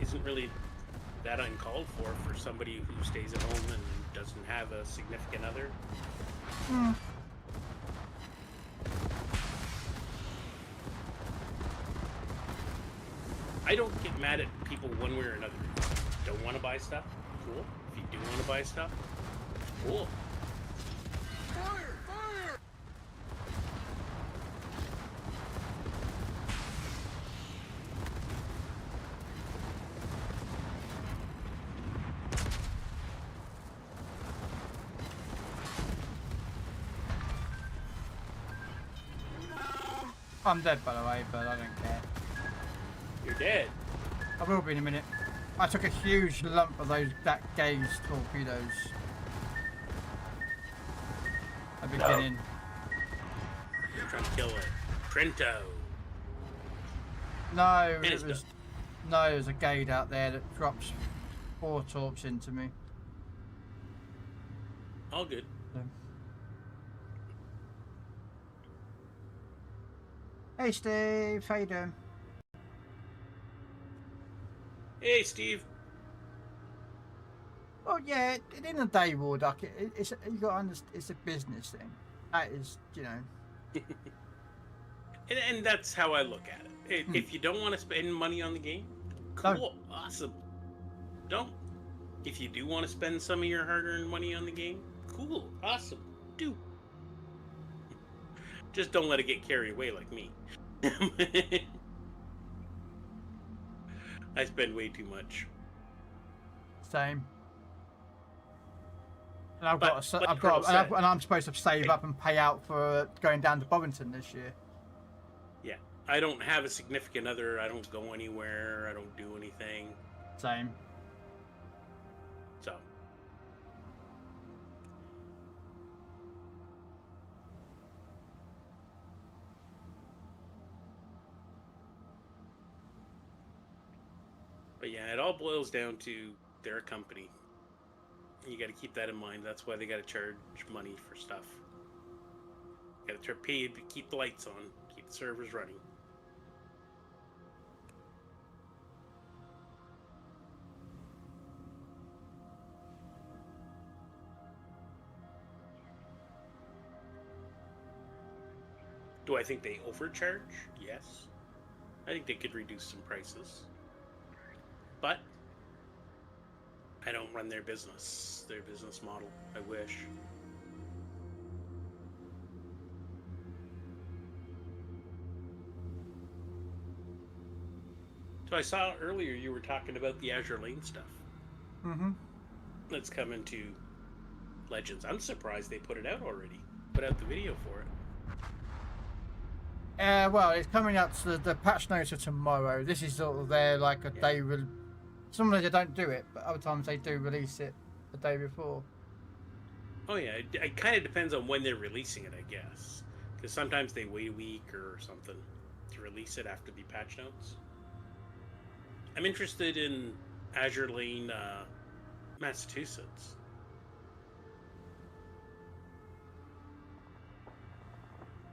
Speaker 10: isn't really that uncalled for somebody who stays at home and doesn't have a significant other. I don't get mad at people one way or another. Don't want to buy stuff? Cool. If you do want to buy stuff, cool.
Speaker 3: Fire! Fire!
Speaker 1: I'm dead, by the way, but I don't care.
Speaker 10: You're dead.
Speaker 1: I will be in a minute. I took a huge lump of that gaze torpedoes at the beginning.
Speaker 10: You're trying to kill a Trento.
Speaker 1: No,
Speaker 10: it's
Speaker 1: it was a gade out there that drops 4 torps into me.
Speaker 10: All good.
Speaker 1: So. Hey Steve, how you doing?
Speaker 10: Hey, Steve.
Speaker 1: Well, yeah, in the day, Warduck, it's you got to understand, it's a business thing. That is, you know.
Speaker 10: And that's how I look at it. If you don't want to spend money on the game, cool, awesome. Don't. If you do want to spend some of your hard-earned money on the game, cool, awesome, do. Just don't let it get carried away like me. I spend way too much.
Speaker 1: Same. And I'm supposed to save up and pay out for going down to Bovington this year.
Speaker 10: Yeah, I don't have a significant other. I don't go anywhere. I don't do anything.
Speaker 1: Same.
Speaker 10: So. But yeah, it all boils down to they're a company. You got to keep that in mind. That's why they got to charge money for stuff. You got to pay to keep the lights on, keep the servers running. Do I think they overcharge? Yes. I think they could reduce some prices. But I don't run their business model. I wish. So I saw earlier you were talking about the Azure Lane stuff.
Speaker 1: Mm-hmm.
Speaker 10: That's coming to Legends. I'm surprised they put it out already. Put out the video for it.
Speaker 1: Well, it's coming up to the patch notes of tomorrow. This is sort of their like a day. Sometimes they don't do it, but other times they do release it the day before.
Speaker 10: Oh yeah, it kind of depends on when they're releasing it, I guess. Because sometimes they wait a week or something to release it after the patch notes. I'm interested in Azure Lane, Massachusetts.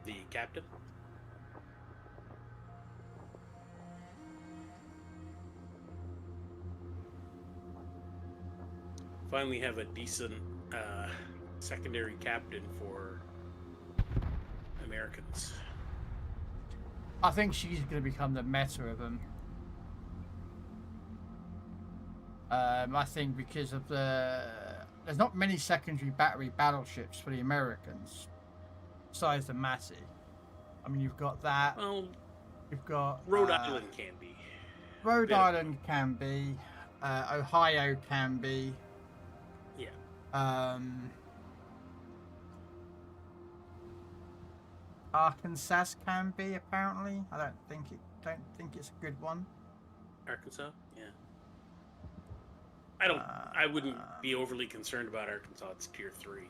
Speaker 10: The captain. Finally have a decent secondary captain for Americans.
Speaker 1: I think she's going to become the meta of them. I think because of there's not many secondary battery battleships for the Americans, besides the Massey. I mean, you've got that.
Speaker 10: Well,
Speaker 1: you've got
Speaker 10: Rhode Island can be.
Speaker 1: Rhode Island can be. Ohio can be.
Speaker 10: Yeah.
Speaker 1: Arkansas can be apparently. I don't think it's a good one.
Speaker 10: Arkansas, yeah. I wouldn't be overly concerned about Arkansas. It's tier 3.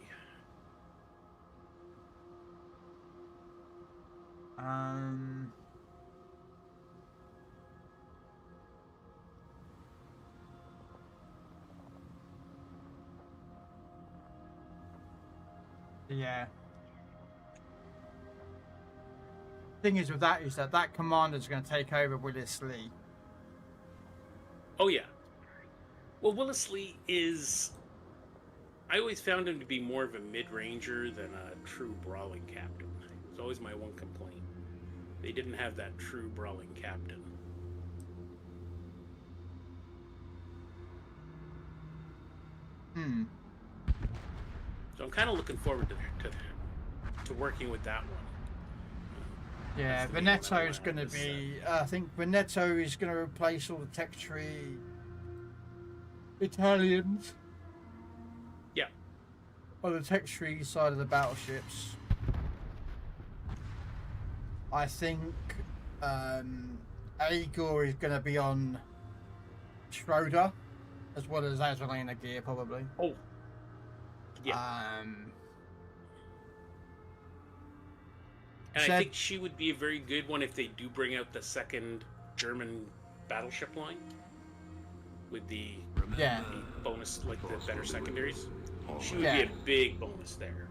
Speaker 1: Yeah. Thing is with that is that commander's going to take over Willis Lee.
Speaker 10: Oh yeah. Well, Willis Lee is. I always found him to be more of a mid-ranger than a true brawling captain. It's always my one complaint. They didn't have that true brawling captain. So I'm kind of looking forward to working with that one.
Speaker 1: Yeah, Veneto is going to be. I think Veneto is going to replace all the tech tree Italians.
Speaker 10: Yeah.
Speaker 1: On the tech tree side of the battleships. I think Igor is going to be on Schroeder, as well as Azulina Gear, probably.
Speaker 10: Oh. Yeah. And I think she would be a very good one if they do bring out the second German battleship line with the bonus, like the better secondaries. She would be a big bonus there.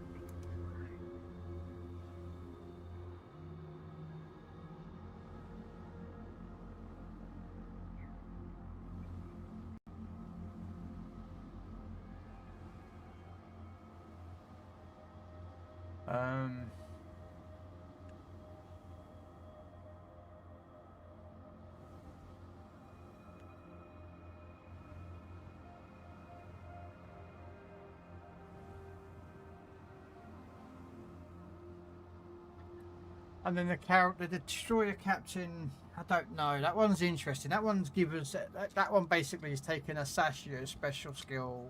Speaker 1: And then the destroyer captain, I don't know. That one's interesting. That one's given us that one basically has taken a Sashio special skill,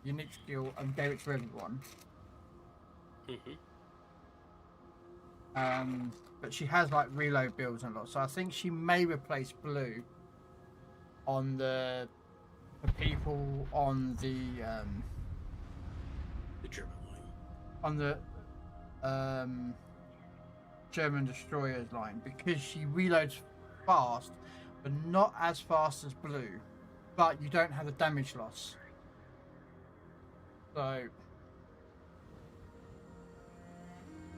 Speaker 1: unique skill, and gave it to everyone. But she has like reload builds and a lot, so I think she may replace Blue on the people on the
Speaker 10: German line.
Speaker 1: On the German destroyers line, because she reloads fast, but not as fast as Blue. but you don't have the damage loss. So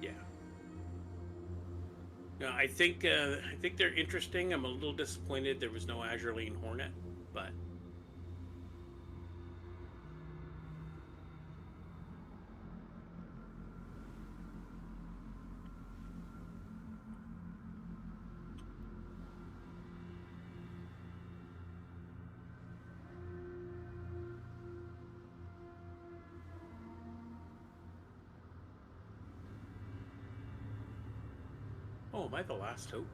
Speaker 10: Yeah. No, I think they're interesting. I'm a little disappointed there was no Azure Lane Hornet, but oh, am I the last hope?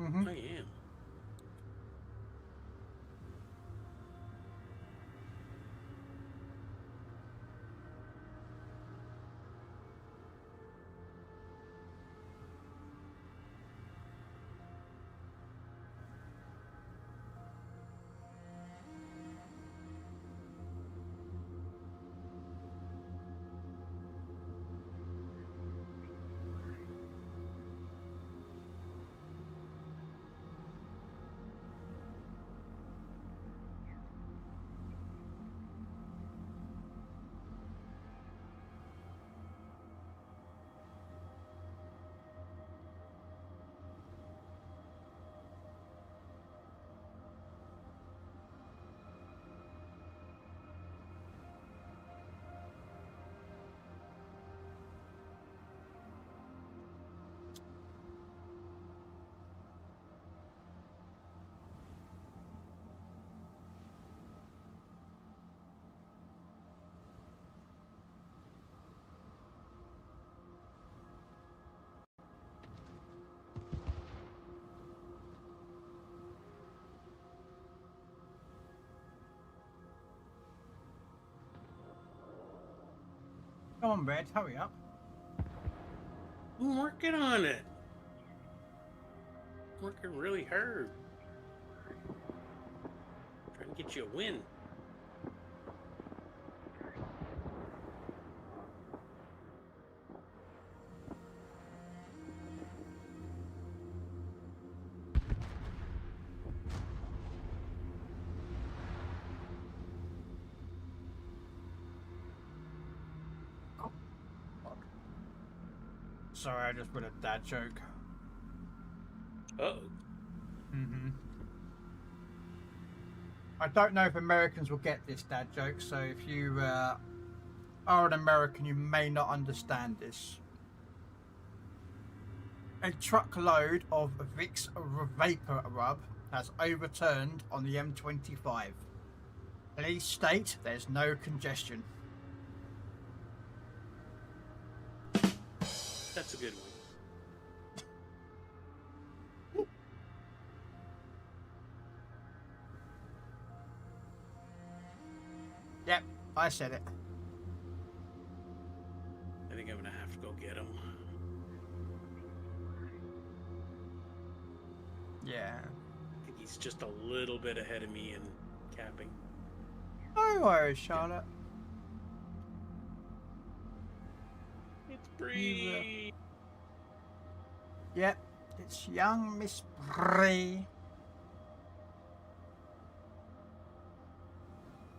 Speaker 1: mm-hmm.
Speaker 10: I am.
Speaker 1: Come on, Red, hurry up.
Speaker 10: I'm working on it. Working really hard. Trying to get you a win.
Speaker 1: Sorry, I just put a dad joke.
Speaker 10: Uh-oh.
Speaker 1: Mm-hmm. I don't know if Americans will get this dad joke, so if you are an American, you may not understand this. A truckload of Vicks Vapor Rub has overturned on the M25. Police state there's no congestion.
Speaker 10: That's a good one.
Speaker 1: Yep, I said it.
Speaker 10: I think I'm gonna have to go get him.
Speaker 1: Yeah.
Speaker 10: I think he's just a little bit ahead of me in capping.
Speaker 1: No worries, Charlotte.
Speaker 10: It's Bree.
Speaker 1: Yep, it's young Miss Bree.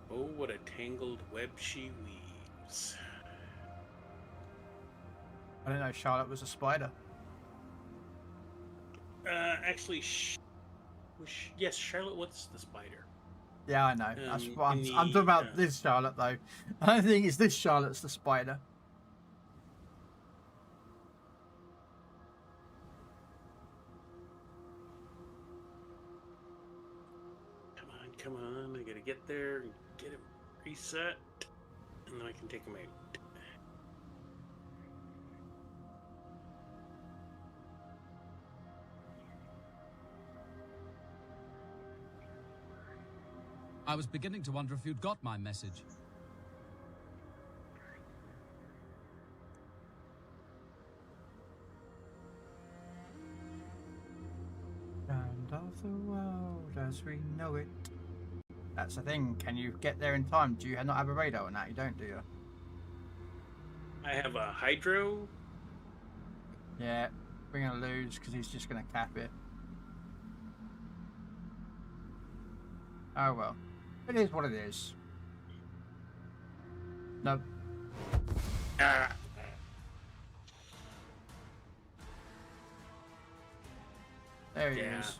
Speaker 10: Oh, what a tangled web she weaves.
Speaker 1: I didn't know Charlotte was a spider.
Speaker 10: Actually, yes, Charlotte was the spider.
Speaker 1: Yeah, I know. That's what I'm
Speaker 10: in the,
Speaker 1: talking about this Charlotte, though. I don't think it's this Charlotte's the spider.
Speaker 10: Come on, I gotta get there and get it reset, and then I can take him out.
Speaker 11: I was beginning to wonder if you'd got my message.
Speaker 1: End of the world as we know it. That's the thing. Can you get there in time? Do you not have a radar on that? You don't, do you?
Speaker 10: I have a hydro.
Speaker 1: Yeah, we're going to lose because he's just going to cap it. Oh well. It is what it is. No.
Speaker 10: Ah.
Speaker 1: There he
Speaker 10: Yeah.
Speaker 1: is.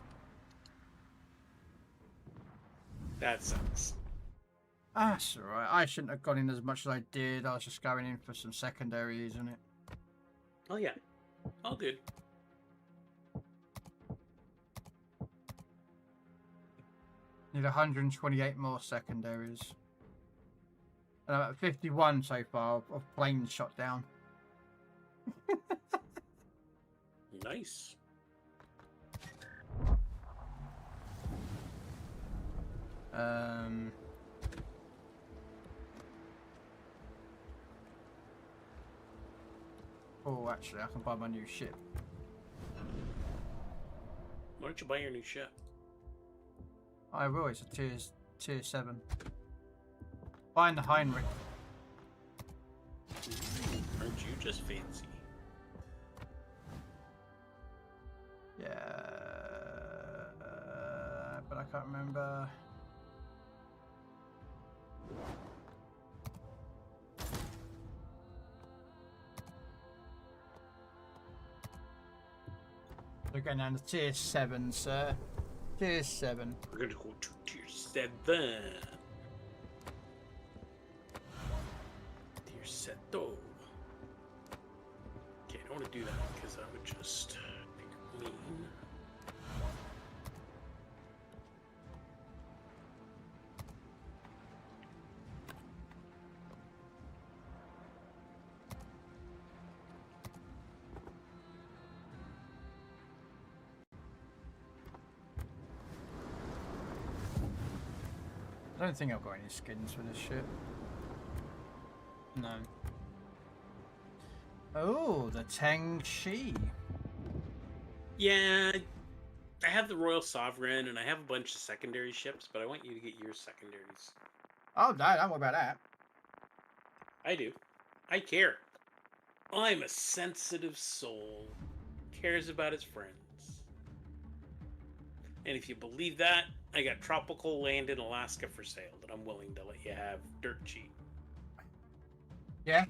Speaker 10: That sucks.
Speaker 1: That's alright. I shouldn't have gone in as much as I did. I was just going in for some secondaries, isn't it?
Speaker 10: Oh yeah. All good.
Speaker 1: Need 128 more secondaries. And I'm at 51 so far of planes shot down.
Speaker 10: Nice.
Speaker 1: Oh, actually, I can buy my new ship.
Speaker 10: Why don't you buy your new ship?
Speaker 1: I will. It's a tier 7. Buying the Heinrich.
Speaker 10: Aren't you just fancy?
Speaker 1: Yeah, but I can't remember. We're going down to tier 7, sir. Tier 7.
Speaker 10: We're gonna go to tier 7. Tier 7. Okay, I don't want to do that because I would just be mean.
Speaker 1: I don't think I've got any skins for this ship. No. Oh, the Tang Shi.
Speaker 10: Yeah, I have the Royal Sovereign and I have a bunch of secondary ships, but I want you to get your secondaries.
Speaker 1: Oh, no, don't worry about that.
Speaker 10: I do. I care. I'm a sensitive soul. Cares about his friends. And if you believe that, I got tropical land in Alaska for sale that I'm willing to let you have dirt cheap.
Speaker 1: Yeah?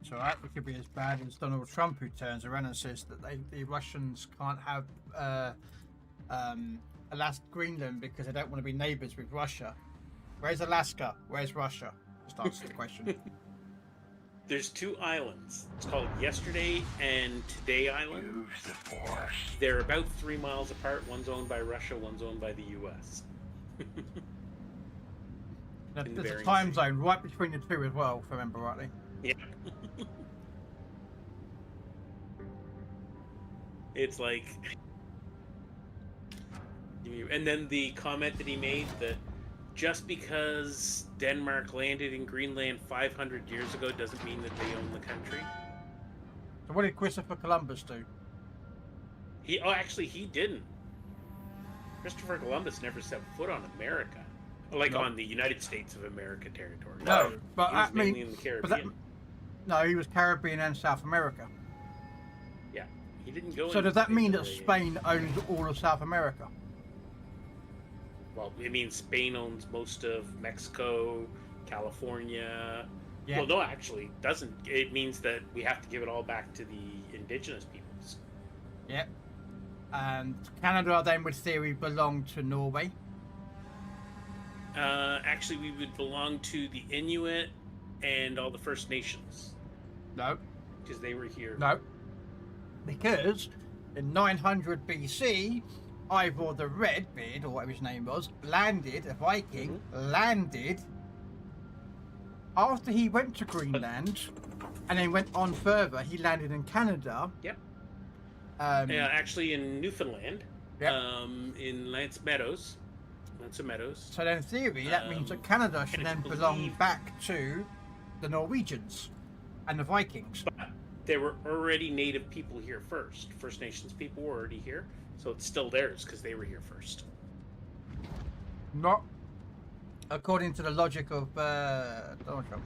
Speaker 1: It's alright, it could be as bad as Donald Trump, who turns around and says that the Russians can't have Alaska, Greenland because they don't want to be neighbours with Russia. Where's Alaska? Where's Russia? Just answer the question.
Speaker 10: There's 2 islands. It's called Yesterday and Today Island.
Speaker 5: Use the Force.
Speaker 10: They're about 3 miles apart. One's owned by Russia, one's owned by the U.S.
Speaker 1: There's a time zone right between the two as well, if I remember rightly.
Speaker 10: Yeah. It's like... And then the comment that he made that just because Denmark landed in Greenland 500 years ago doesn't mean that they own the country.
Speaker 1: So what did Christopher Columbus do?
Speaker 10: Actually, he didn't. Christopher Columbus never set foot on America. Like on the United States of America territory.
Speaker 1: No, but
Speaker 10: he was
Speaker 1: I
Speaker 10: mainly
Speaker 1: mean,
Speaker 10: in the Caribbean.
Speaker 1: No, he was Caribbean and South America.
Speaker 10: Yeah, he didn't go.
Speaker 1: So does that mean that Spain owns all of South America?
Speaker 10: Well, it means Spain owns most of Mexico, California.
Speaker 1: Yeah.
Speaker 10: Well, no, actually, it doesn't. It means that we have to give it all back to the indigenous peoples.
Speaker 1: Yep. And Canada then, with theory, belong to Norway.
Speaker 10: Actually, we would belong to the Inuit and all the First Nations.
Speaker 1: No.
Speaker 10: Because they were here.
Speaker 1: No. Because in 900 BC, Ivor the Redbeard, or whatever his name was, landed, a Viking, landed after he went to Greenland and then went on further. He landed in Canada.
Speaker 10: Yep. Yeah, actually in Newfoundland.
Speaker 1: Yep.
Speaker 10: In Lance Meadows.
Speaker 1: So then in theory, that means that Canada should then belong back to the Norwegians and the Vikings.
Speaker 10: But there were already native people here first. First Nations people were already here. So it's still theirs because they were here first.
Speaker 1: Not according to the logic of Donald Trump.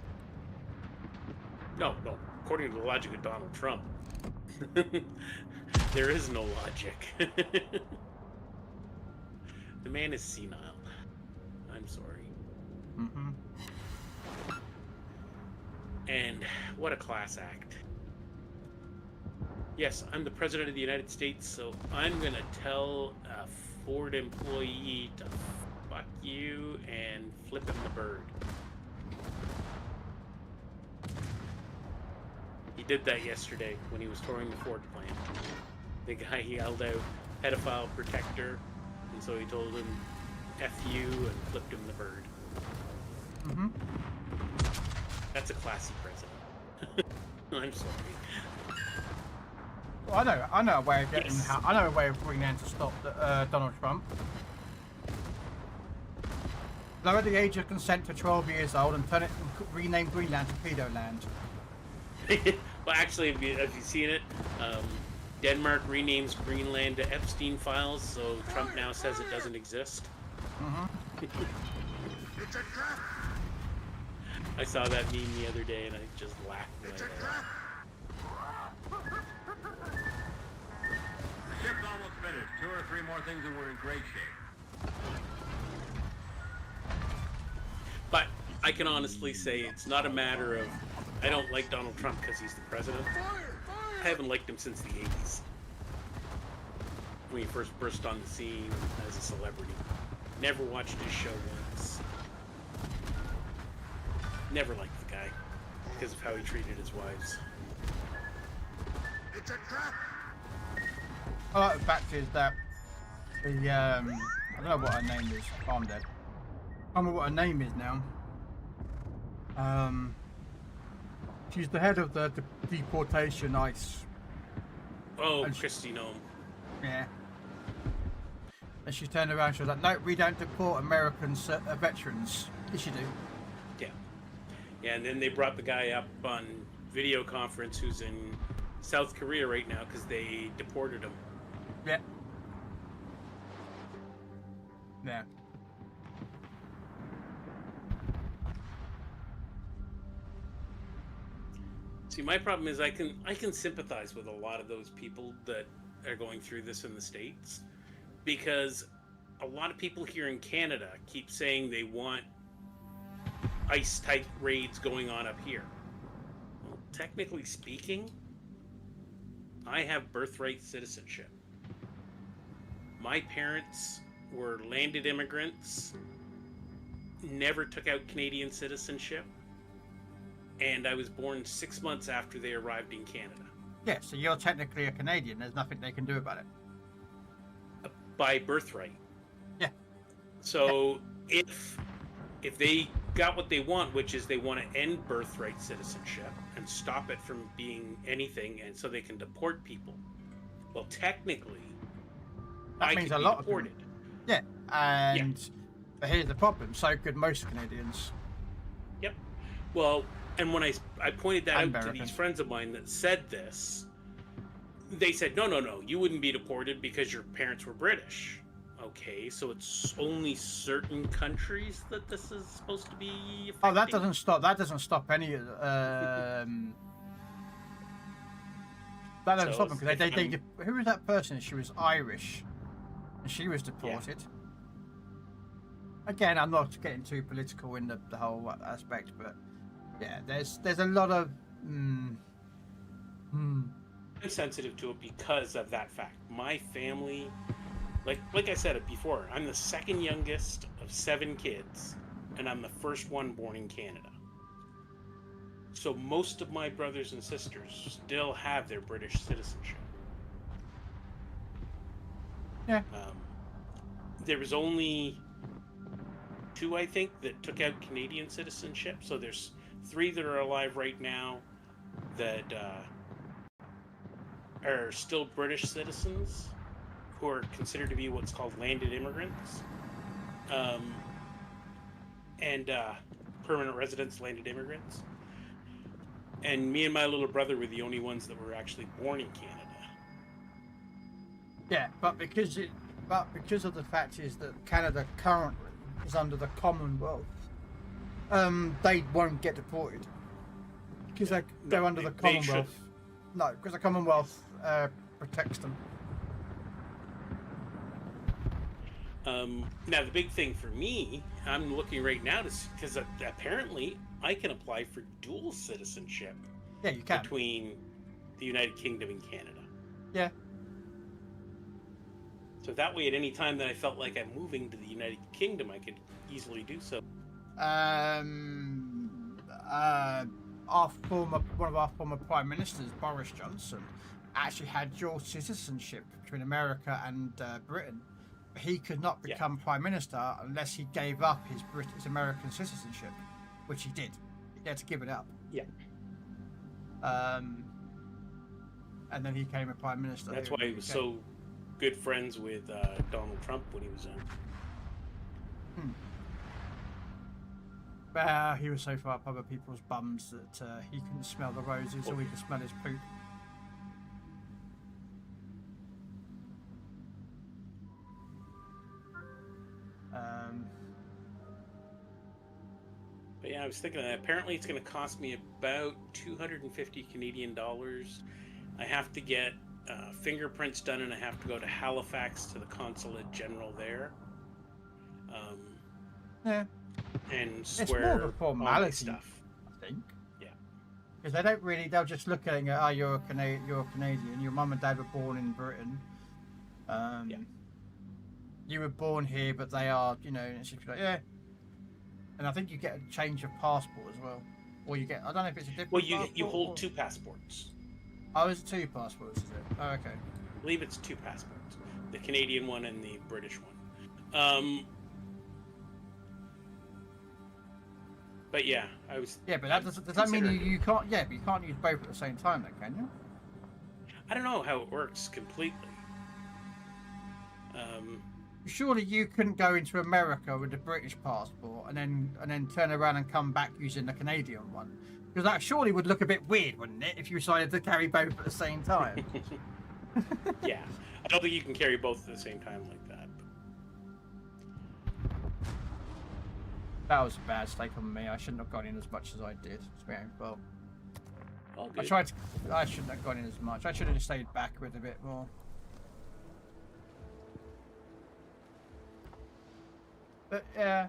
Speaker 10: No. According to the logic of Donald Trump. There is no logic. The man is senile. I'm sorry.
Speaker 1: Mm-hmm.
Speaker 10: And what a class act. Yes, I'm the President of the United States, so I'm gonna tell a Ford employee to fuck you and flip him the bird. He did that yesterday when he was touring the Ford plant. The guy yelled out, pedophile protector, and so he told him, F you, and flipped him the bird.
Speaker 1: Mm-hmm.
Speaker 10: That's a classy president. I'm sorry.
Speaker 1: Well, I know a way of getting.
Speaker 10: Yes.
Speaker 1: I know a way of Greenland to stop Donald Trump. Lower the age of consent to 12 years old and rename Greenland to Pedo Land.
Speaker 10: Well, actually, have you seen it? Denmark renames Greenland to Epstein files, so Trump now says it doesn't exist.
Speaker 1: Mm-hmm.
Speaker 3: It's a trap!
Speaker 10: I saw that meme the other day and I just laughed.
Speaker 3: It's a trap!
Speaker 4: The ship's almost finished. 2 or 3 more things and we're in great shape.
Speaker 10: But I can honestly say it's not a matter of I don't like Donald Trump because he's the president. I haven't liked him since the 80s. When he first burst on the scene as a celebrity. Never watched his show once. Never liked the guy because of how he treated his wives.
Speaker 3: It's a trap!
Speaker 1: I like the fact is that the I don't know what her name is. Oh, I'm dead. I don't know what her name is now. She's the head of the deportation ICE.
Speaker 10: Oh, Kristi Noem.
Speaker 1: Yeah. And she turned around. She was like, "No, we don't deport American veterans." Yes, you do.
Speaker 10: Yeah. Yeah, and then they brought the guy up on video conference who's in South Korea right now because they deported him.
Speaker 1: Yeah. Yeah.
Speaker 10: See, my problem is I can sympathize with a lot of those people that are going through this in the States, because a lot of people here in Canada keep saying they want ICE-type raids going on up here. Well, technically speaking, I have birthright citizenship. My parents were landed immigrants, never took out Canadian citizenship, and I was born 6 months after they arrived in Canada.
Speaker 1: Yeah, so you're technically a Canadian. There's nothing they can do about it.
Speaker 10: By birthright.
Speaker 1: Yeah.
Speaker 10: So if they got what they want, which is they want to end birthright citizenship and stop it from being anything, and so they can deport people. Well, technically,
Speaker 1: that
Speaker 10: I
Speaker 1: means
Speaker 10: could
Speaker 1: a
Speaker 10: be
Speaker 1: lot
Speaker 10: deported.
Speaker 1: of people. Yeah, and but here's the problem: so could most Canadians.
Speaker 10: Yep. Well, and when I pointed that out to
Speaker 1: American.
Speaker 10: these friends of mine that said this, they said, no, you wouldn't be deported because your parents were British. Okay, so it's only certain countries that this is supposed to be affecting?
Speaker 1: Oh, that doesn't stop. That doesn't stop any. That doesn't stop them because they who was that person? She was Irish, and she was deported. Yeah. Again, I'm not getting too political in the whole aspect, but yeah, there's a lot of.
Speaker 10: I'm sensitive to it because of that fact. My family, like I said it before, I'm the second youngest of 7 kids, and I'm the first one born in Canada. So most of my brothers and sisters still have their British citizenship.
Speaker 1: Yeah.
Speaker 10: There was only 2, I think, that took out Canadian citizenship. So there's 3 that are alive right now that are still British citizens who are considered to be what's called landed immigrants. And permanent residents, landed immigrants. And me and my little brother were the only ones that were actually born in Canada.
Speaker 1: Yeah, but because of the fact is that Canada currently is under the Commonwealth, they won't get deported because they're under the Commonwealth. No, because the Commonwealth protects them.
Speaker 10: Now the big thing for me, I'm looking right now to because apparently I can apply for dual citizenship.
Speaker 1: Yeah, you can.
Speaker 10: Between the United Kingdom and Canada.
Speaker 1: Yeah.
Speaker 10: So that way, at any time that I felt like I'm moving to the United Kingdom, I could easily do so.
Speaker 1: One of our former prime ministers, Boris Johnson, actually had dual citizenship between America and Britain. He could not become prime minister unless he gave up his American citizenship, which he did. He had to give it up.
Speaker 10: Yeah.
Speaker 1: And then he became a prime minister.
Speaker 10: That's why he was so good friends with Donald Trump when he was in.
Speaker 1: But he was so far up other people's bums that he couldn't smell the roses, or he could smell his poop.
Speaker 10: But yeah, I was thinking that apparently it's going to cost me about 250 Canadian dollars. I have to get fingerprints done, and I have to go to Halifax to the consulate general there.
Speaker 1: Yeah.
Speaker 10: And swear
Speaker 1: it's more of a formality
Speaker 10: stuff.
Speaker 1: I think.
Speaker 10: Yeah.
Speaker 1: Because they don't really, they'll just look at it and go, oh, you're a Canadian, your mum and dad were born in Britain. You were born here, but they are, you know, and it's just like, yeah. And I think you get a change of passport as well. Or you get, I don't know if it's a different passport.
Speaker 10: You hold two passports.
Speaker 1: Oh, is it two passports, is it? Oh, okay.
Speaker 10: I believe it's two passports. The Canadian one and the British one. But yeah, I was...
Speaker 1: Yeah, but does that mean you can't... Yeah, but you can't use both at the same time, though, can you?
Speaker 10: I don't know how it works completely.
Speaker 1: Surely you couldn't go into America with the British passport and then turn around and come back using the Canadian one, because that surely would look a bit weird, wouldn't it, if you decided to carry both at the same time?
Speaker 10: Yeah, I don't think you can carry both at the same time like that.
Speaker 1: That was a bad mistake on me. I shouldn't have gone in as much as I did. It's my own fault.
Speaker 10: All good.
Speaker 1: I shouldn't have gone in as much. I should have just stayed back with a bit more. But yeah,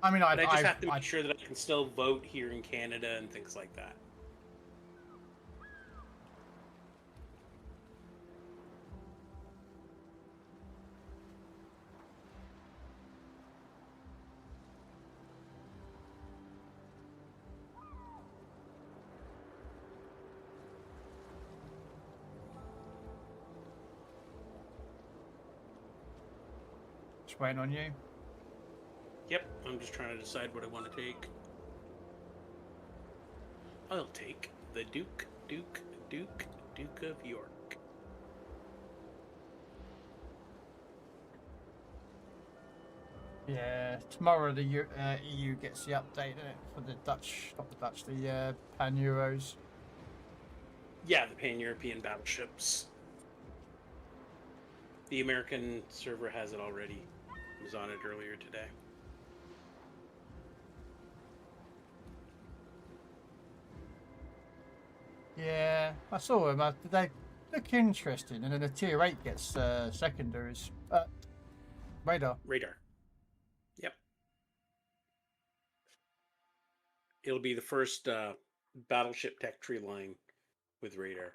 Speaker 1: I mean,
Speaker 10: I just have to make sure that I can still vote here in Canada and things like that.
Speaker 1: Just waiting on you.
Speaker 10: Yep, I'm just trying to decide what I want to take. I'll take the Duke of York.
Speaker 1: Yeah, tomorrow the EU gets the update for the Dutch, not the Dutch, the Pan-Euros.
Speaker 10: Yeah, the Pan-European battleships. The American server has it already. I was on it earlier today.
Speaker 1: Yeah, I saw them. They look interesting, and then the tier 8 gets secondaries. Radar.
Speaker 10: Yep. It'll be the first battleship tech tree line with radar.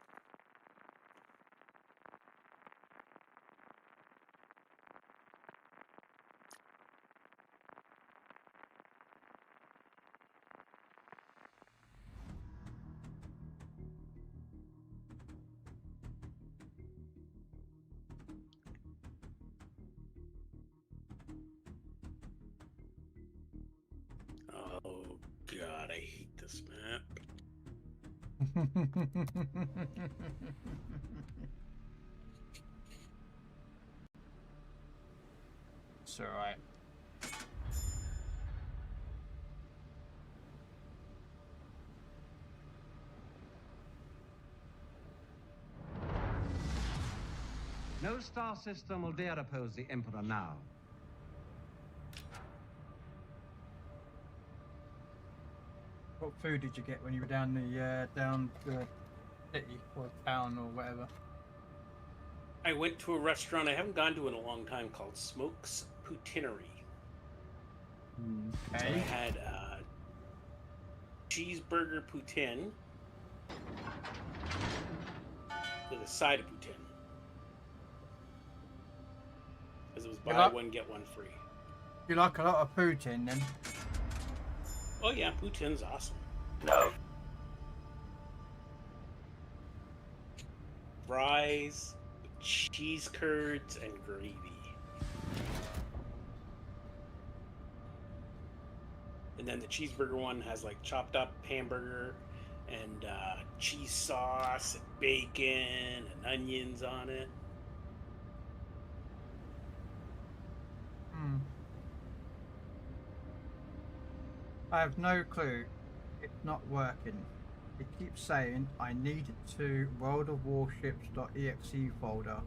Speaker 10: Oh god, I hate this map.
Speaker 1: It's alright.
Speaker 12: No star system will dare oppose the Emperor now.
Speaker 1: What food did you get when you were down the city or town or whatever?
Speaker 10: I went to a restaurant I haven't gone to in a long time called Smoke's Poutineery. So I had cheeseburger poutine with a side of poutine. Because it was buy one, get one free.
Speaker 1: You like a lot of poutine then?
Speaker 10: Oh yeah, poutine's awesome.
Speaker 2: No.
Speaker 10: Fries, cheese curds, and gravy. And then the cheeseburger one has like chopped up hamburger and cheese sauce and bacon and onions on it.
Speaker 1: I have no clue. It's not working. It keeps saying I need it to worldofwarships.exe folder.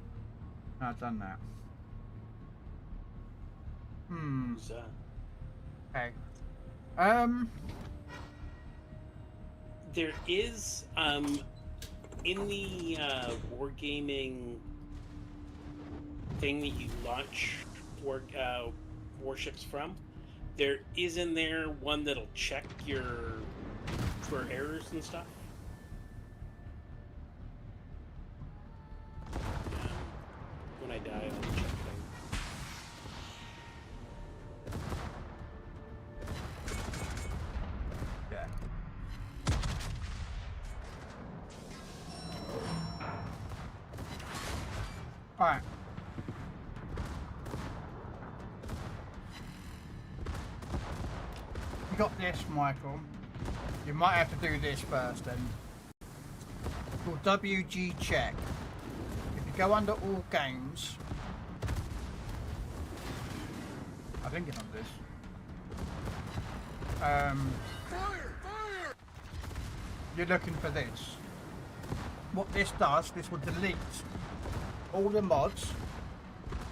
Speaker 1: And I've done that.
Speaker 10: Who's that?
Speaker 1: Okay.
Speaker 10: There is in the wargaming thing that you launch warships from, there is in there one that'll check for errors and stuff. When I die, I'll check it out.
Speaker 1: Yeah. Alright. You got this, Michael. You might have to do this first then. It's called WG check. If you go under all games, I think it's on this. You're looking for this. What this does, this will delete all the mods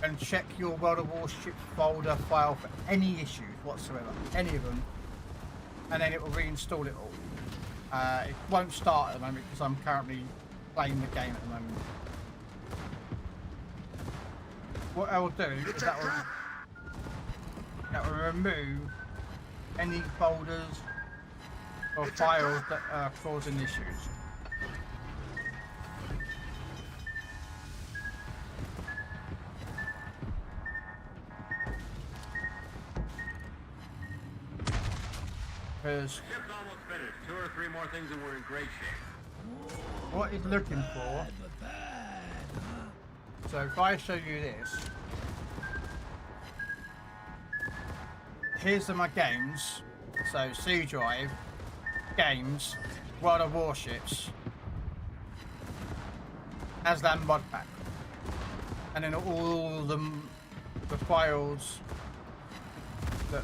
Speaker 1: and check your World of Warships folder file for any issues whatsoever, any of them, and then it will reinstall it all. It won't start at the moment because I'm currently playing the game at the moment. What I will do is that will remove any folders or files that are causing issues. Because
Speaker 4: Ship's almost finished. 2 or 3 more things and we're in great shape.
Speaker 1: what it's looking for. So if I show you this, here's my games. So C drive, games, World of Warships, Aslan mod pack, and then all the files that.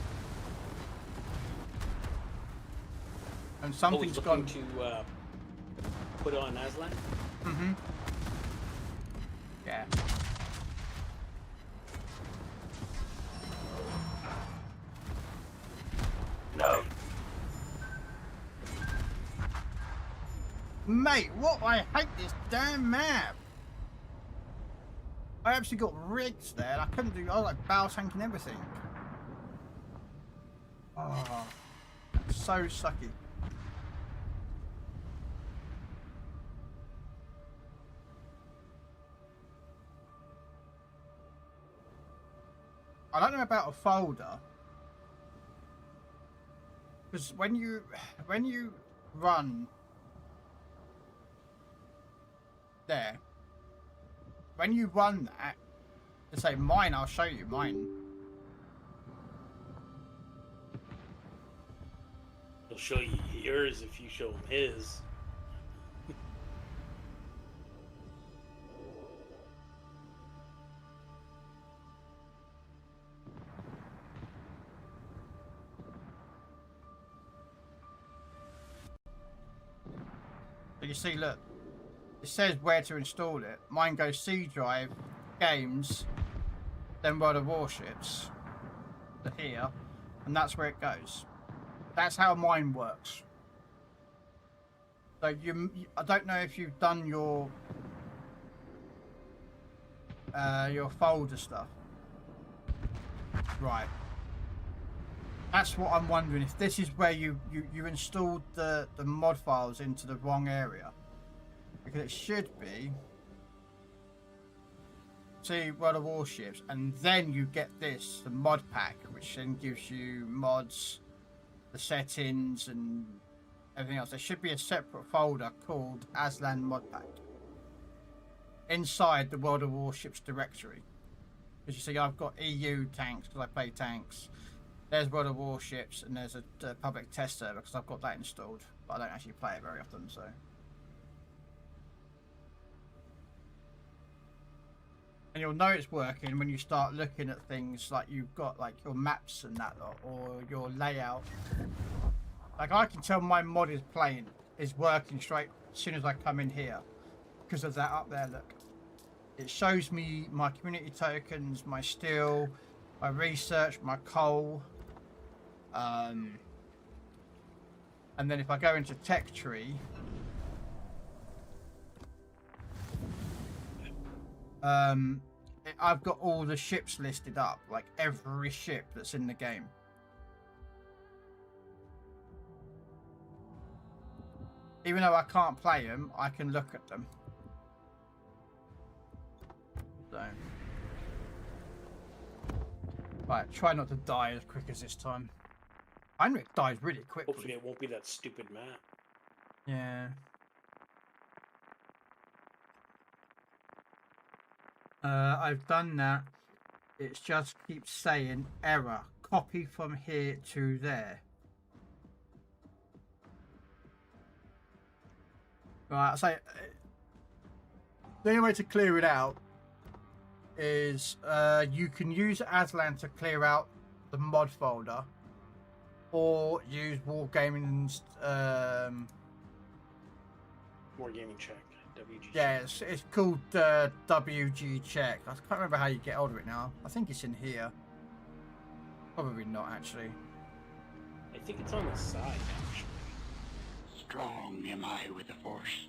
Speaker 1: And something's gone
Speaker 10: to put on Aslan.
Speaker 1: Mm-hmm. Yeah.
Speaker 2: No.
Speaker 1: Mate, what? I hate this damn map. I actually got rigs there and I couldn't do. I was like bow tanking everything. Oh, so sucky. I don't know about a folder, because when you run there, when you run that, to say mine, I'll show you mine.
Speaker 10: He'll show you yours if you show him his.
Speaker 1: But you see, look, it says where to install it. Mine goes C drive, games, then World of Warships to here, and that's where it goes. That's how mine works. So I don't know if you've done your your folder stuff. Right. That's what I'm wondering, if this is where you installed the mod files into the wrong area. Because it should be, see, World of Warships, and then you get this, the mod pack, which then gives you mods, the settings, and everything else. There should be a separate folder called Aslan Mod Pack inside the World of Warships directory. As you see, I've got EU tanks because I play tanks. There's World of Warships, and there's a public test server because I've got that installed, but I don't actually play it very often, so. And you'll know it's working when you start looking at things like you've got like your maps and that lot, or your layout. Like I can tell my mod is working straight as soon as I come in here because of that up there, look. It shows me my community tokens, my steel, my research, my coal. And then if I go into tech tree, I've got all the ships listed up, like every ship that's in the game. Even though I can't play them, I can look at them. So, right, try not to die as quick as this time. Heinrich dies really quickly.
Speaker 10: Hopefully it won't be that stupid map.
Speaker 1: Yeah. I've done that. It just keeps saying error. Copy from here to there. Right, so the only way to clear it out is you can use Aslan to clear out the mod folder, or use Wargaming's
Speaker 10: Wargaming check. WG
Speaker 1: yeah, it's called WG check. I can't remember how you get hold of it now. I think it's in here. Probably not, actually.
Speaker 10: I think it's on the side, actually.
Speaker 5: Strong am I with the Force.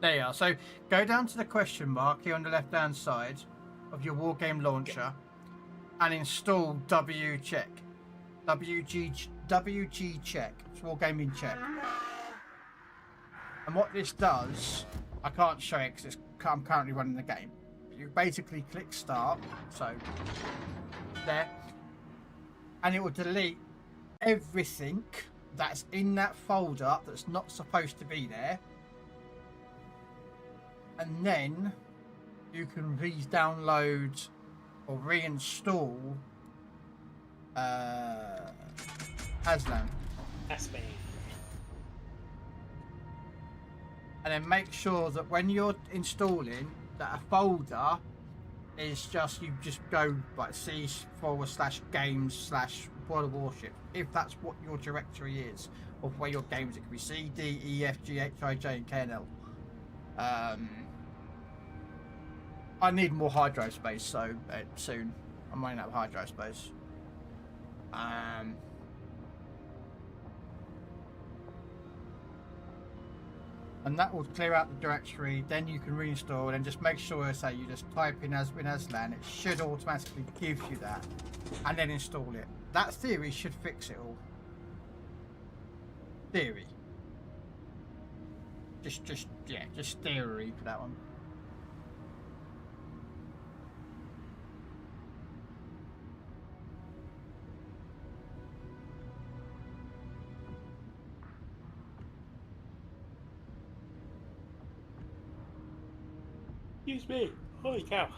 Speaker 1: There you are. So go down to the question mark here on the left hand side of your Wargame launcher and install WG check. WG check. It's Wargaming check. And what this does, I can't show it because I'm currently running the game. You basically click start, so there, and it will delete everything that's in that folder that's not supposed to be there. And then you can re-download or reinstall Aslan. And then make sure that when you're installing that a folder is just, you just go like C/games/World of Warships, if that's what your directory is of where your games. It could be C, D, E, F, G, H, I, J, and K, and L. I need more hard drive space, so soon I'm running out of hard drive space. And that will clear out the directory. Then you can reinstall and just make sure, say you just type in Aslan, it should automatically give you that, and then install it. That theory should fix it all. Theory. Just theory for that one.
Speaker 10: Excuse me. Holy cow.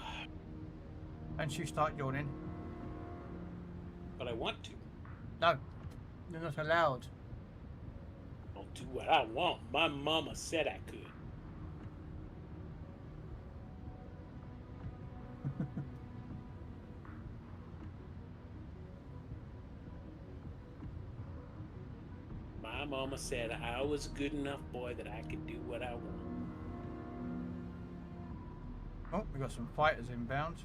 Speaker 1: And you start yawning.
Speaker 10: But I want to.
Speaker 1: No. You're not allowed.
Speaker 10: I'll do what I want. My mama said I could. My mama said I was a good enough boy that I could do what I want.
Speaker 1: Oh, we got some fighters inbound.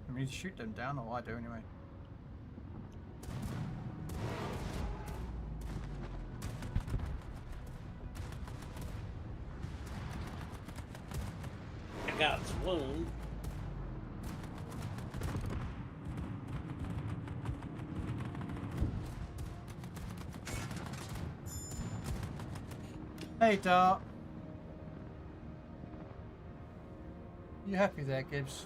Speaker 1: We need to shoot them down, or I do anyway.
Speaker 10: Elgate's wound.
Speaker 1: Hey, Dart. You happy there, Gibbs?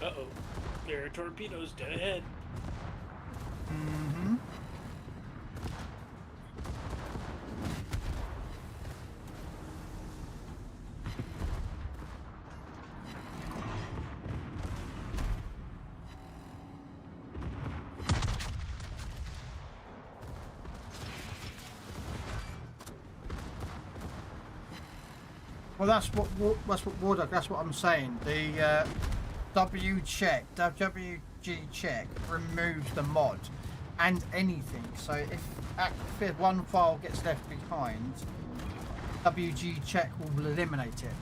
Speaker 10: Uh-oh. There are torpedoes dead ahead.
Speaker 1: Mm-hmm. Well, that's what I'm saying. The WG check removes the mod and anything. So if one file gets left behind, WG check will eliminate it.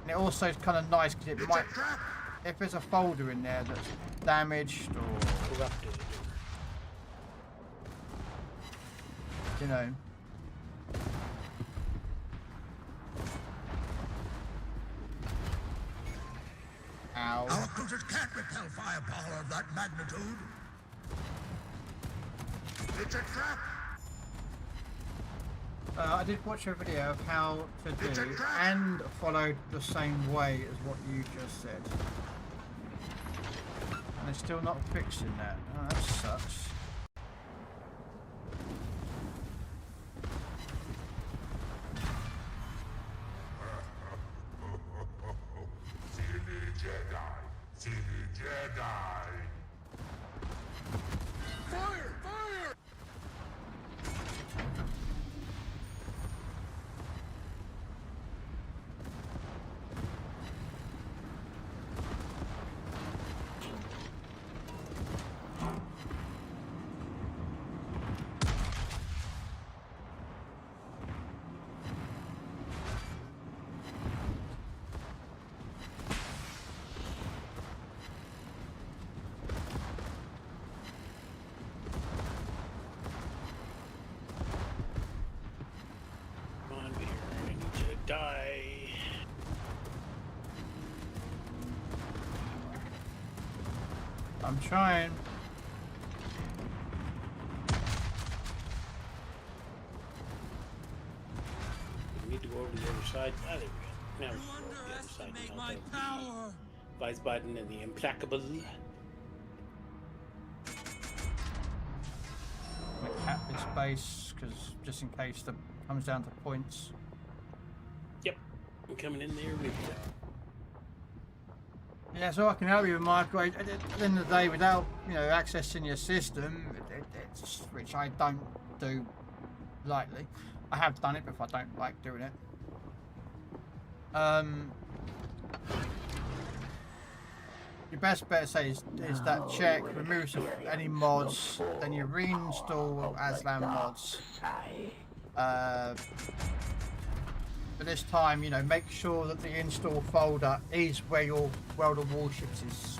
Speaker 1: And it also is kind of nice because it might, if there's a folder in there that's damaged or
Speaker 10: Corrupted.
Speaker 1: you know. Ow.
Speaker 3: Our cruisers can't repel firepower of that magnitude. It's a trap.
Speaker 1: I did watch a video of how to do and followed the same way as what you just said. And they're still not fixing that. Oh, that sucks.
Speaker 3: Silly Jedi. Fire! Fire!
Speaker 10: Die.
Speaker 1: I'm trying.
Speaker 10: We need to go over to the other side. Ah, there we go. Now we can go over the other side.
Speaker 6: Underestimate my power.
Speaker 10: Vice button and the implacable.
Speaker 1: Cap this space because just in case it comes down to points.
Speaker 10: Yep. I'm coming in there with you.
Speaker 1: Yeah, so I can help you with Michael. At the end of the day, without accessing your system, which I don't do lightly. I have done it, but I don't like doing it. Your best bet, say, is that check removes any mods, then you reinstall Aslan mods. But this time, make sure that the install folder is where your World of Warships is.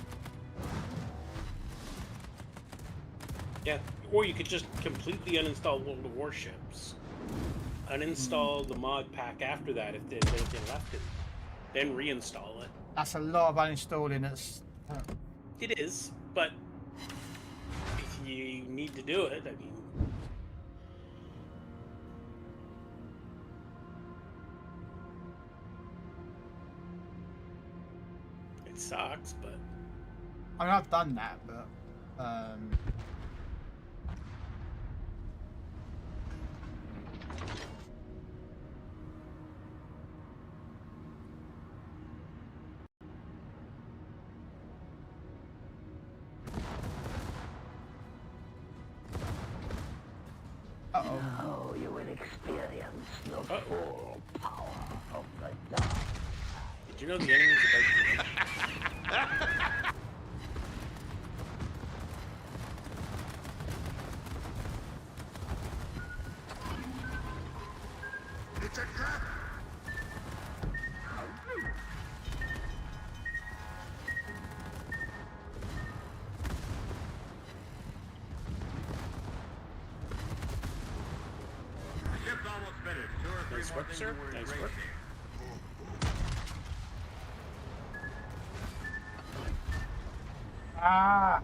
Speaker 10: Yeah, or you could just completely uninstall World of Warships. Uninstall the mod pack after that if there's anything left in it. Then reinstall it.
Speaker 1: That's a lot of uninstalling.
Speaker 10: It is, but if you need to do it, I mean... It sucks, but...
Speaker 1: I mean, I've done that, but... Uh-oh.
Speaker 13: Now you will experience the full power of the dark.
Speaker 10: Did you know the enemy's about to Nice work, sir. Nice work.
Speaker 1: Ah!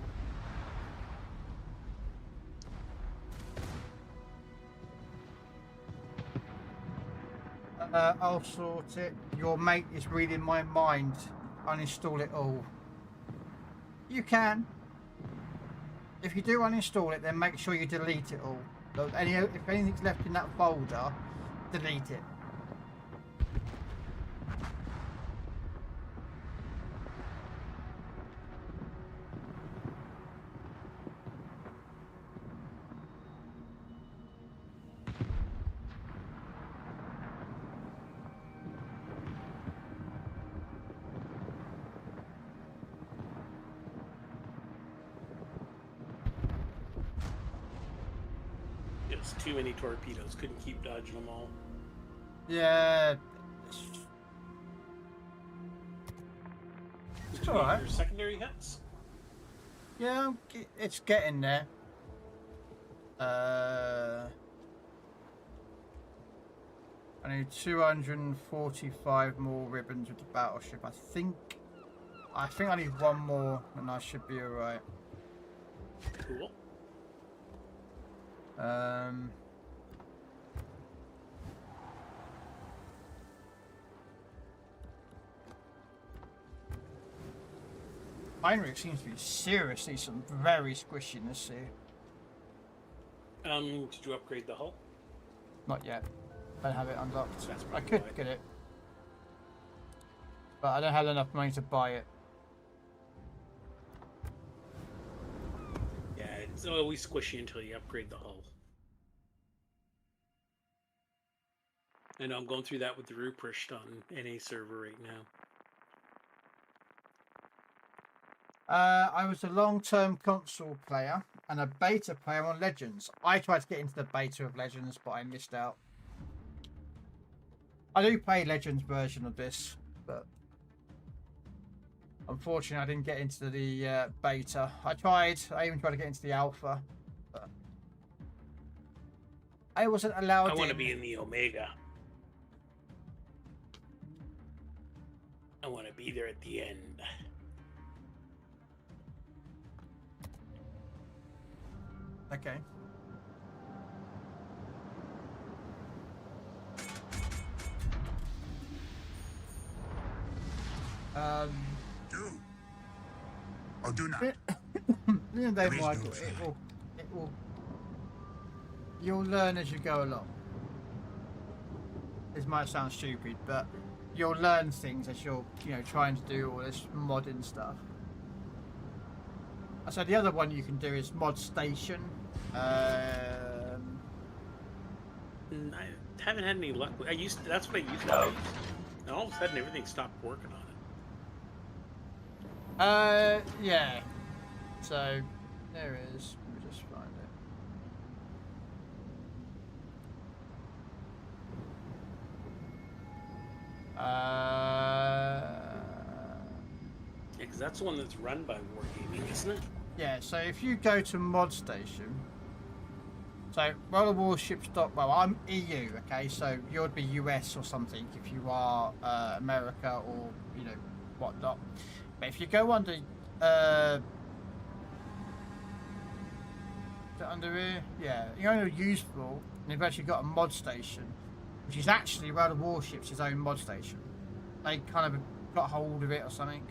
Speaker 1: I'll sort it. Your mate is reading my mind. Uninstall it all. You can. If you do uninstall it, then make sure you delete it all. If anything's left in that folder, delete it.
Speaker 10: It's too many torpedoes. Couldn't keep dodging them all.
Speaker 1: Yeah. It's alright.
Speaker 10: Your secondary hits?
Speaker 1: Yeah, it's getting there. I need 245 more ribbons with the battleship. I think I need one more and I should be alright.
Speaker 10: Cool.
Speaker 1: Heinrich seems to be seriously some very squishiness here.
Speaker 10: Did you upgrade the hull?
Speaker 1: Not yet. Don't have it unlocked.
Speaker 10: That's
Speaker 1: I could get it, but I don't have enough money to buy it.
Speaker 10: Yeah, it's always squishy until you upgrade the hull. I know I'm going through that with the Ruprecht on NA server right now.
Speaker 1: I was a long-term console player and a beta player on Legends. I tried to get into the beta of Legends, but I missed out. I do play Legends version of this, but unfortunately I didn't get into the beta. I even tried to get into the alpha, but I wasn't allowed.
Speaker 10: I want to be in the Omega. I want to be there at the end.
Speaker 1: Okay.
Speaker 3: Do or do not.
Speaker 1: Yeah, Dave Michael, it will. You'll learn as you go along. This might sound stupid, but you'll learn things as you're, trying to do all this modding stuff. So the other one you can do is mod station.
Speaker 10: I haven't had any luck with. That's what I used to use. And all of a sudden everything stopped working on it.
Speaker 1: Yeah. So there it is. Let me just find it.
Speaker 10: Yeah, because that's the one that's run by Wargaming, isn't it?
Speaker 1: Yeah, so if you go to mod station, so World of Warships. Well, I'm EU, okay, so you'd be US or something if you are America or whatnot. But if you go under under here, yeah, you're under useful, and you've actually got a mod station, which is actually World of Warships' own mod station. They kind of got hold of it or something,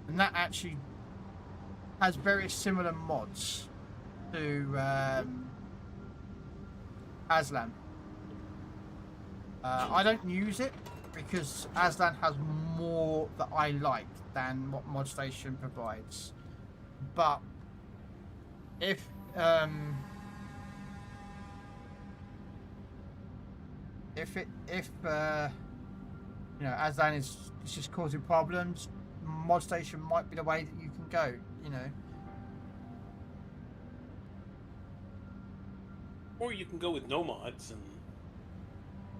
Speaker 1: and that actually has very similar mods to Aslan. I don't use it because Aslan has more that I like than what mod station provides. But if Aslan is just causing problems, mod station might be the way that you can go.
Speaker 10: Or you can go with no mods and.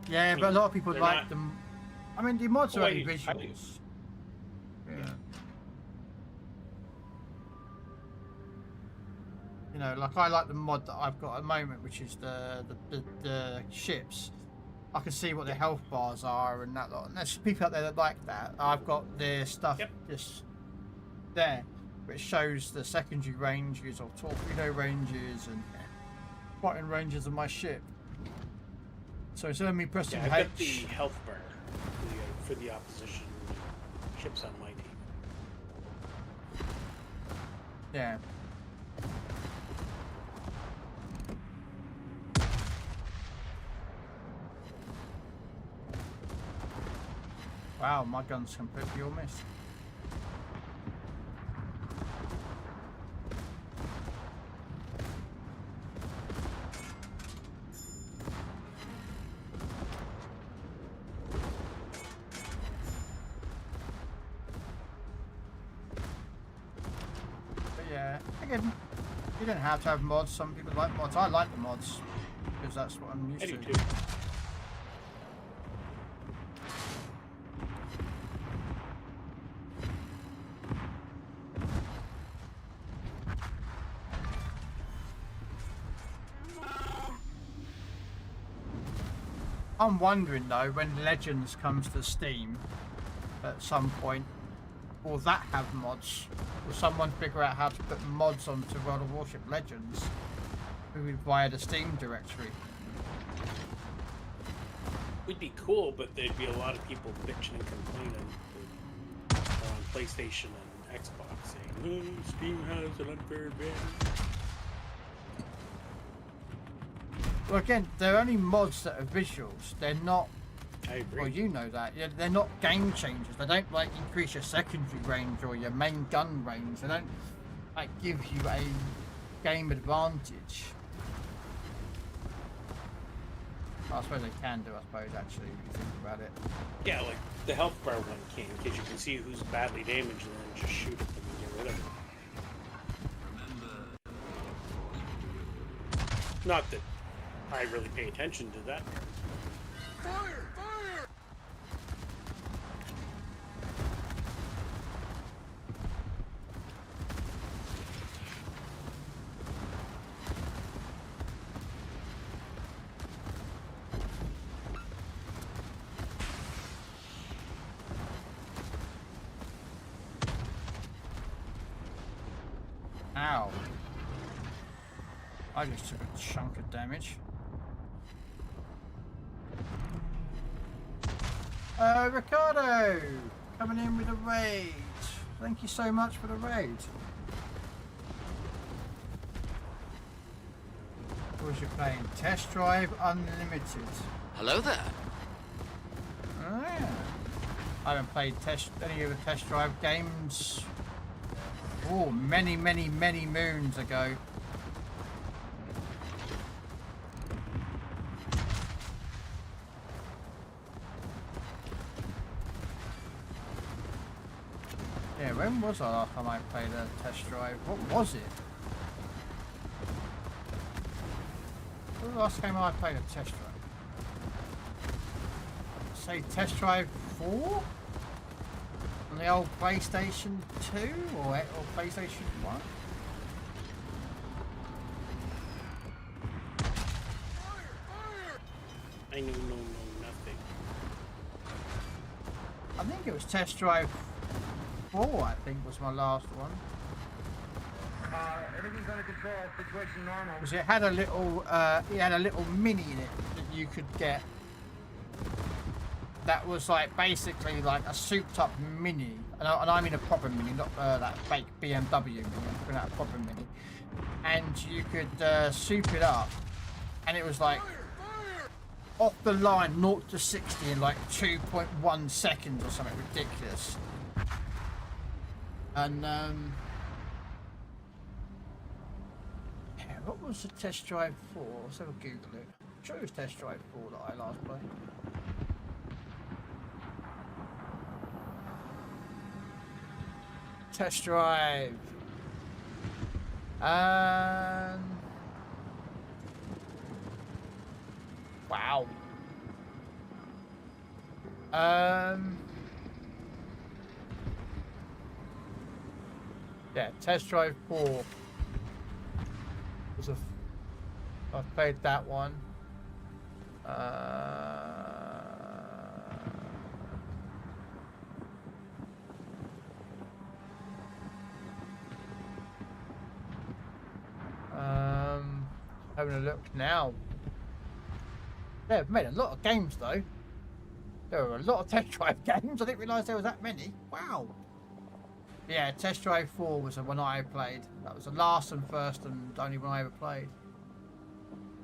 Speaker 1: Yeah, but a lot of people like them. I mean, the mods are only visuals. Yeah. Like I like the mod that I've got at the moment, which is the ships. I can see what the health bars are and that lot. And there's people out there that like that. I've got the stuff just there, which shows the secondary ranges or torpedo ranges and fighting ranges of my ship. So instead of me pressing
Speaker 10: I've
Speaker 1: H,
Speaker 10: got the health bar for the opposition ships on my team.
Speaker 1: yeah. Wow, my gun's completely all missed. But yeah, again, you don't have to have mods. Some people like mods. I like the mods because that's what I'm used
Speaker 10: I do
Speaker 1: to.
Speaker 10: too.
Speaker 1: I'm wondering though, when Legends comes to Steam at some point, will that have mods? Will someone figure out how to put mods onto World of Warship Legends via the Steam directory?
Speaker 10: Would be cool, but there'd be a lot of people bitching and complaining on PlayStation and Xbox saying, Steam has an unfair advantage.
Speaker 1: Well, again, they're only mods that are visuals. They're not.
Speaker 10: I agree.
Speaker 1: Well, you know that. Yeah, they're not game changers. They don't like increase your secondary range or your main gun range. They don't like give you a game advantage. I suppose they can do. I suppose actually, if you think about it.
Speaker 10: Yeah, like the health bar one can, because you can see who's badly damaged and then just shoot at them and get rid of them. Not that I really pay attention to that.
Speaker 3: Fire! Fire!
Speaker 1: Ow. I just took a chunk of damage. Ricardo! Coming in with a raid. Thank you so much for the raid. What was you playing? Test Drive Unlimited.
Speaker 14: Hello there.
Speaker 1: Oh, yeah. I haven't played any of the Test Drive games. Oh, many moons ago. Yeah, when was the last time I played a Test Drive? What was it? What was the last game I played a Test Drive? Say Test Drive 4? On the old PlayStation 2 or PlayStation 1?
Speaker 10: I know nothing.
Speaker 1: I think it was Test Drive 4, I think was my last one.
Speaker 2: Everything's under control. Situation normal.
Speaker 1: Because it had a little mini in it that you could get. That was like basically like a souped up mini, and I mean a proper mini, not that fake BMW mini. I'm talking about a proper mini, and you could soup it up, and it was like off the line 0 to 60 in like 2.1 seconds or something ridiculous. And yeah, what was the Test Drive 4? Let's have a Google it. I'm sure it was Test Drive 4 that I last played. Test Drive. Wow. Yeah, Test Drive 4 was I played that one. Having a look now. They've made a lot of games though. There were a lot of test drive games. I didn't realise there was that many. Wow. Yeah, Test Drive 4 was the one I played. That was the last and first and only one I ever played.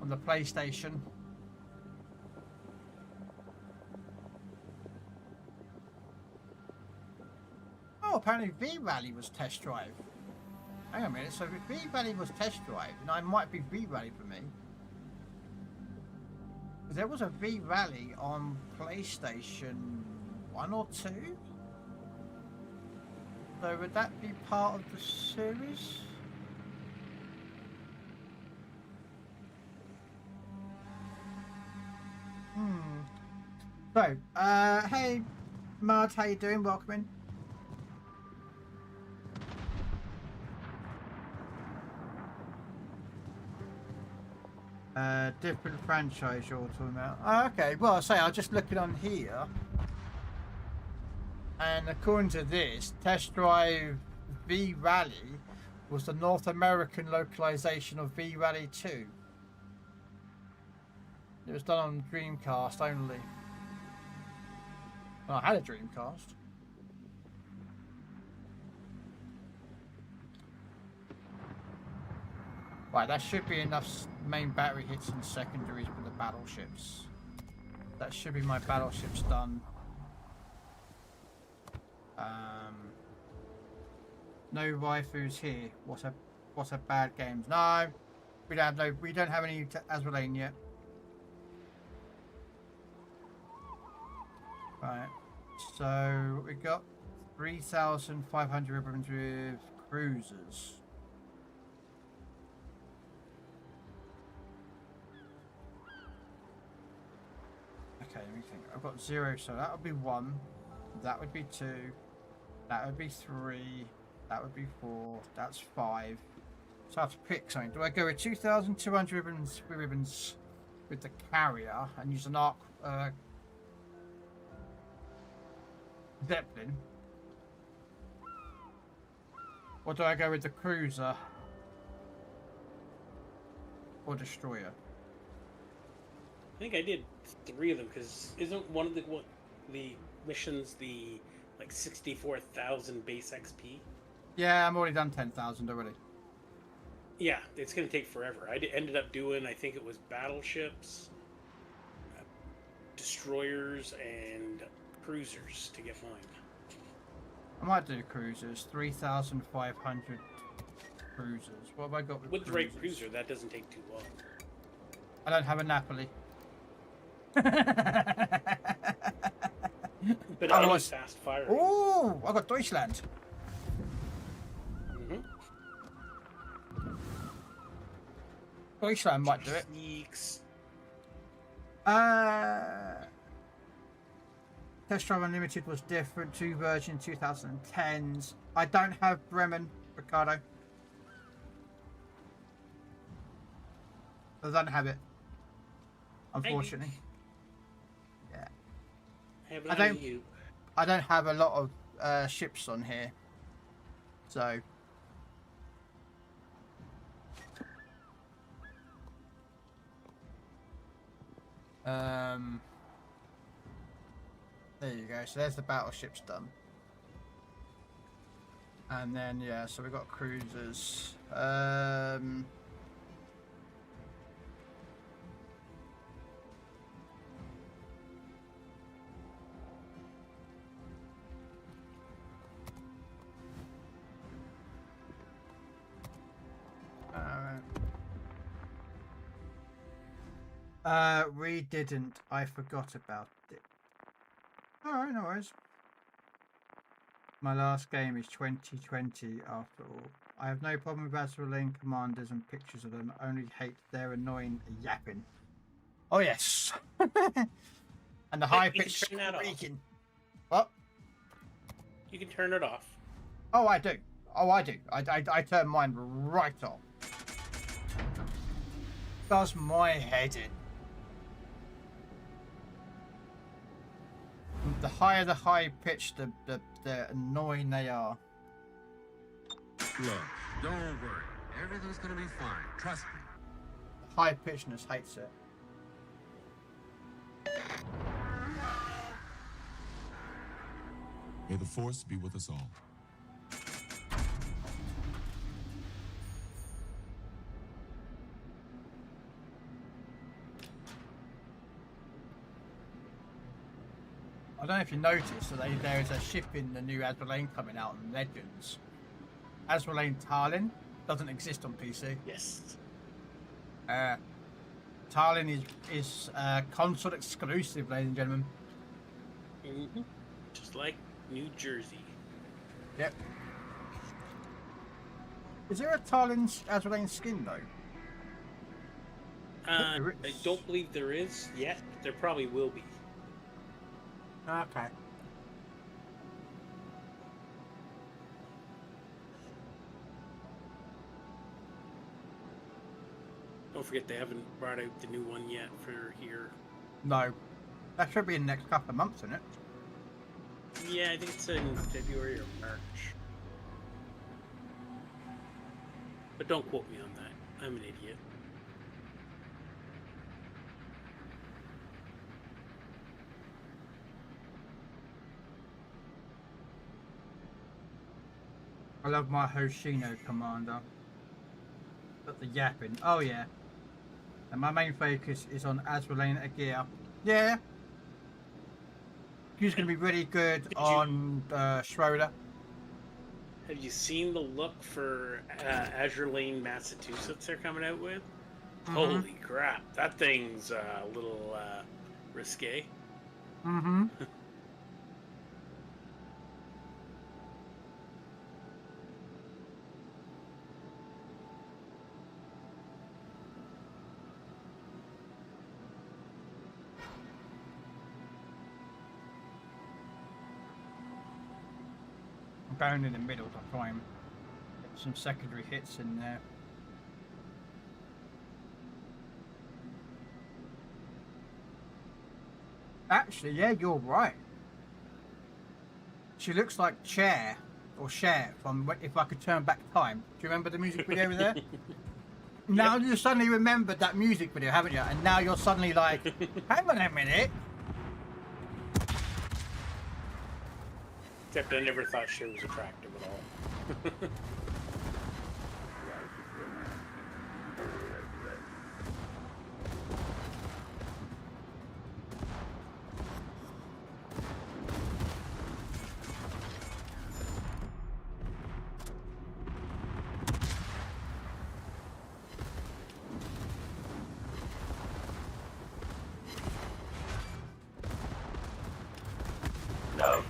Speaker 1: On the PlayStation. Oh, apparently V-Rally was Test Drive. Hang on a minute, so if V-Rally was Test Drive, then I might be V-Rally for me. Because there was a V-Rally on PlayStation 1 or 2? So would that be part of the series? So, hey, Mud, how you doing? Welcome in. Different franchise you're talking about. Oh, okay, well, I say I'm just looking on here, and according to this, Test Drive V-Rally was the North American localization of V-Rally 2. It was done on Dreamcast only. Well, I had a Dreamcast. Right, that should be enough main battery hits and secondaries for the battleships. That should be my battleships done. No waifus here. What a bad games. No, we don't have any Azraelane yet. Right, so we got 3,500 ribbons with cruisers. Okay, let me think. I've got 0, so that would be 1. That would be 2. That would be 3. That would be 4. That's 5. So I have to pick something. Do I go with 2,200 ribbons with the carrier and use an arc Zeppelin? Or do I go with the cruiser or destroyer?
Speaker 10: I think I did 3 of them because isn't one of the missions the like 64,000 base XP?
Speaker 1: Yeah, I'm already done 10,000 already.
Speaker 10: Yeah, it's gonna take forever. I ended up doing, I think it was battleships, destroyers, and cruisers to get mine.
Speaker 1: I might do cruisers. 3,500 cruisers. What have I got with
Speaker 10: the right cruiser? That doesn't take too long.
Speaker 1: I don't have a Napoli.
Speaker 10: But I was fast firing.
Speaker 1: Oh, I got Deutschland. Deutschland might do it. Test Drive Unlimited was different. 2 version 2010s. I don't have Bremen, Ricardo. I don't have it, unfortunately. Yeah. I don't have a lot of ships on here, so. There you go. So there's the battleships done. And then yeah, so we've got cruisers. We didn't. I forgot about it. Alright, no worries. My last game is 2020 after all. I have no problem with Azraelane commanders and pictures of them. I only hate their annoying yapping. Oh yes. And the high pitched squeaking. What?
Speaker 10: You can turn it off.
Speaker 1: Oh, I do. Oh, I do. I turn mine right off. Does my head in. The higher the high pitch, the annoying they are.
Speaker 4: Look, don't worry. Everything's gonna be fine. Trust me.
Speaker 1: The high pitchness hates it.
Speaker 14: May the Force be with us all.
Speaker 1: I don't know if you noticed that there is a ship in the new Azrael coming out on Legends. Azrael Talon doesn't exist on PC.
Speaker 10: Yes.
Speaker 1: Talon is console exclusive, ladies and gentlemen.
Speaker 10: Mm-hmm. Just like New Jersey.
Speaker 1: Yep. Is there a Talon Azrael skin though?
Speaker 10: I don't believe there is yet, but there probably will be.
Speaker 1: Okay.
Speaker 10: Don't forget they haven't brought out the new one yet for here.
Speaker 1: No. That should be in the next couple of months, isn't it?
Speaker 10: Yeah, I think it's in February or March. But don't quote me on that. I'm an idiot.
Speaker 1: I love my Hoshino commander. But the yapping. Oh yeah. And my main focus is on Azrael Agir. Yeah. He's going to be really good on Schroeder.
Speaker 10: Have you seen the look for Azure Lane, Massachusetts they're coming out with? Mm-hmm. Holy crap. That thing's a little risque.
Speaker 1: Mm-hmm. Down in the middle to try and get some secondary hits in there. Actually, yeah, you're right. She looks like Cher or Cher from If I Could Turn Back Time. Do you remember the music video there? Now you suddenly remembered that music video, haven't you? And now you're suddenly like, hang on a minute.
Speaker 10: Except I never thought she was attractive at all.
Speaker 13: No.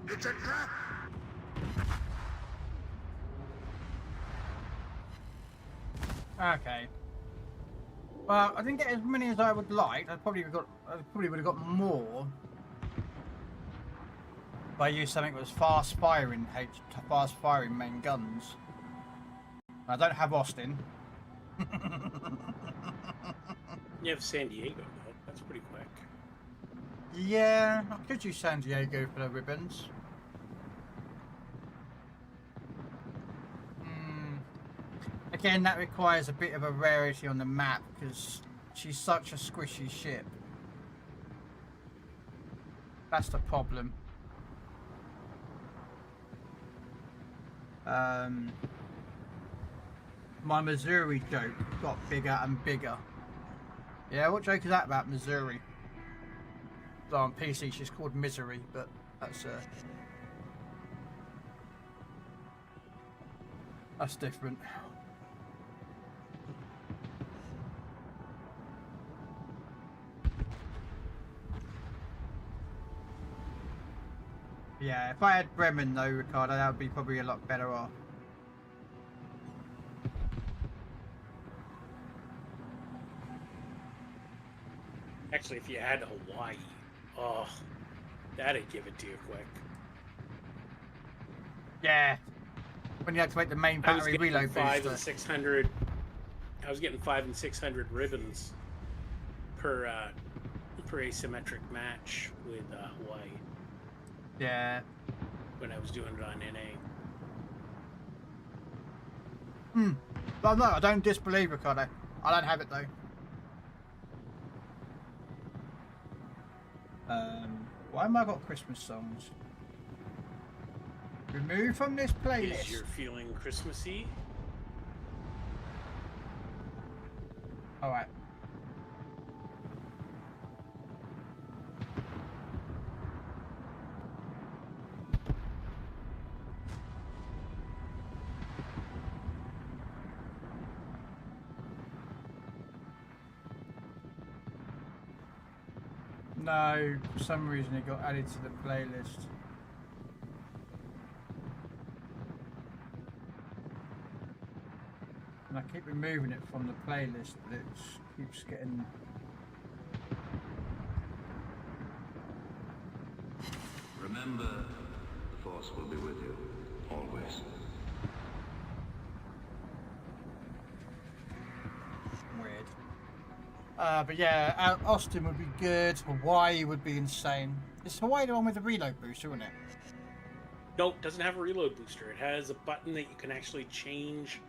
Speaker 13: It's a trap!
Speaker 1: Okay. Well, I didn't get as many as I would like. I probably would have got more. If I used something that was fast firing main guns. I don't have Austin.
Speaker 10: You have San Diego, though. That's pretty quick.
Speaker 1: Yeah, I could use San Diego for the ribbons. Again, that requires a bit of a rarity on the map because she's such a squishy ship. That's the problem. My Missouri joke got bigger and bigger. Yeah, what joke is that about Missouri? on PC she's called Misery, but that's different. Yeah, if I had Bremen though, Ricardo, that would be probably a lot better off.
Speaker 10: Actually, if you had Hawaii, oh, that'd give it to you quick.
Speaker 1: Yeah. When you had to make the main battery reload booster.
Speaker 10: 5 and 600. I was getting 5 and 600 ribbons per asymmetric match with Hawaii.
Speaker 1: Yeah.
Speaker 10: When I was doing it on NA.
Speaker 1: But no, I don't disbelieve, Ricardo. I don't have it though. Why have I got Christmas songs? Remove from this playlist.
Speaker 10: Is you're feeling Christmassy?
Speaker 1: Alright. No, for some reason it got added to the playlist. And I keep removing it from the playlist, but it keeps getting...
Speaker 5: Remember, the Force will be with you, always.
Speaker 1: Weird. But yeah, Austin would be good. Hawaii would be insane. Is Hawaii the one with the reload booster, isn't it?
Speaker 10: Nope, doesn't have a reload booster. It has a button that you can actually change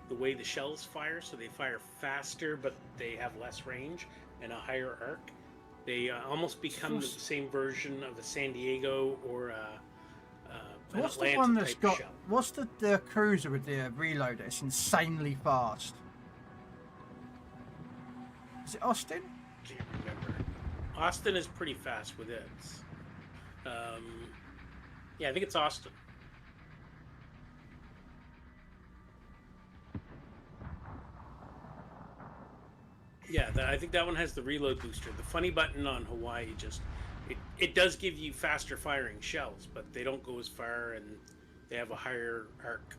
Speaker 10: the way the shells fire, so they fire faster, but they have less range and a higher arc. They almost become the same version of a San Diego or an
Speaker 1: What's
Speaker 10: Atlanta
Speaker 1: the one that's
Speaker 10: type
Speaker 1: got?
Speaker 10: shell.
Speaker 1: What's the cruiser with the reload that's insanely fast? Is it Austin?
Speaker 10: Can't remember. Austin is pretty fast with it. Yeah, I think it's Austin. Yeah, I think that one has the reload booster. The funny button on Hawaii just... It does give you faster firing shells, but they don't go as far and they have a higher arc.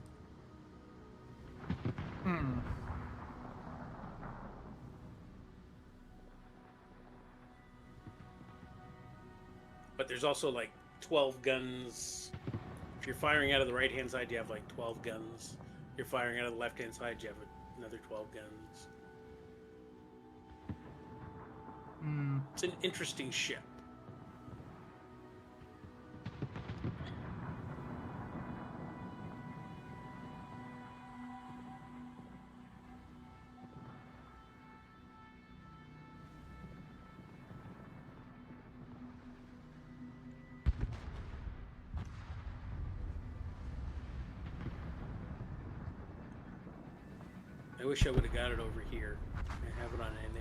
Speaker 10: But there's also like 12 guns. If you're firing out of the right-hand side, you have like 12 guns. If you're firing out of the left-hand side, you have another 12 guns. It's an interesting ship. I wish I would have got it over here. I have it on NA.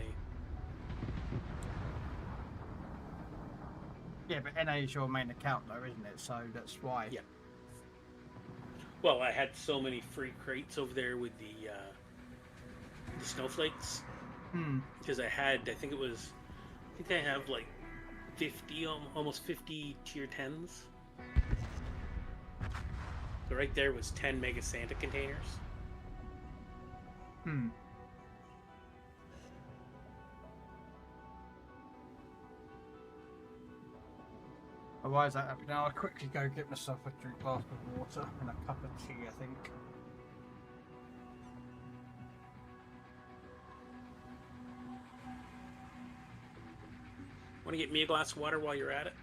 Speaker 1: Yeah, but NA is your main account though, isn't it? So that's why.
Speaker 10: Yeah. Well, I had so many free crates over there with the snowflakes. Because I think I have like 50, almost 50 tier 10s. So right there was 10 Mega Santa containers.
Speaker 1: Oh, why is that happening? Now I'll quickly go get myself a glass of water and a cup of tea, I think.
Speaker 10: Want to get me a glass of water while you're at it?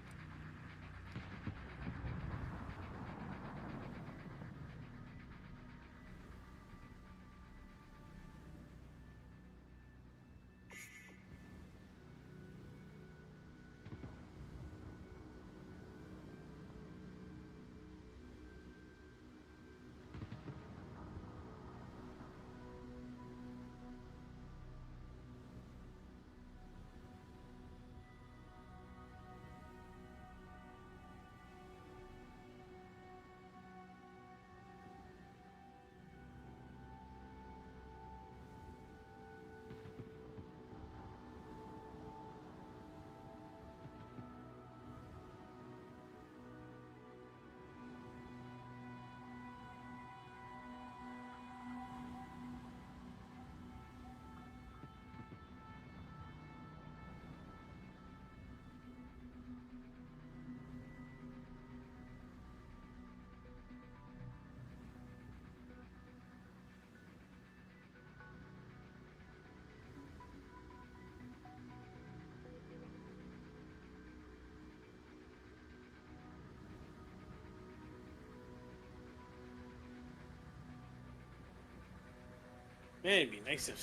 Speaker 10: Man, it'd be nice if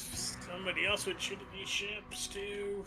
Speaker 10: somebody else would shoot at these ships, too.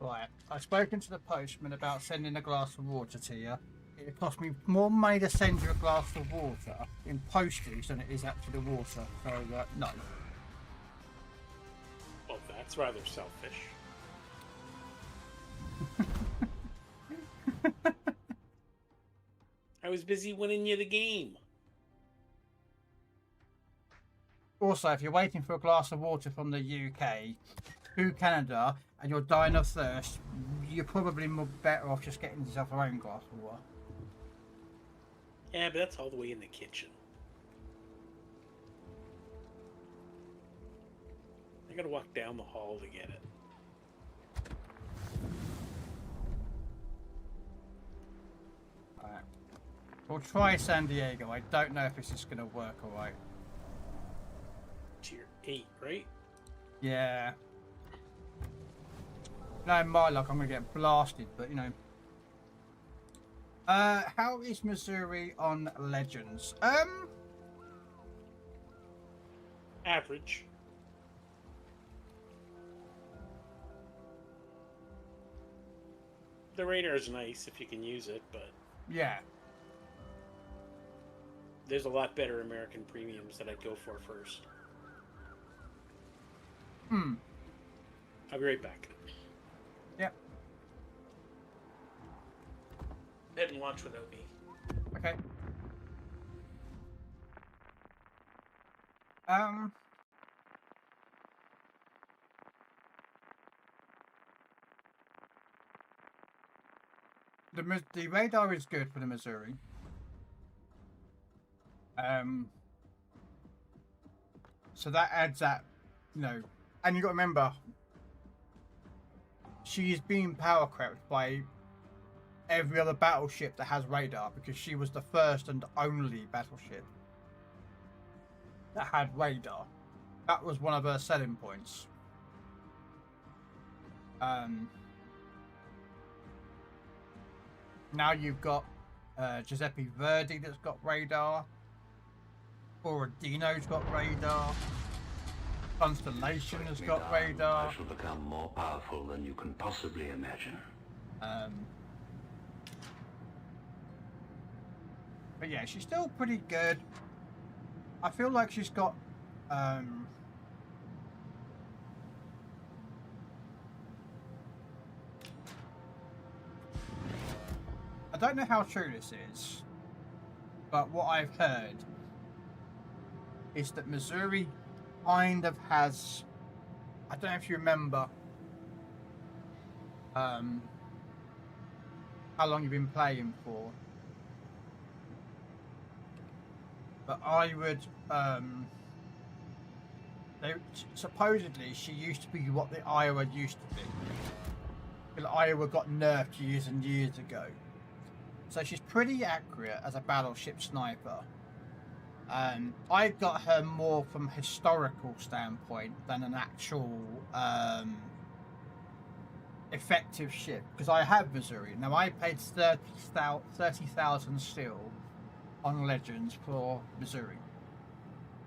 Speaker 1: Right, I've spoken to the postman about sending a glass of water to you. It cost me more money to send you a glass of water in postage than it is actually the water. So, no.
Speaker 10: Well, that's rather selfish. I was busy winning you the game.
Speaker 1: Also, if you're waiting for a glass of water from the UK to Canada and you're dying of thirst, you're probably more better off just getting yourself your own glass of water.
Speaker 10: Yeah, but that's all the way in the kitchen. I gotta walk down the hall to get it.
Speaker 1: Alright. We'll try San Diego. I don't know if this is going to work alright.
Speaker 10: Tier 8, right?
Speaker 1: Yeah. No, in my luck, I'm going to get blasted, but you know. How is Missouri on Legends?
Speaker 10: Average. The radar's nice if you can use it, but
Speaker 1: yeah.
Speaker 10: There's a lot better American premiums that I'd go for first. I'll be right back.
Speaker 1: Yep.
Speaker 10: Didn't launch without me.
Speaker 1: Okay. The radar is good for the Missouri. So that adds that, you know, and you got to remember, she is being power crept by every other battleship that has radar because she was the first and only battleship that had radar. That was one of her selling points. Now you've got Giuseppe Verdi that's got radar. Borodino's got radar. Constellation has got radar.
Speaker 5: I shall become more powerful than you can possibly imagine.
Speaker 1: But yeah, she's still pretty good. I feel like she's got I don't know how true this is, but what I've heard is that Missouri kind of has, I don't know if you remember how long you've been playing for, but I would supposedly she used to be what the Iowa used to be, because Iowa got nerfed years and years ago. So she's pretty accurate as a battleship sniper. I got her more from a historical standpoint than an actual effective ship, because I have Missouri. Now I paid 30,000 steel on Legends for Missouri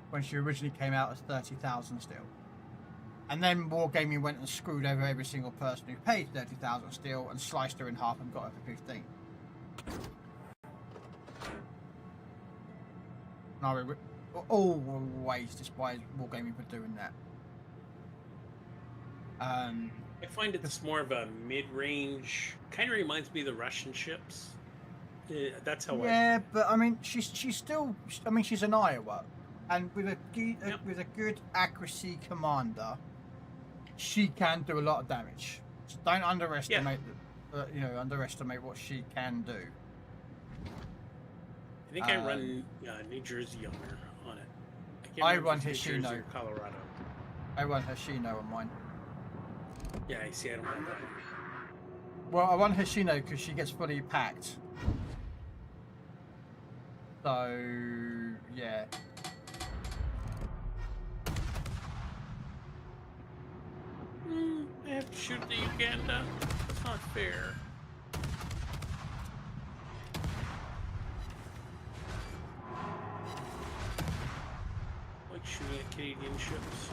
Speaker 1: when she originally came out as 30,000 steel. And then Wargaming went and screwed over every single person who paid 30,000 steel and sliced her in half and got her for 15. No, we always despise Wargaming for doing that.
Speaker 10: I find it's more of a mid-range. Kind of reminds me of the Russian ships. That's how.
Speaker 1: Yeah, but I mean, she's still. I mean, she's an Iowa, and with a good accuracy commander, she can do a lot of damage. So don't underestimate underestimate what she can do.
Speaker 10: I think I run New Jersey on it.
Speaker 1: I run
Speaker 10: New Jersey
Speaker 1: Hoshino.
Speaker 10: or Colorado.
Speaker 1: I run Hoshino on mine.
Speaker 10: Yeah, I see. I don't have that.
Speaker 1: Well, I run Hoshino because she gets fully packed. So, yeah.
Speaker 10: I have to shoot the Uganda. That's not fair. Like shooting at Canadian ships.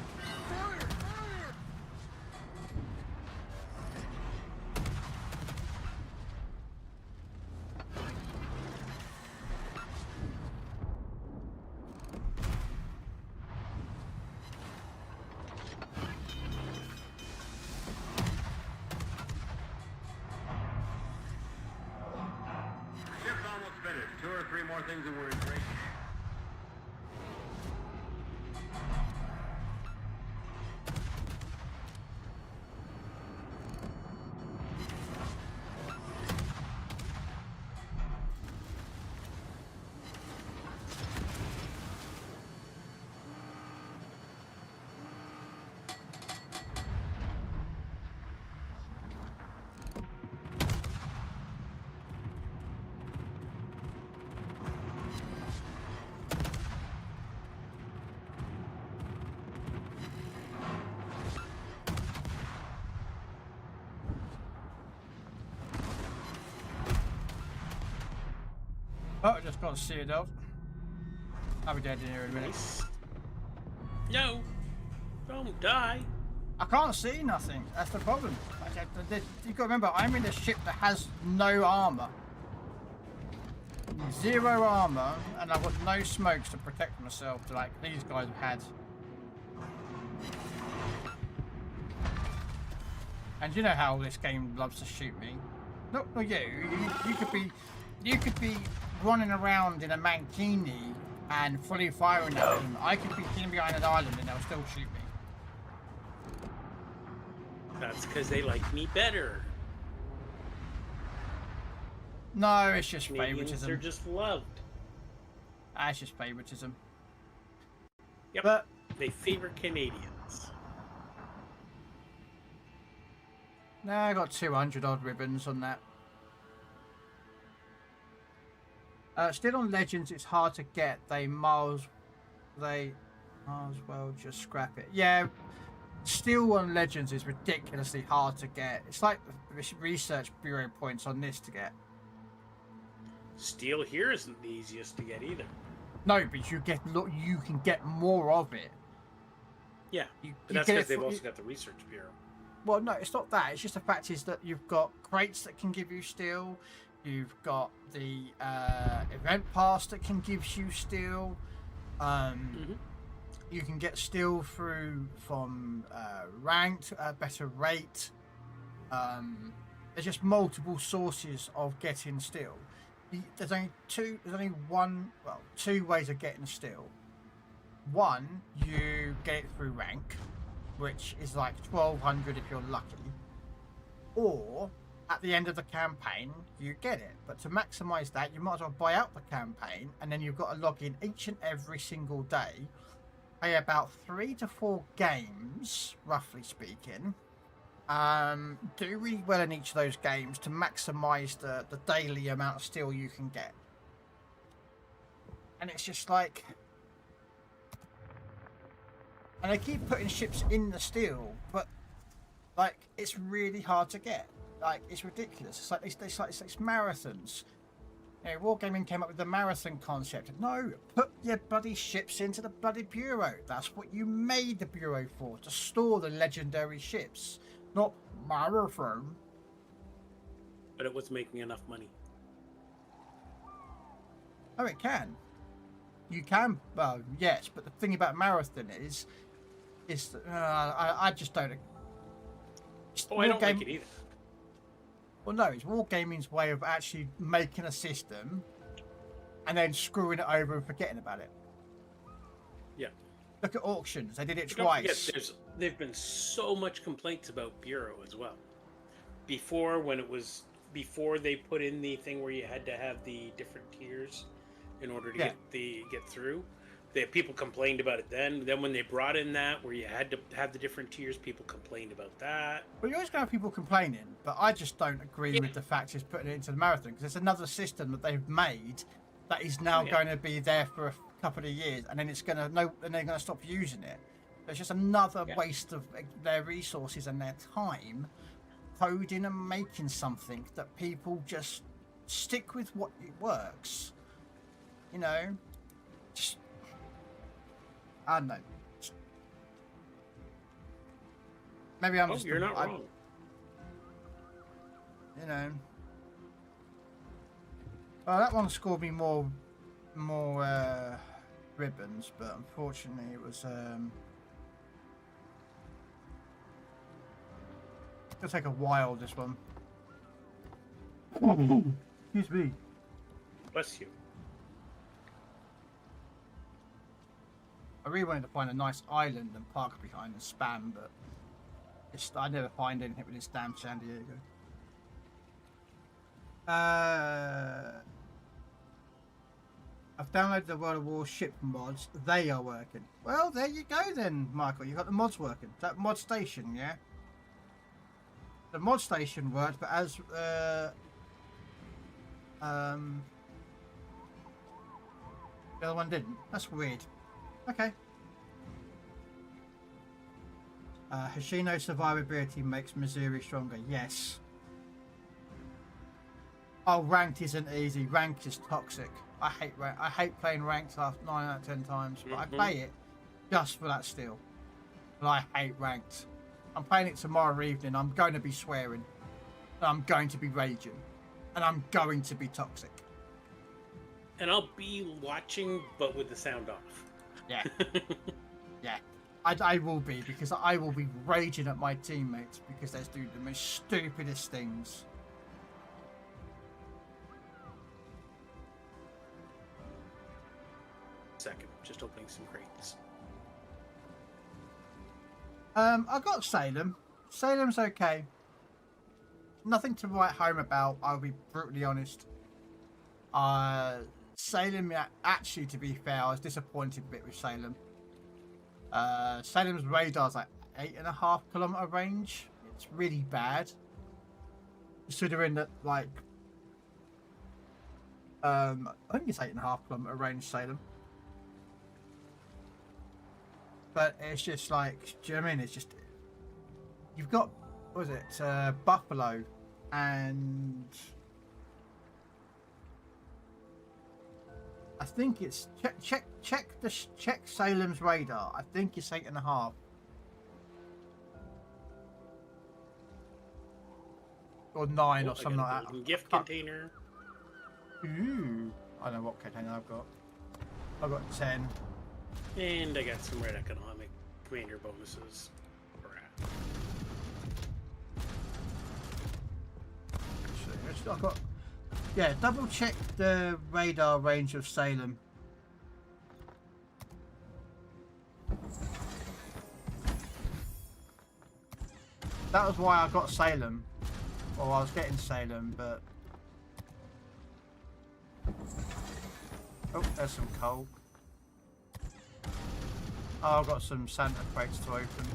Speaker 2: Things that were in great.
Speaker 1: Oh, I just got seared up. I'll be dead in here in a minute.
Speaker 10: No, don't die.
Speaker 1: I can't see nothing. That's the problem. You've got to remember, I'm in a ship that has no armor. 0 armor, and I've got no smokes to protect myself like these guys have had. And you know how this game loves to shoot me. Not you. You could be running around in a mankini and fully firing at them. I could be hidden behind an island and they'll still shoot me.
Speaker 10: That's because they like me better.
Speaker 1: No, it's just
Speaker 10: Canadians
Speaker 1: favoritism.
Speaker 10: are just loved.
Speaker 1: It's just favoritism.
Speaker 10: Yep.
Speaker 1: But
Speaker 10: they favor Canadians.
Speaker 1: Nah, I got 200 odd ribbons on that. Still on Legends, it's hard to get. They might as well just scrap it. Yeah, still on Legends is ridiculously hard to get. It's like the research bureau points on this to get.
Speaker 10: Steel here isn't the easiest to get either.
Speaker 1: No, but you can get more of it.
Speaker 10: Yeah, but that's because they've also got the research bureau.
Speaker 1: Well, no, it's not that. It's just the fact is that you've got crates that can give you steel. You've got the event pass that can give you steel. You can get steel from ranked at a better rate. There's just multiple sources of getting steel. There's only two ways of getting steel. One, you get it through rank, which is like 1200 if you're lucky, or at the end of the campaign you get it. But to maximize that, you might as well buy out the campaign, and then you've got to log in each and every single day, play about 3 to 4 games roughly speaking, do really well in each of those games to maximize the daily amount of steel you can get. And it's just like, and they keep putting ships in the steel, but like it's really hard to get. Like, it's ridiculous. It's like it's marathons. You know, Wargaming came up with the marathon concept. No, put your bloody ships into the bloody bureau. That's what you made the bureau for, to store the legendary ships, not marathon.
Speaker 10: But it was making enough money.
Speaker 1: Oh, it can. You can, well, yes, but the thing about marathon is that I just don't.
Speaker 10: I don't like it either.
Speaker 1: Well, no, it's Wargaming's way of actually making a system and then screwing it over and forgetting about it.
Speaker 10: Yeah.
Speaker 1: Look at auctions. They did it
Speaker 10: Don't forget,
Speaker 1: twice.
Speaker 10: there've been so much complaints about Bureau as well. Before, before they put in the thing where you had to have the different tiers in order to get through. People complained about it then. Then when they brought in that where you had to have the different tiers, people complained about that.
Speaker 1: Well, you're always going to have people complaining, but I just don't agree with the fact it's putting it into the marathon, because it's another system that they've made that is now going to be there for a couple of years, and then it's going to and they're going to stop using it. It's just another waste of their resources and their time coding and making something that people just stick with what it works. You know, just I don't know. Maybe I'm just.
Speaker 10: You're not wrong.
Speaker 1: You know. Well, that one scored me more ribbons, but unfortunately it was it'll take a while, this one. Excuse me.
Speaker 10: Bless you.
Speaker 1: I really wanted to find a nice island and park behind and spam, but I never find anything with this damn San Diego. I've downloaded the World of Warship mods. They are working. Well, there you go then, Michael. You got the mods working. That mod station, yeah? The mod station worked, but as the other one didn't. That's weird. Okay. Hoshino survivability makes Missouri stronger. Yes. Oh, ranked isn't easy. Ranked is toxic. I hate rank. I hate playing ranked after 9 out of 10 times, but I play it just for that still. But I hate ranked. I'm playing it tomorrow evening. I'm going to be swearing. And I'm going to be raging. And I'm going to be toxic.
Speaker 10: And I'll be watching, but with the sound off.
Speaker 1: Yeah. Yeah. I will be, because I will be raging at my teammates because they're doing the most stupidest things.
Speaker 10: Second, just opening some crates.
Speaker 1: I got Salem. Salem's okay. Nothing to write home about, I'll be brutally honest. Salem, actually, to be fair, I was disappointed a bit with Salem. Salem's radar's like 8.5 kilometer range. It's really bad. Considering that, like, I think it's 8.5 kilometer range, Salem. But it's just like, do you know what I mean? It's just, you've got, what was it, Buffalo, and I think it's check Salem's radar. I think it's 8.5 or 9 or something like that.
Speaker 10: Gift container.
Speaker 1: Ooh, I know what container I've got. I've got 10.
Speaker 10: And I got some red economic commander bonuses.
Speaker 1: I've got, yeah, double check the radar range of Salem. That was why I got Salem, or I was getting Salem, but oh, there's some coal. Oh, I've got some Santa crates to open.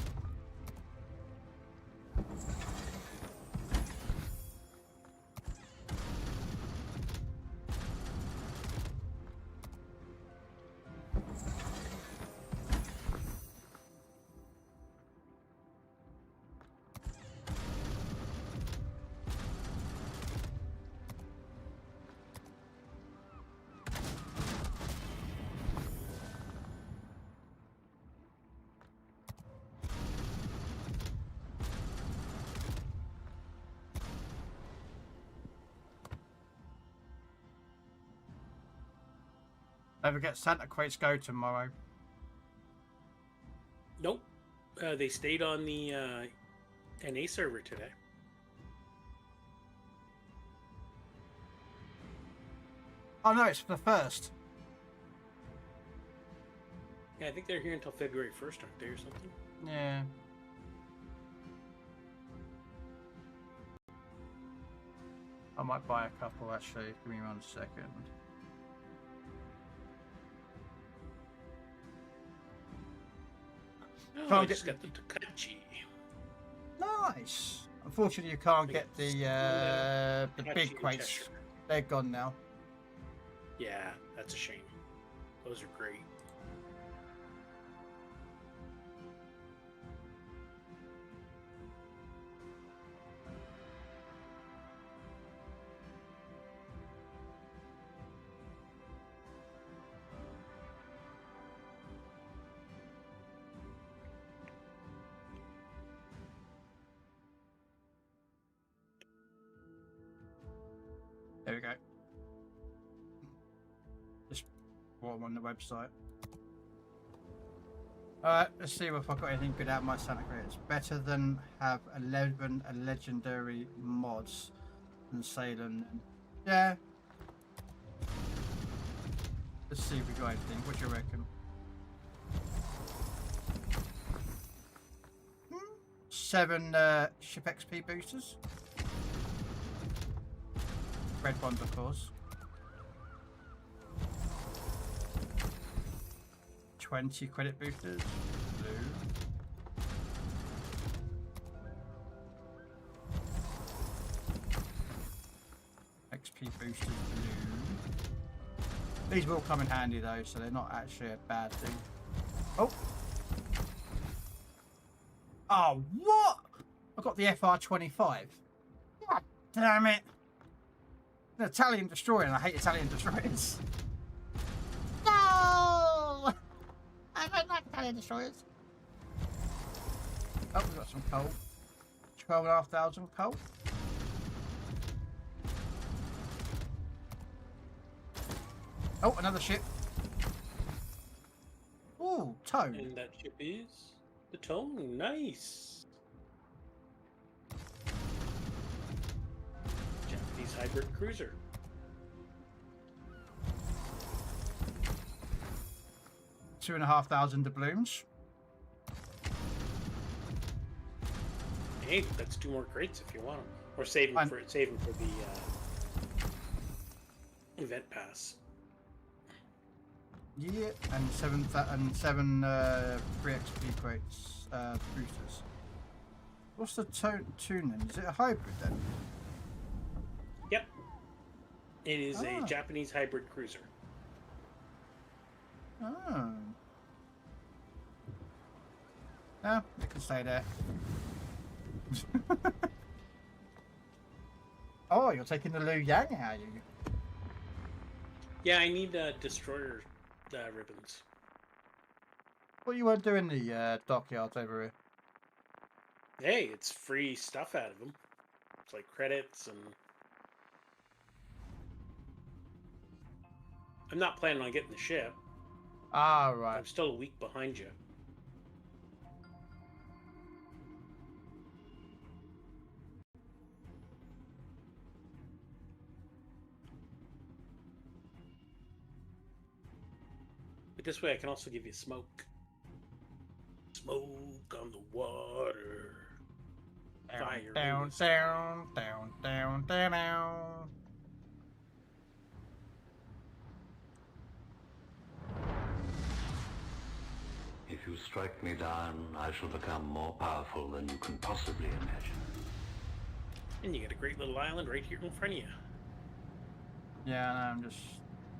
Speaker 1: Don't forget Santa crates go tomorrow.
Speaker 10: Nope. They stayed on the NA server today.
Speaker 1: Oh no, it's for the first.
Speaker 10: Yeah, I think they're here until February 1st, aren't they, or something?
Speaker 1: Yeah. I might buy a couple actually. Give me 1 second.
Speaker 10: Oh,
Speaker 1: Can't
Speaker 10: I
Speaker 1: get
Speaker 10: just got the Takachi.
Speaker 1: Nice. Unfortunately, you can't get the big crates.
Speaker 10: Cheshire.
Speaker 1: They're gone now.
Speaker 10: Yeah, that's a shame. Those are great.
Speaker 1: There we go. Just while I'm on the website. Alright, let's see if I've got anything good out of my Santa Crate. It's better than have 11 legendary mods than Salem. Yeah. Let's see if we got anything. What do you reckon? 7 ship XP boosters. Red ones, of course. 20 credit boosters. Blue. XP boosters. Blue. These will come in handy though, so they're not actually a bad thing. Oh! Oh, what? I got the FR25. God damn it! An Italian destroyer, and I hate Italian destroyers. No! I don't like Italian destroyers. Oh, we've got some coal. 12,500 coal. Oh, another ship. Ooh, tone.
Speaker 10: And that ship is the Tone. Nice. Japanese hybrid cruiser.
Speaker 1: 2,500 doubloons.
Speaker 10: Hey, that's 2 more crates if you want them, or save them for the event pass.
Speaker 1: Yeah, and seven free XP crates, boosters. What's the tune then? Is it a hybrid then?
Speaker 10: Yep. It is a Japanese hybrid cruiser.
Speaker 1: Oh. No, it can stay there. Oh, you're taking the Liu Yang, are you?
Speaker 10: Yeah, I need destroyer ribbons.
Speaker 1: What you weren't doing the dockyards over here?
Speaker 10: Hey, it's free stuff out of them. It's like credits and... I'm not planning on getting the ship.
Speaker 1: Ah, right.
Speaker 10: I'm still a week behind you. But this way I can also give you smoke. Smoke on the water. Fire.
Speaker 1: Down, down, down, down, down, down.
Speaker 5: If you strike me down, I shall become more powerful than you can possibly imagine.
Speaker 10: And you got a great little island right here in front of you.
Speaker 1: Yeah, no, I'm just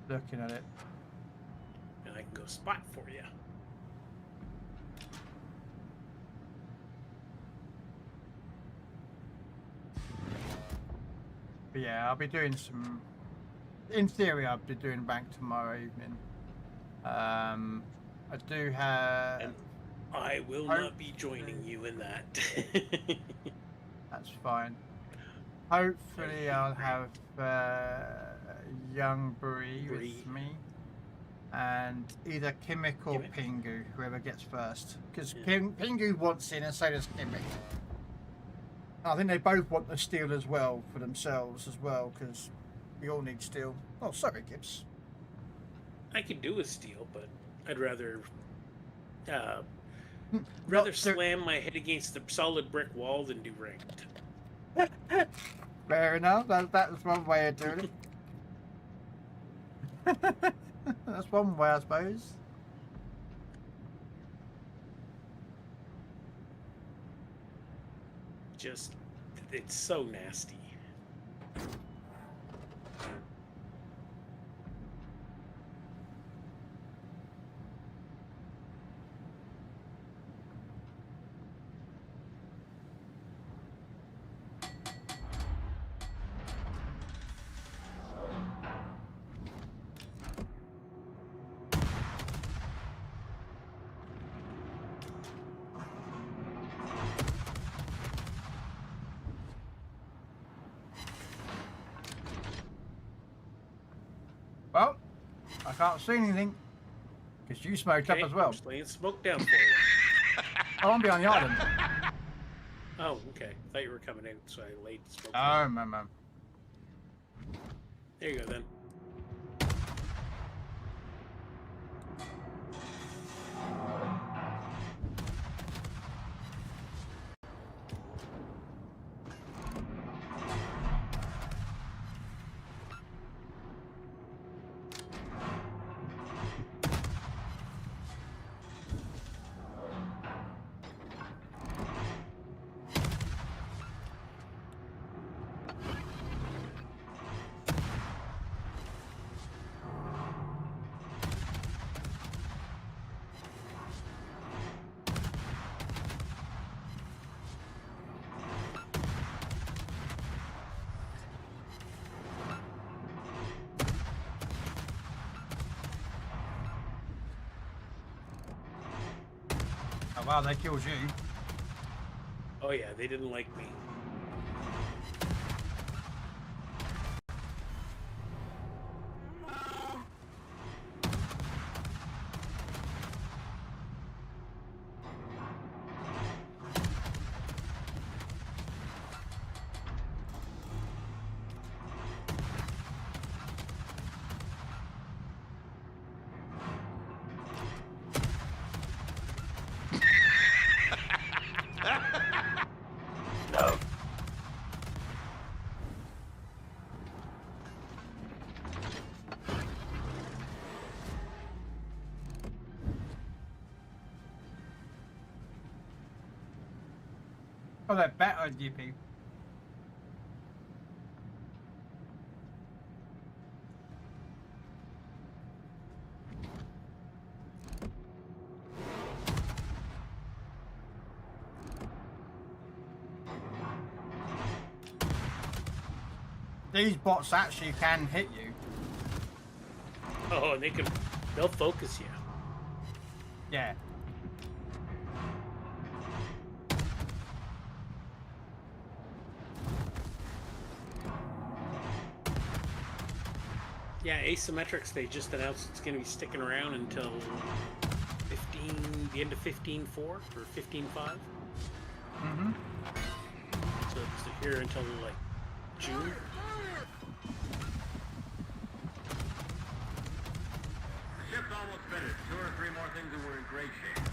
Speaker 1: looking at it.
Speaker 10: And I can go spot for you.
Speaker 1: But yeah, I'll be doing some... In theory, I'll be doing bank tomorrow evening. I do have...
Speaker 10: And I will not be joining you in that.
Speaker 1: That's fine. Hopefully I'll have young Bree with me. And either Kimmick or Pingu, whoever gets first. Because Pingu wants in and so does Kimmick. I think they both want the steel as well for themselves as well, because we all need steel. Oh, sorry, Gibbs.
Speaker 10: I could do a steel, but I'd rather Rather slam my head against the solid brick wall than do ranked.
Speaker 1: Fair enough. That's one way of doing it. That's one way, I suppose.
Speaker 10: Just, it's so nasty.
Speaker 1: Well, I can't see anything because you smoked up as well.
Speaker 10: I'm just laying smoke down for you.
Speaker 1: Oh, I'm behind the island.
Speaker 10: Oh, okay. Thought you were coming in, so I laid smoke
Speaker 1: Oh,
Speaker 10: down.
Speaker 1: man.
Speaker 10: There you go, then.
Speaker 1: Oh, wow, they killed you.
Speaker 10: Oh yeah, they didn't like me.
Speaker 1: Oh, they're better, GP. These bots actually can hit you.
Speaker 10: Oh, and they'll focus you.
Speaker 1: Yeah.
Speaker 10: Yeah, Asymmetrics, they just announced it's going to be sticking around until the end of 15.4 or 15.5.
Speaker 1: Mm-hmm.
Speaker 10: So it's here until like June.
Speaker 2: The ship's almost finished. 2 or 3 more things and we're in great shape.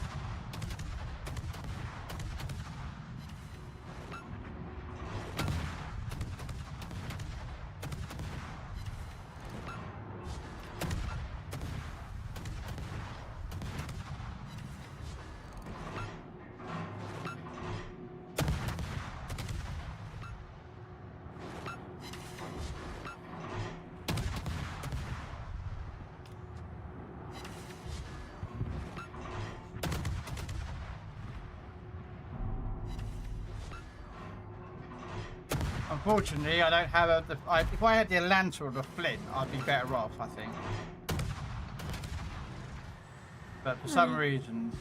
Speaker 1: Unfortunately, I don't have if I had the lantern or the flint, I'd be better off, I think. But for some reason,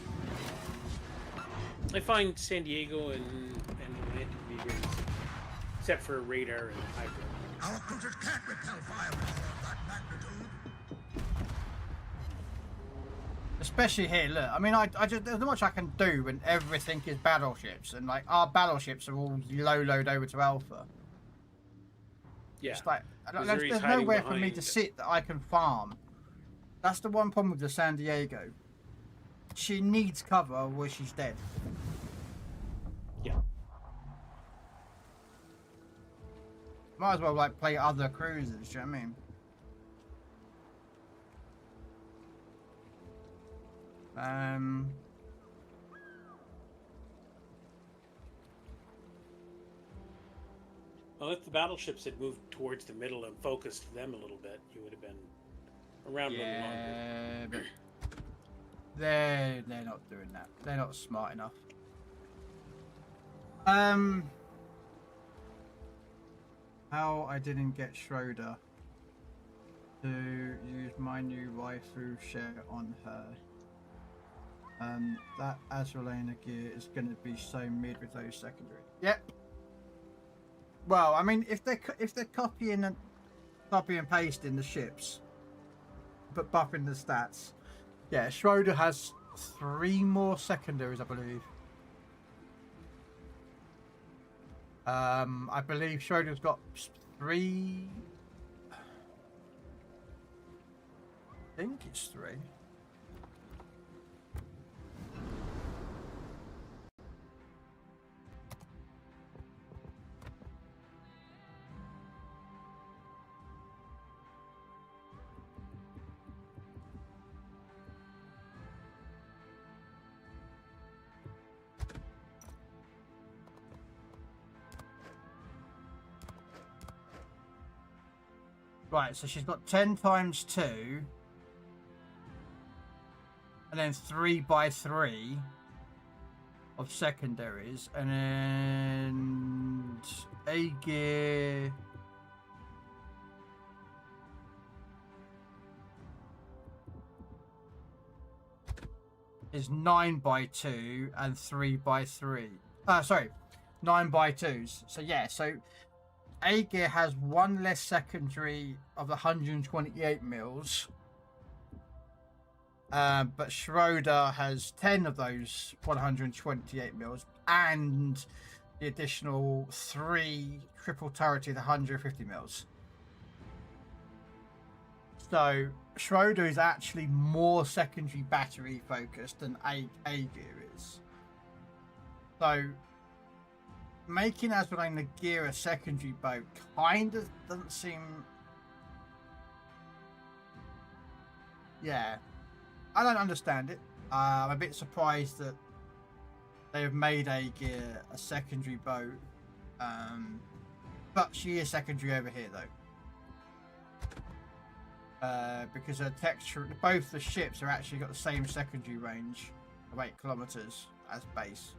Speaker 10: I find San Diego and Atlantic to be really safe, except for radar and hydro.
Speaker 3: Our cruisers can't repel firepower of that magnitude.
Speaker 1: especially here. Look, I mean, I just there's not much I can do when everything is battleships, and like our battleships are all load over to Alpha.
Speaker 10: Yeah.
Speaker 1: It's like there's
Speaker 10: Missouri's
Speaker 1: nowhere
Speaker 10: hiding
Speaker 1: for me to
Speaker 10: behind-
Speaker 1: sit that I can farm. That's the one problem with the San Diego. she needs cover or she's dead.
Speaker 10: Yeah.
Speaker 1: Might as well like play other cruisers, do you know what I mean?
Speaker 10: Well, if the battleships had moved towards the middle and focused them a little bit, you would have been around a little longer.
Speaker 1: Yeah, but they're not doing that. They're not smart enough. How I didn't get Schroeder to use my new waifu share on her. That Azulena gear is going to be so mid with those secondary. Yep. Well, I mean, if they're copying and pasting the ships, but buffing the stats, yeah, Schroeder has 3 more secondaries, I believe. I believe Schroeder's got 3. I think it's 3. Right, so she's got 10 times 2, and then 3 by 3 of secondaries, and then A gear. Is 9 by 2 and 3 by 3. Sorry, 9 by 2s. So yeah, so A gear has 1 less secondary of the 128 mils, but Schroeder has 10 of those 128 mils and the additional 3 triple turret of the 150 mils. So Schroeder is actually more secondary battery focused than A gear is. So making Azulena gear a secondary boat kind of doesn't seem... Yeah. I don't understand it. I'm a bit surprised that they have made A gear a secondary boat. But she is secondary over here though. Because her texture, both the ships are actually got the same secondary range of 8 kilometers as base.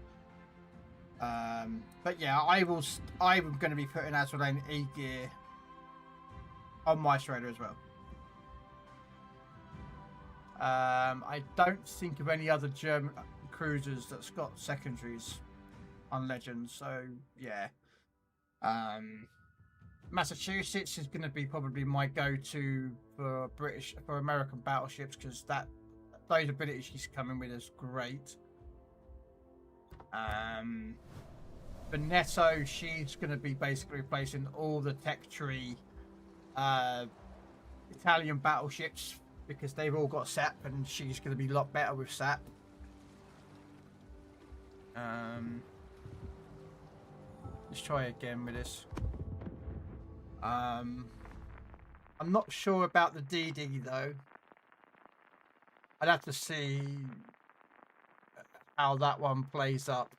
Speaker 1: But yeah, I'm going to be putting Azulena E gear on my Schroeder as well. I don't think of any other German cruisers that's got secondaries on Legends, so yeah. Massachusetts is going to be probably my go-to for American battleships, because those abilities she's coming with is great. Veneto, she's going to be basically replacing all the tech tree Italian battleships, because they've all got SAP, and she's going to be a lot better with SAP. Let's try again with this. I'm not sure about the DD though. I'd have to see how that one plays up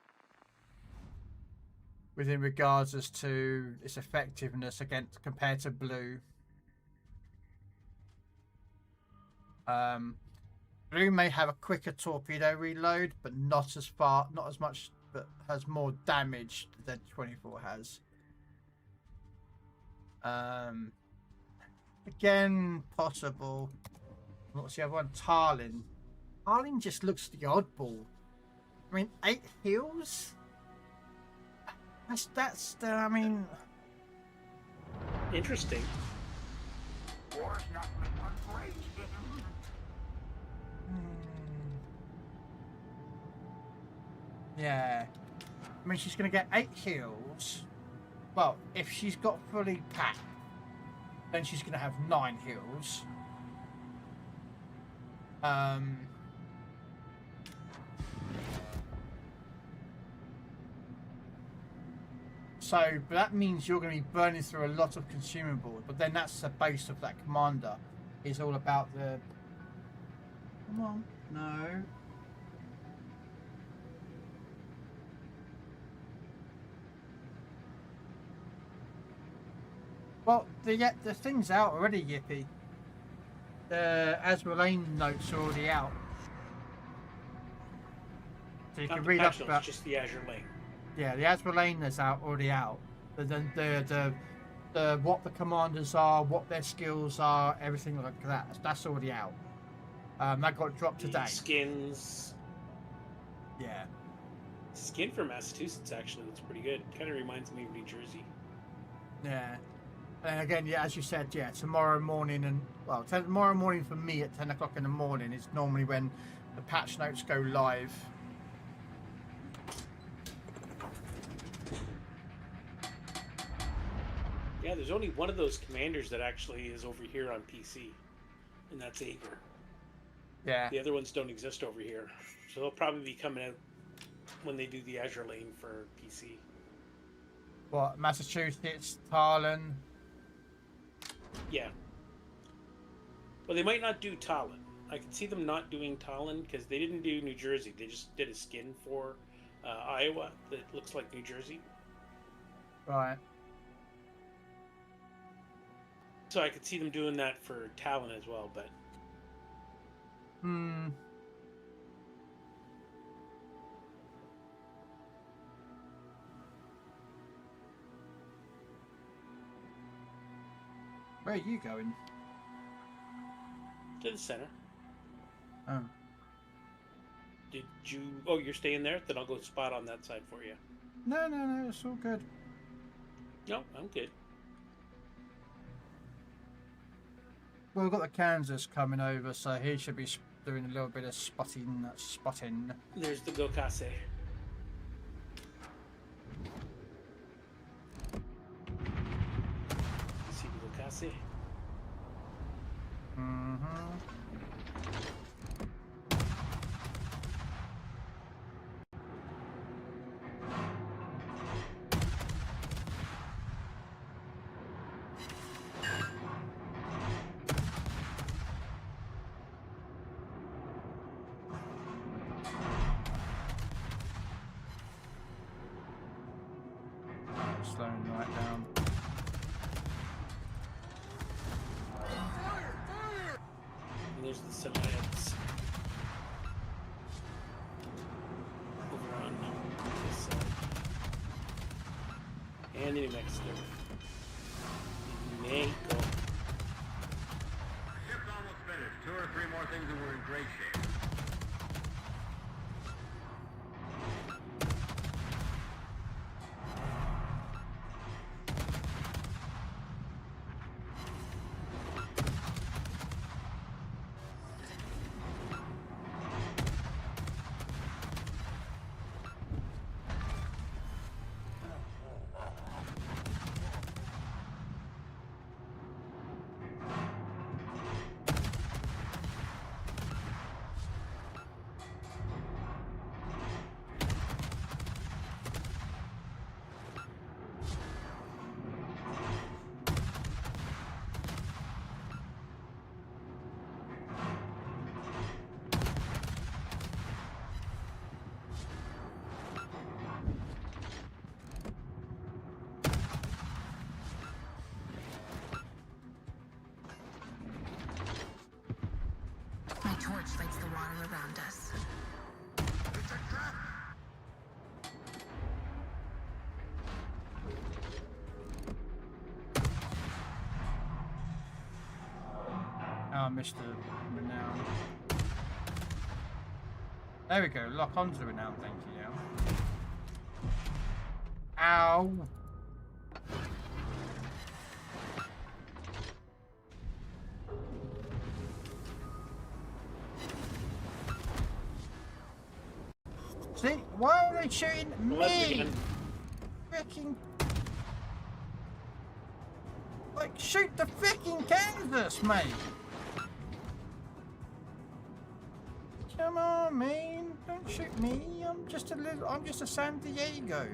Speaker 1: within regards as to its effectiveness compared to blue. Blue may have a quicker torpedo reload, but not as much, but has more damage than 24 has. Again, possible. What's the other one? Tarlin. Tarlin just looks the oddball. I mean, 8 heals? I mean...
Speaker 10: Interesting.
Speaker 3: War's not been great.
Speaker 1: Yeah. I mean, she's going to get 8 heals. Well, if she's got fully packed, then she's going to have 9 heals. So, but that means you're going to be burning through a lot of consumables. But then that's the base of that commander. It's all about the... Come on. No. Well, the thing's out already, Yippee. The Azraelane notes are already out. So you can read up about...
Speaker 10: just the Azure Lane.
Speaker 1: Yeah, the Azraelane is already out. But then the what the commanders are, what their skills are, everything like that. That's already out. That got dropped today.
Speaker 10: Skins.
Speaker 1: Yeah.
Speaker 10: Skin for Massachusetts actually looks pretty good. Kind of reminds me of New Jersey.
Speaker 1: Yeah. And again, yeah, as you said, yeah, tomorrow morning and well, tomorrow morning for me at 10 o'clock in the morning is normally when the patch notes go live.
Speaker 10: Yeah, there's only one of those commanders that actually is over here on PC, and that's Ager.
Speaker 1: Yeah.
Speaker 10: The other ones don't exist over here, so they'll probably be coming out when they do the Azure Lane for PC.
Speaker 1: What, Massachusetts, Talon?
Speaker 10: Yeah. Well, they might not do Talon. I can see them not doing Talon because they didn't do New Jersey. They just did a skin for Iowa that looks like New Jersey.
Speaker 1: Right.
Speaker 10: So I could see them doing that for Talon as well, but...
Speaker 1: Where are you going?
Speaker 10: To the center.
Speaker 1: Oh.
Speaker 10: Did you... Oh, you're staying there? Then I'll go spot on that side for you.
Speaker 1: No, it's all good.
Speaker 10: No, I'm good.
Speaker 1: Well, we've got the Kansas coming over, so he should be doing a little bit of spotting.
Speaker 10: There's the Gokase. See the Gokase?
Speaker 1: Slowing right down.
Speaker 10: And there's the Semites. Over on this side. And New Mexico. Mexico.
Speaker 2: Ship's almost finished. 2 or 3 more things and we're in great shape.
Speaker 14: My torch lights the water around us.
Speaker 3: It's a trap!
Speaker 1: Oh, Mr. Renown. There we go, lock onto the Renown, thank you now. Ow! See, why are they shooting me? Freaking... Like, shoot the freaking canvas, mate! Come on, man, don't shoot me. I'm just a San Diego.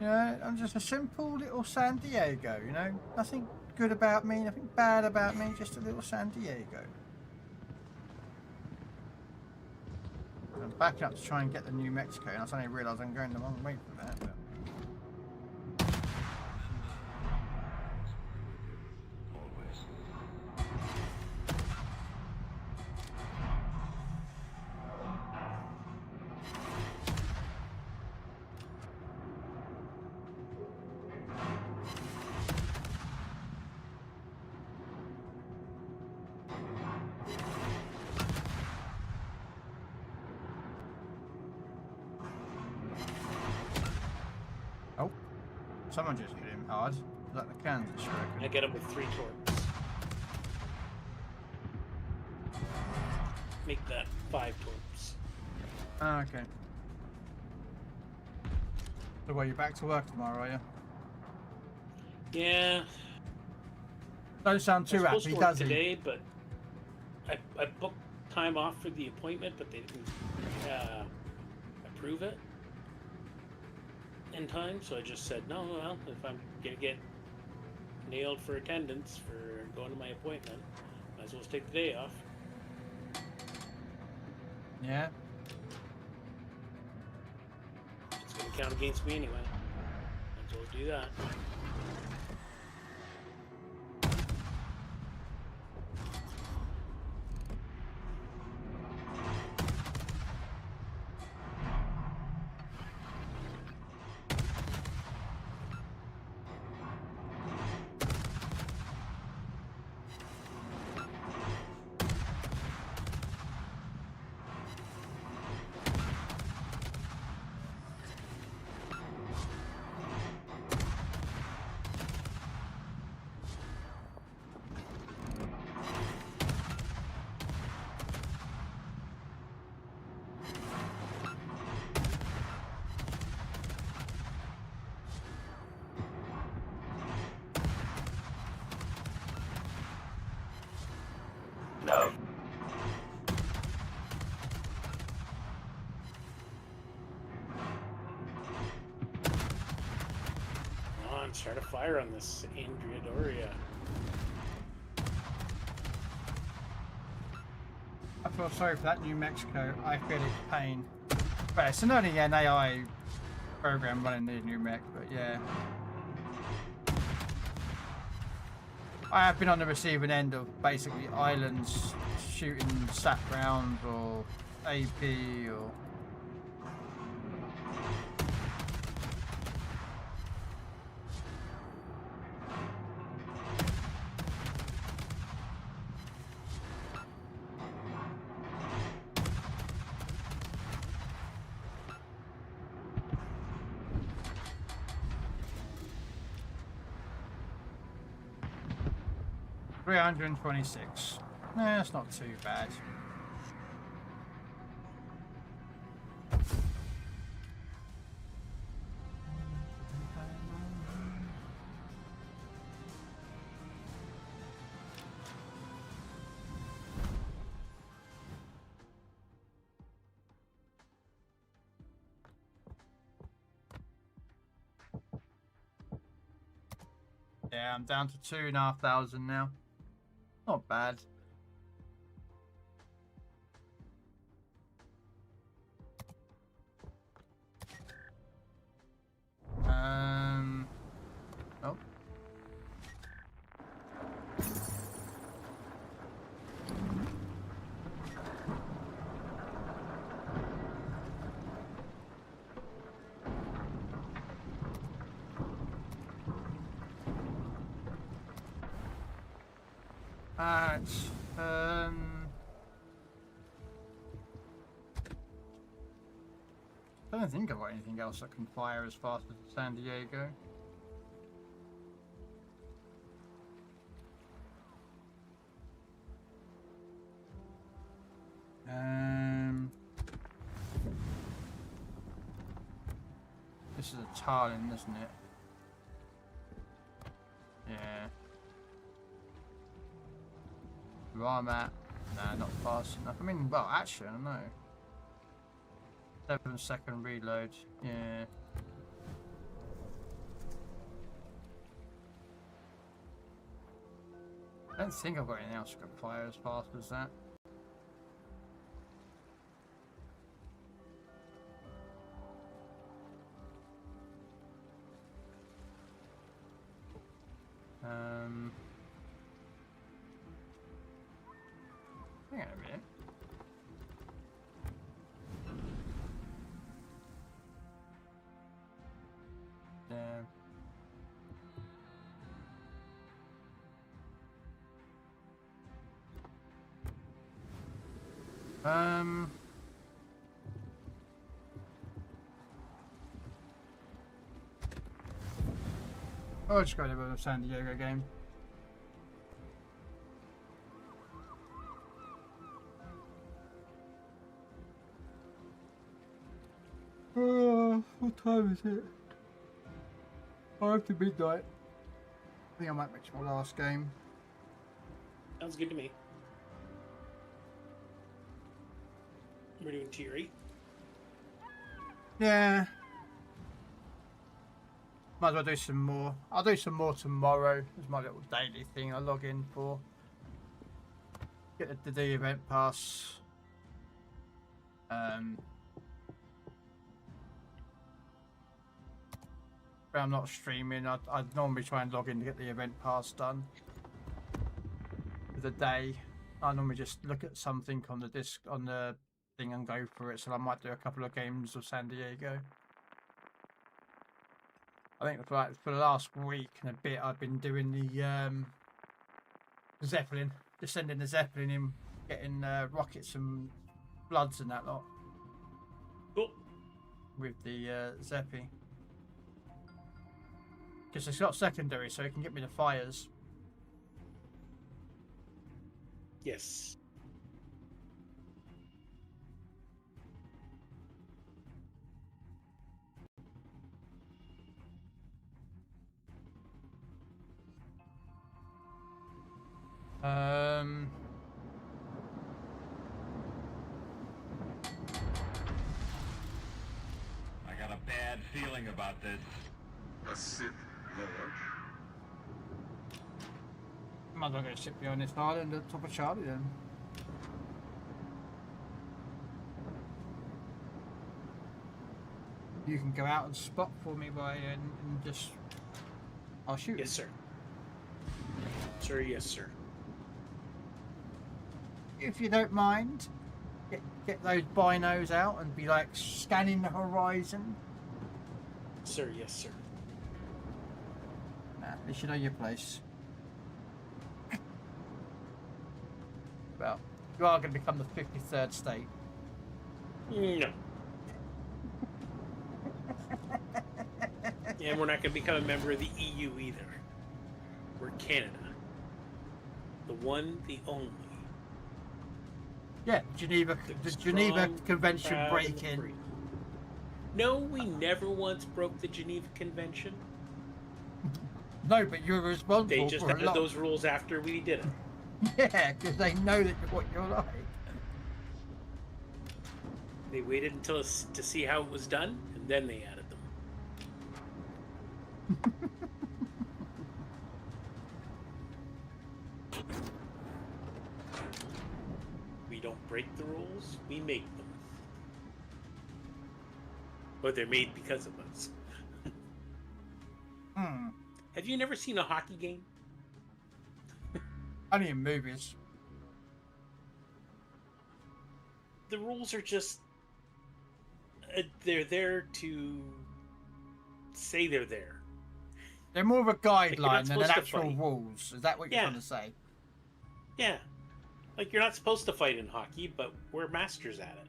Speaker 1: You know, I'm just a simple little San Diego, you know? Nothing good about me, nothing bad about me, just a little San Diego. I'm backing up to try and get the New Mexico, and I suddenly realised I'm going the wrong way for that. But... Oh, someone just hit him hard. Is that the Kansas, you reckon?
Speaker 10: I get him with 3 torps. Make that 5 torps.
Speaker 1: Oh, okay. So, well, you're back to work tomorrow, are you?
Speaker 10: Yeah.
Speaker 1: Don't sound too
Speaker 10: I was
Speaker 1: happy,
Speaker 10: supposed to work
Speaker 1: does he?
Speaker 10: today, but I booked time off for the appointment, but they didn't approve it in time, so I just said, no, well, if I'm gonna get nailed for attendance for going to my appointment, might as well take the day off.
Speaker 1: Yeah.
Speaker 10: It's gonna count against me anyway. Might as well do that.
Speaker 13: No.
Speaker 10: Come on, start a fire on this Andrea Doria.
Speaker 1: I feel sorry for that New Mexico. I feel its pain. But it's only an AI program running the New Mex, but yeah. I have been on the receiving end of basically islands shooting sat rounds or AP or... $326. Nah, that's not too bad. Yeah, I'm down to 2,500 now. Not bad. Oh. Alright, I don't think I've got anything else that can fire as fast as San Diego. This is a Tarlin, isn't it? Yeah. Where I'm at, nah, not fast enough. I mean, well, actually, I don't know. 7-second reload, yeah. I don't think I've got anything else I can fire as fast as that. Hang on a minute. Oh, I just got a bit of San Diego game. What time is it? After midnight. I think I might make my last game.
Speaker 10: Sounds good to me. We're doing tier 8.
Speaker 1: Yeah. Might as well do some more. I'll do some more tomorrow. It's my little daily thing I log in for. Get the event pass. But I'm not streaming. I'd normally try and log in to get the event pass done. For the day. I normally just look at something on the disc on the thing and go for it. So I might do a couple of games of San Diego. I think for the last week and a bit, I've been doing the Zeppelin, just sending the Zeppelin in, getting rockets and bloods and that lot.
Speaker 10: Cool.
Speaker 1: With the Zeppy. Because it's got secondary, so it can get me the fires.
Speaker 10: Yes.
Speaker 2: I got a bad feeling about this.
Speaker 8: A Sith Lord?
Speaker 1: Might as well go sit behind this island at the top of Charlie then. You can go out and spot for me by and just... I'll shoot.
Speaker 10: Yes, sir. Sir, yes, sir.
Speaker 1: If you don't mind, get those binos out and be like scanning the horizon.
Speaker 10: Sir, yes, sir.
Speaker 1: Nah, at least you know your place. Well, you are going to become the 53rd state.
Speaker 10: No. And we're not going to become a member of the EU either. We're Canada. The one, the only.
Speaker 1: Yeah, Geneva, the Geneva Convention break-in.
Speaker 10: No, we never once broke the Geneva Convention.
Speaker 1: No, but you're responsible
Speaker 10: They just
Speaker 1: for a
Speaker 10: added
Speaker 1: lot.
Speaker 10: those rules after we did it.
Speaker 1: Yeah, because they know that what you're like.
Speaker 10: They waited until to see how it was done, and then they added them. We don't break the rules, we make them. But they're made because of us. Have you never seen a hockey game?
Speaker 1: Only in movies.
Speaker 10: The rules are just... they're there to say they're there.
Speaker 1: They're more of a guideline than an
Speaker 10: supposed to
Speaker 1: actual
Speaker 10: fight.
Speaker 1: rules. Is that what you're trying to say?
Speaker 10: Yeah. Like, you're not supposed to fight in hockey, but we're masters at it.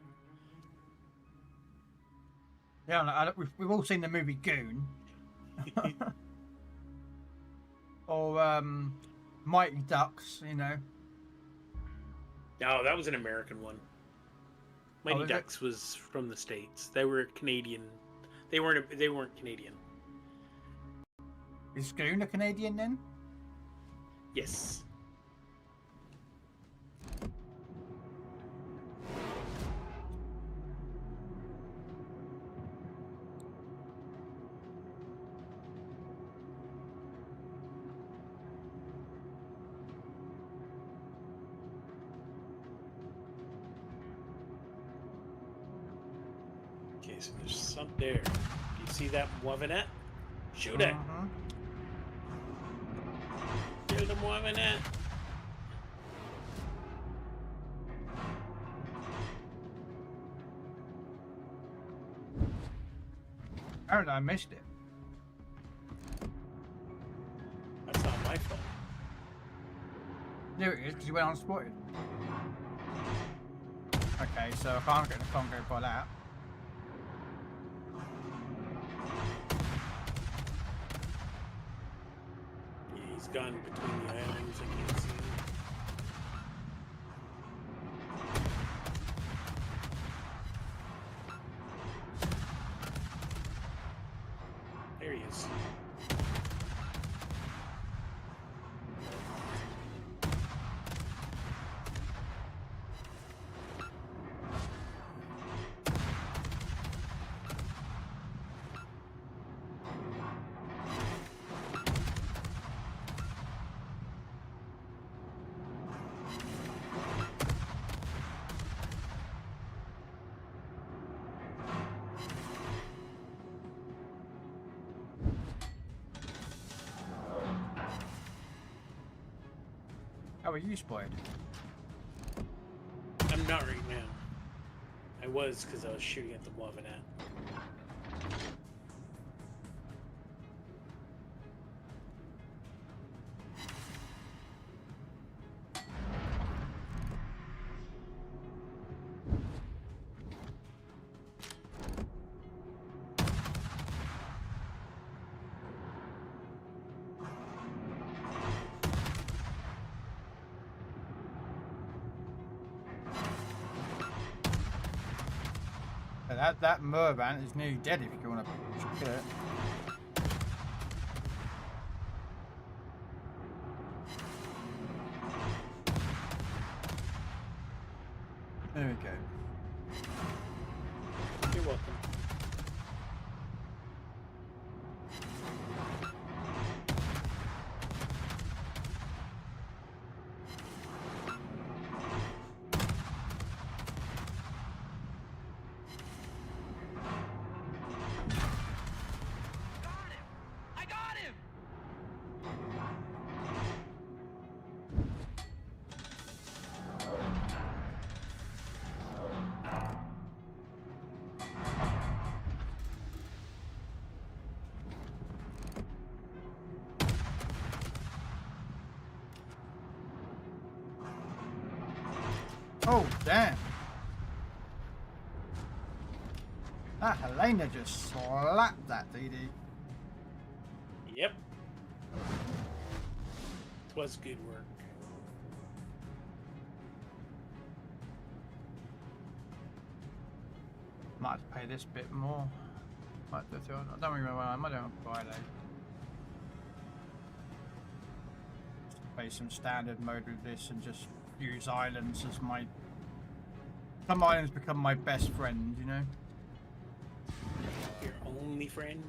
Speaker 1: Yeah, we've all seen the movie Goon. Or Mighty Ducks, you know.
Speaker 10: No, that was an American one. Mighty Ducks was from the States. They were Canadian. They weren't Canadian.
Speaker 1: Is Goon a Canadian then?
Speaker 10: Yes. Okay, so there's some there. Do you see that Moivenet? Shoot it! Kill the Moivenet!
Speaker 1: Apparently I missed it.
Speaker 10: That's not my fault.
Speaker 1: There it is, because you went unspotted. Okay, so I can't get the Congo by that.
Speaker 10: Yeah, he's gone between the islands. I can't see him. There he is.
Speaker 1: How are you spotted?
Speaker 10: I'm not right now. I was because I was shooting at the Moivenet.
Speaker 1: That Mervan is nearly dead if you want to kill it. There we go.
Speaker 10: You're welcome.
Speaker 1: Oh, damn. That Helena just slapped that DD.
Speaker 10: Yep. It was good work.
Speaker 1: Might have to pay this bit more. Might have to, I don't remember when I might do it on Friday. Play some standard mode with this and just use islands as my... Some islands become my best friend, you know?
Speaker 10: Your only friend?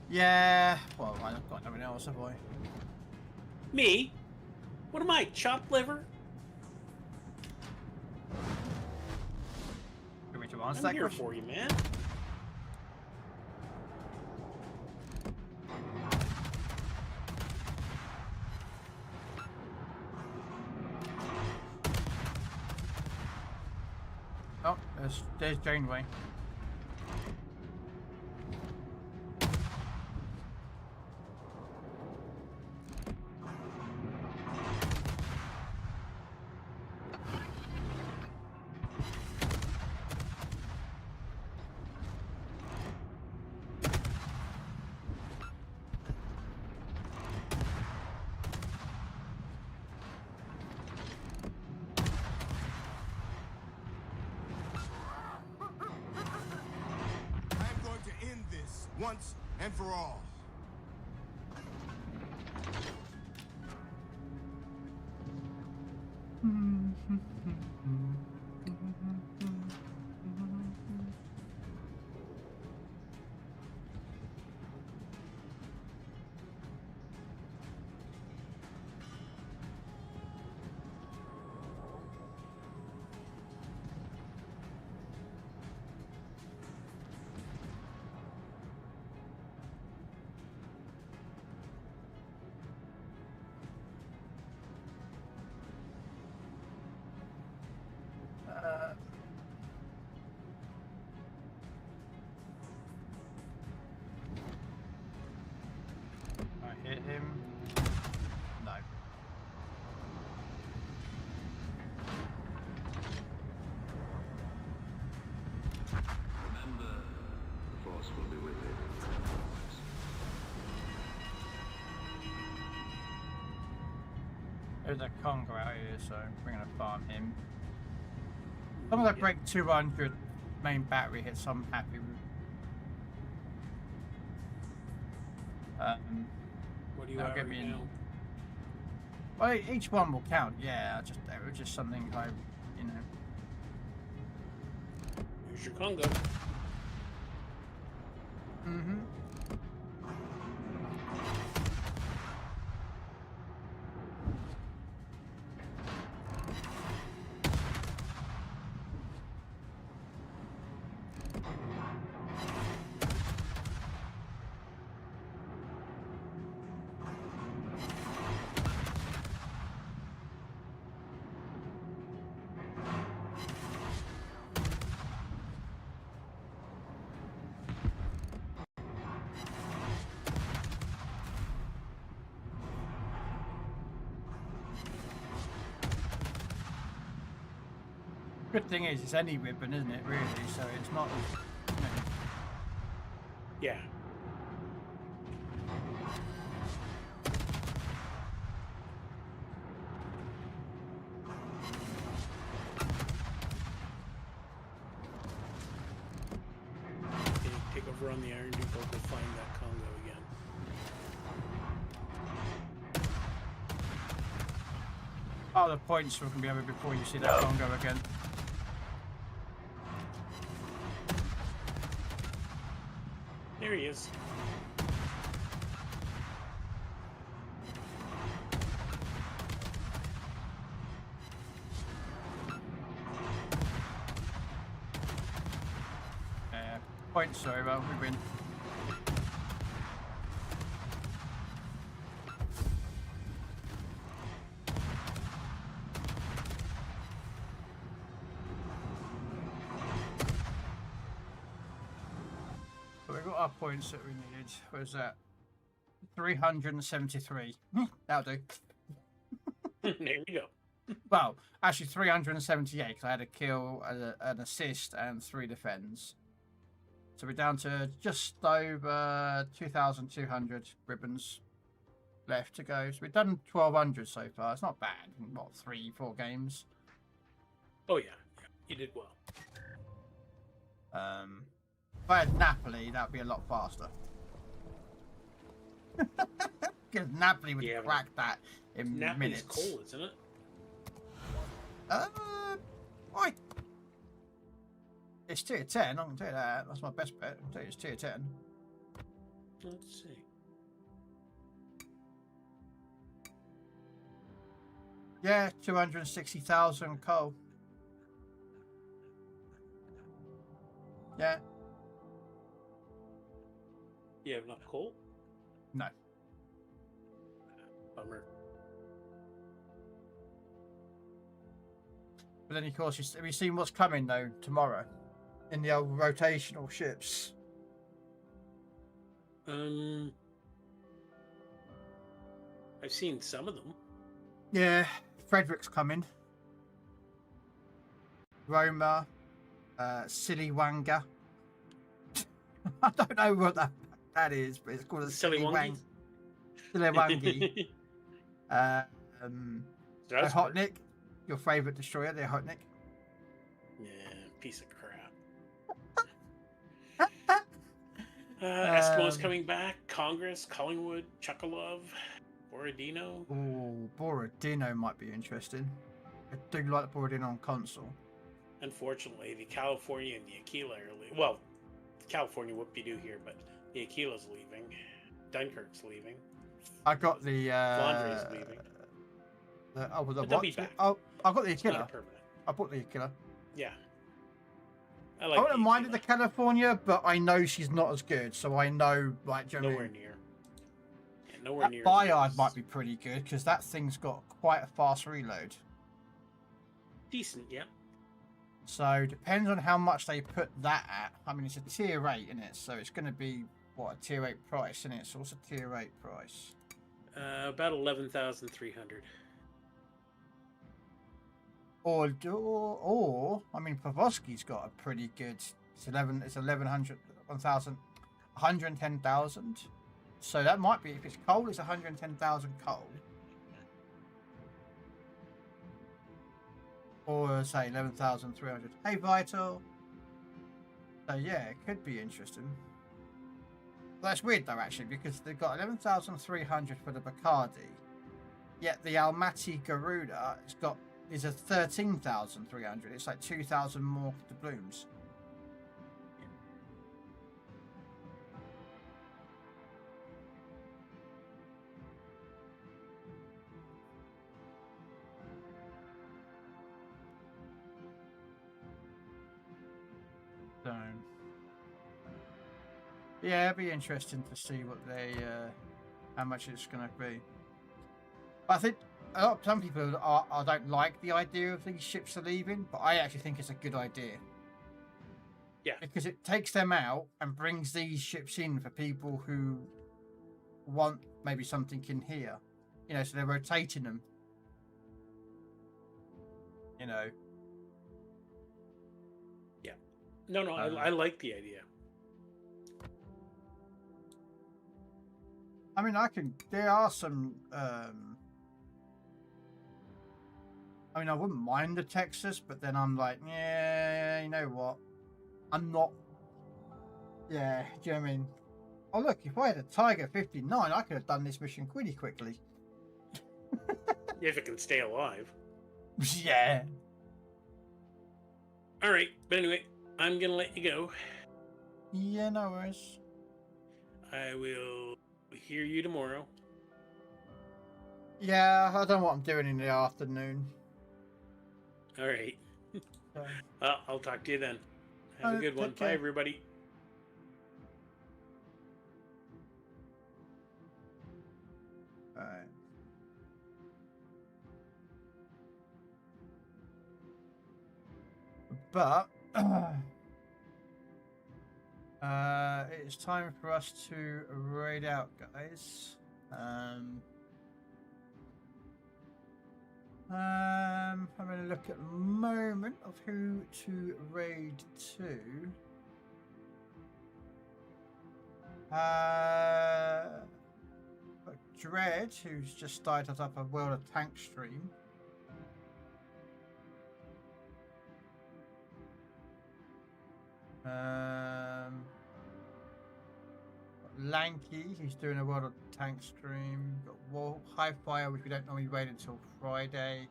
Speaker 1: Yeah, well, I've got nothing else, have I?
Speaker 10: Me? What am I, chopped liver?
Speaker 1: Give me to answer
Speaker 10: I'm
Speaker 1: that
Speaker 10: here
Speaker 1: question.
Speaker 10: for you, man.
Speaker 1: Oh, there's Janeway.
Speaker 3: Once and for all.
Speaker 1: There's a Congo out here, so we're gonna farm him. Some of that break 200 main battery hits, I'm happy with.
Speaker 10: What do you
Speaker 1: that'll
Speaker 10: at
Speaker 1: get
Speaker 10: right
Speaker 1: me in.
Speaker 10: now?
Speaker 1: Well, each one will count. Yeah, it was just something I, you know.
Speaker 10: Here's your Congo.
Speaker 1: Mm-hmm. Good thing is, it's any ribbon, isn't it, really? So it's not, you know.
Speaker 10: Yeah. Okay, take over on the Iron Depot, go find that Congo again.
Speaker 1: Oh, the points we can be over before you see that Congo again.
Speaker 10: There he is.
Speaker 1: Points, sorry, well, we win. We got our points that we needed. What was that? 373. That'll do.
Speaker 10: There you go.
Speaker 1: Well, actually 378 because I had a kill, an assist, and 3 defends. So we're down to just over 2,200 ribbons left to go. So we've done 1,200 so far. It's not bad. What, 3-4 games?
Speaker 10: Oh yeah, you did well.
Speaker 1: If I had Napoli, that'd be a lot faster. Because Napoli would crack that in
Speaker 10: Napoli's
Speaker 1: minutes.
Speaker 10: cool, isn't it?
Speaker 1: Why? It's tier 10, I can tell you that. That's my best bet. I can tell you it's tier 10.
Speaker 10: Let's see.
Speaker 1: Yeah, 260,000 coal. Yeah.
Speaker 10: You have enough coal?
Speaker 1: No.
Speaker 10: Bummer.
Speaker 1: But then, of course, have you seen what's coming, though, tomorrow? In the old rotational ships?
Speaker 10: I've seen some of them.
Speaker 1: Yeah, Frederick's coming. Roma, Siliwanga. I don't know what that is, but it's called a
Speaker 10: Siliwangi.
Speaker 1: Siliwangi. Hotnik, your favourite destroyer, the Hotnik.
Speaker 10: Yeah, piece of crap. Eskimo's coming back. Congress, Collingwood, Chukalov, Borodino.
Speaker 1: Oh, Borodino might be interesting. I do like Borodino on console.
Speaker 10: Unfortunately, the California and the Aquila are leaving. Well, California whoop-de-doo here, but the Aquila's leaving. Dunkirk's leaving.
Speaker 1: I got the
Speaker 10: Flandre's leaving.
Speaker 1: But
Speaker 10: they'll be back.
Speaker 1: Oh, I got the
Speaker 10: It's not
Speaker 1: Aquila.
Speaker 10: permanent.
Speaker 1: I bought the Aquila.
Speaker 10: Yeah.
Speaker 1: I wouldn't mind the California, but I know she's not as good, so I know, like, do you know what I
Speaker 10: Nowhere
Speaker 1: mean?
Speaker 10: near. Yeah, nowhere
Speaker 1: That
Speaker 10: near.
Speaker 1: Bayard might be pretty good because that thing's got quite a fast reload.
Speaker 10: Decent, yeah.
Speaker 1: So depends on how much they put that at. I mean, it's a tier 8 in it, so it's going to be what, a tier 8 price in it. So what's a tier 8 price?
Speaker 10: About 11,300.
Speaker 1: Or I mean, Pavoski's got a pretty good. It's 1,100, 1,000, 110,000. So that might be, if it's coal, it's 110,000 coal. Or say 11,300. Hey, Vital. So yeah, it could be interesting. Well, that's weird though, actually, because they've got 11,300 for the Bacardi, yet the Almaty Garuda is a 13,300. It's like 2,000 more for the blooms. So, yeah, it'd be interesting to see what how much it's going to be. But I think some people don't like the idea of these ships are leaving, but I actually think it's a good idea.
Speaker 10: Yeah.
Speaker 1: Because it takes them out and brings these ships in for people who want maybe something in here. You know, so they're rotating them. You know.
Speaker 10: Yeah. No, I like the idea.
Speaker 1: I mean, there are some, I mean, I wouldn't mind the Texas, but then I'm like, yeah, you know what? I'm not, yeah, do you know what I mean? Oh, look, if I had a Tiger 59, I could have done this mission pretty quickly.
Speaker 10: If it can stay alive.
Speaker 1: Yeah.
Speaker 10: All right, but anyway, I'm going to let you go.
Speaker 1: Yeah, no worries.
Speaker 10: I will hear you tomorrow.
Speaker 1: Yeah, I don't know what I'm doing in the afternoon.
Speaker 10: All right. I'll talk to you then. Have a good one.
Speaker 1: care.
Speaker 10: Bye, everybody.
Speaker 1: All right. But it's time for us to raid out, guys. I'm going to look at the moment of who to raid to. Dread, who's just started up a World of Tank stream. Lanky, who's doing a World of Tank stream. Got High Fire, which we don't normally raid until Friday.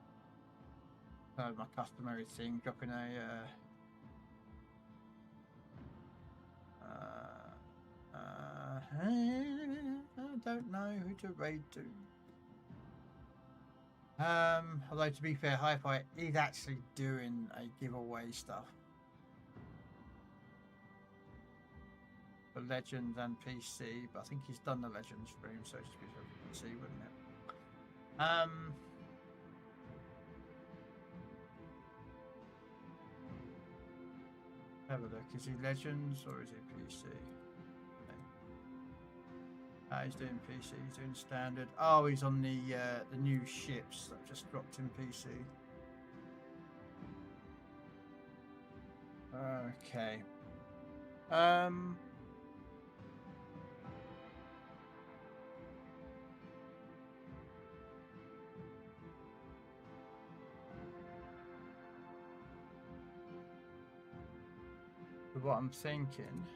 Speaker 1: My customary thing, dropping a I don't know who to raid to. Although to be fair, High Fire is actually doing a giveaway stuff for Legends and PC, but I think he's done the Legends stream, so it should be for PC, wouldn't it? Have a look. Is he Legends or is he PC? He's doing PC. He's doing standard. Oh, he's on the new ships that just dropped in PC. Okay. What I'm thinking.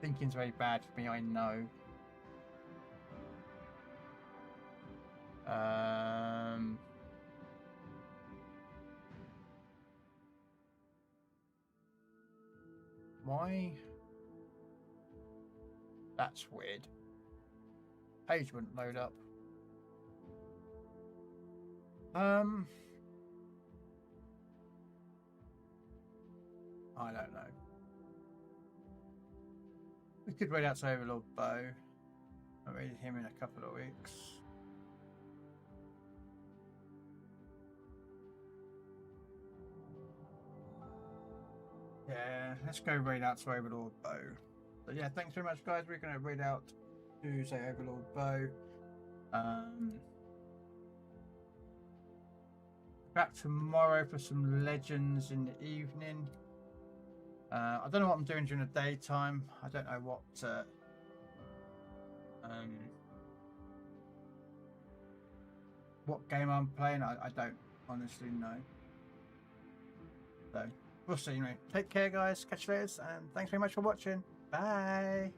Speaker 1: Thinking's very bad for me, I know. Why? That's weird. Page wouldn't load up. I don't know. We could raid out to Overlord Bow. I raided him in a couple of weeks. Yeah, let's go raid out to Overlord Bow. But yeah, thanks very much, guys. We're going to raid out to, say, Overlord Bow. Back tomorrow for some Legends in the evening. I don't know what I'm doing during the daytime. I don't know what what game I'm playing, I don't honestly know. So we'll see. Anyway, take care, guys. Catch you later, and thanks very much for watching. Bye.